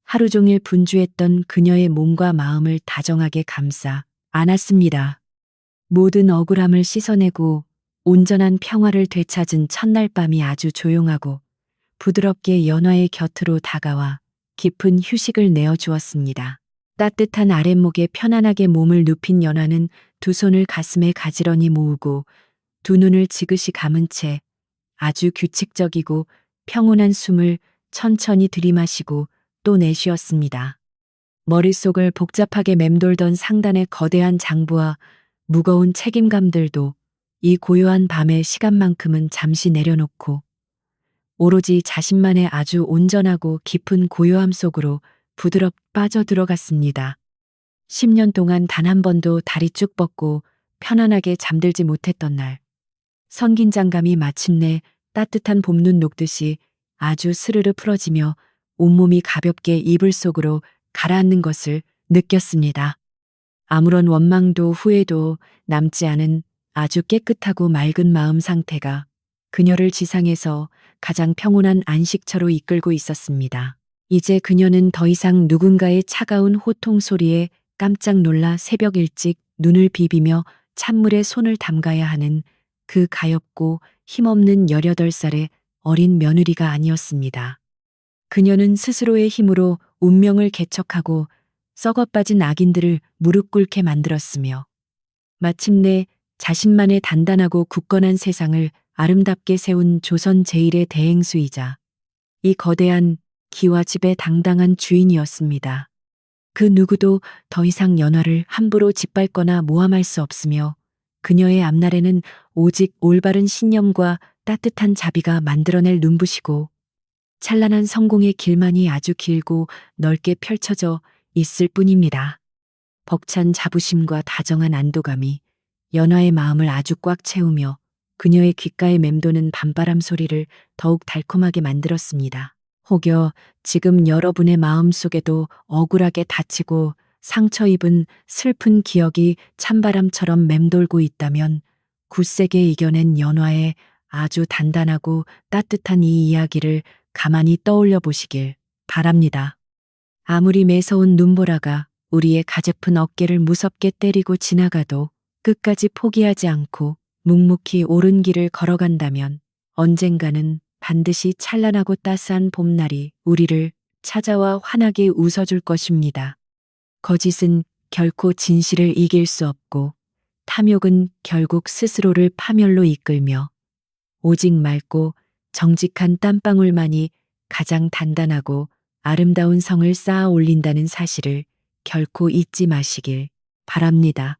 [SPEAKER 1] 하루 종일 분주했던 그녀의 몸과 마음을 다정하게 감싸 안았습니다. 모든 억울함을 씻어내고 온전한 평화를 되찾은 첫날 밤이 아주 조용하고 부드럽게 연화의 곁으로 다가와 깊은 휴식을 내어주었습니다. 따뜻한 아랫목에 편안하게 몸을 눕힌 연화는 두 손을 가슴에 가지런히 모으고 두 눈을 지그시 감은 채 아주 규칙적이고 평온한 숨을 천천히 들이마시고 또 내쉬었습니다. 머릿속을 복잡하게 맴돌던 상단의 거대한 장부와 무거운 책임감들도 이 고요한 밤의 시간만큼은 잠시 내려놓고 오로지 자신만의 아주 온전하고 깊은 고요함 속으로 부드럽 빠져들어갔습니다. 10년 동안 단 한 번도 다리 쭉 뻗고 편안하게 잠들지 못했던 날. 선긴장감이 마침내 따뜻한 봄눈 녹듯이 아주 스르르 풀어지며 온몸이 가볍게 이불 속으로 가라앉는 것을 느꼈습니다. 아무런 원망도 후회도 남지 않은 아주 깨끗하고 맑은 마음 상태가 그녀를 지상에서 가장 평온한 안식처로 이끌고 있었습니다. 이제 그녀는 더 이상 누군가의 차가운 호통 소리에 깜짝 놀라 새벽 일찍 눈을 비비며 찬물에 손을 담가야 하는 그 가엾고 힘없는 18살의 어린 며느리가 아니었습니다. 그녀는 스스로의 힘으로 운명을 개척하고 썩어빠진 악인들을 무릎 꿇게 만들었으며 마침내 자신만의 단단하고 굳건한 세상을 아름답게 세운 조선 제1의 대행수이자 이 거대한 기와집의 당당한 주인이었습니다. 그 누구도 더 이상 연화를 함부로 짓밟거나 모함할 수 없으며 그녀의 앞날에는 오직 올바른 신념과 따뜻한 자비가 만들어낼 눈부시고 찬란한 성공의 길만이 아주 길고 넓게 펼쳐져 있을 뿐입니다. 벅찬 자부심과 다정한 안도감이 연화의 마음을 아주 꽉 채우며 그녀의 귓가에 맴도는 밤바람 소리를 더욱 달콤하게 만들었습니다. 혹여 지금 여러분의 마음 속에도 억울하게 다치고 상처 입은 슬픈 기억이 찬바람처럼 맴돌고 있다면 굳세게 이겨낸 연화의 아주 단단하고 따뜻한 이 이야기를 가만히 떠올려 보시길 바랍니다. 아무리 매서운 눈보라가 우리의 가냘픈 어깨를 무섭게 때리고 지나가도 끝까지 포기하지 않고 묵묵히 옳은 길을 걸어간다면 언젠가는 반드시 찬란하고 따스한 봄날이 우리를 찾아와 환하게 웃어줄 것입니다. 거짓은 결코 진실을 이길 수 없고 탐욕은 결국 스스로를 파멸로 이끌며 오직 맑고 정직한 땀방울만이 가장 단단하고 아름다운 성을 쌓아 올린다는 사실을 결코 잊지 마시길 바랍니다.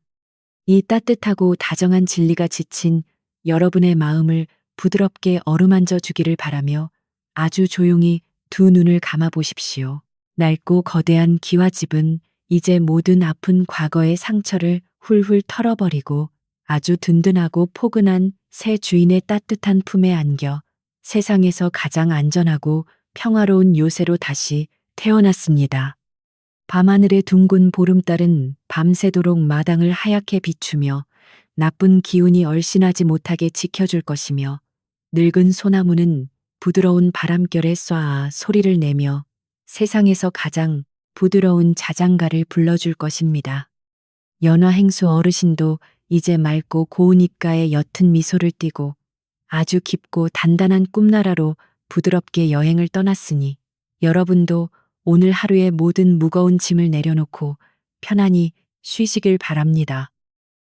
[SPEAKER 1] 이 따뜻하고 다정한 진리가 지친 여러분의 마음을 부드럽게 어루만져 주기를 바라며 아주 조용히 두 눈을 감아 보십시오. 낡고 거대한 기와집은 이제 모든 아픈 과거의 상처를 훌훌 털어버리고 아주 든든하고 포근한 새 주인의 따뜻한 품에 안겨 세상에서 가장 안전하고 평화로운 요새로 다시 태어났습니다. 밤하늘의 둥근 보름달은 밤새도록 마당을 하얗게 비추며 나쁜 기운이 얼씬하지 못하게 지켜줄 것이며 늙은 소나무는 부드러운 바람결에 쏴아 소리를 내며 세상에서 가장 부드러운 자장가를 불러줄 것입니다. 연화행수 어르신도 이제 맑고 고운 입가에 옅은 미소를 띠고 아주 깊고 단단한 꿈나라로 부드럽게 여행을 떠났으니 여러분도 오늘 하루의 모든 무거운 짐을 내려놓고 편안히 쉬시길 바랍니다.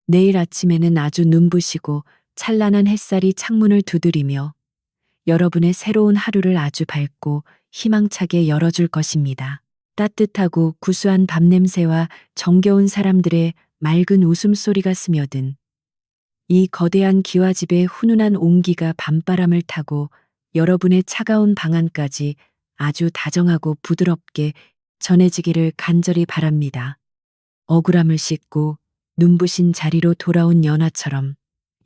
[SPEAKER 1] 내일 아침에는 아주 눈부시고 찬란한 햇살이 창문을 두드리며 여러분의 새로운 하루를 아주 밝고 희망차게 열어줄 것입니다. 따뜻하고 구수한 밤 냄새와 정겨운 사람들의 맑은 웃음소리가 스며든 이 거대한 기와집의 훈훈한 온기가 밤바람을 타고 여러분의 차가운 방 안까지 아주 다정하고 부드럽게 전해지기를 간절히 바랍니다. 억울함을 씻고 눈부신 자리로 돌아온 연화처럼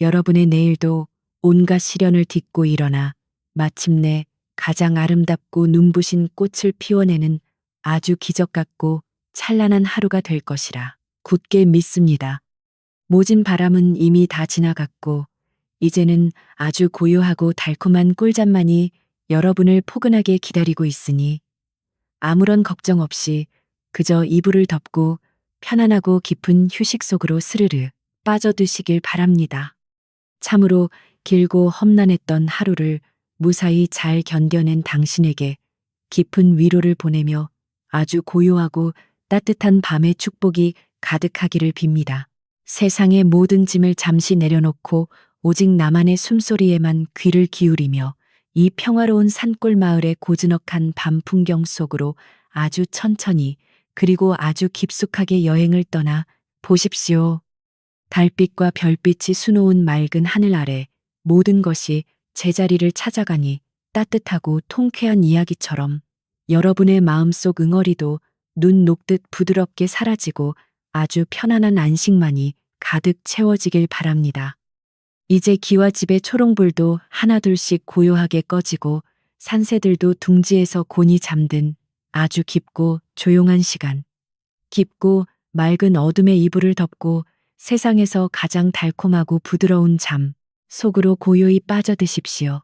[SPEAKER 1] 여러분의 내일도 온갖 시련을 딛고 일어나 마침내 가장 아름답고 눈부신 꽃을 피워내는 아주 기적 같고 찬란한 하루가 될 것이라 굳게 믿습니다. 모진 바람은 이미 다 지나갔고 이제는 아주 고요하고 달콤한 꿀잠만이 여러분을 포근하게 기다리고 있으니 아무런 걱정 없이 그저 이불을 덮고 편안하고 깊은 휴식 속으로 스르르 빠져드시길 바랍니다. 참으로 길고 험난했던 하루를 무사히 잘 견뎌낸 당신에게 깊은 위로를 보내며 아주 고요하고 따뜻한 밤의 축복이 가득하기를 빕니다. 세상의 모든 짐을 잠시 내려놓고 오직 나만의 숨소리에만 귀를 기울이며 이 평화로운 산골 마을의 고즈넉한 밤 풍경 속으로 아주 천천히 그리고 아주 깊숙하게 여행을 떠나 보십시오. 달빛과 별빛이 수놓은 맑은 하늘 아래 모든 것이 제자리를 찾아가니 따뜻하고 통쾌한 이야기처럼 여러분의 마음속 응어리도 눈 녹듯 부드럽게 사라지고 아주 편안한 안식만이 가득 채워지길 바랍니다. 이제 기와집의 초롱불도 하나둘씩 고요하게 꺼지고 산새들도 둥지에서 곤히 잠든 아주 깊고 조용한 시간. 깊고 맑은 어둠의 이불을 덮고 세상에서 가장 달콤하고 부드러운 잠 속으로 고요히 빠져드십시오.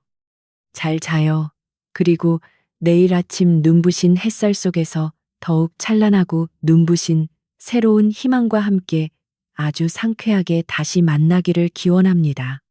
[SPEAKER 1] 잘 자요. 그리고 내일 아침 눈부신 햇살 속에서 더욱 찬란하고 눈부신 새로운 희망과 함께 아주 상쾌하게 다시 만나기를 기원합니다.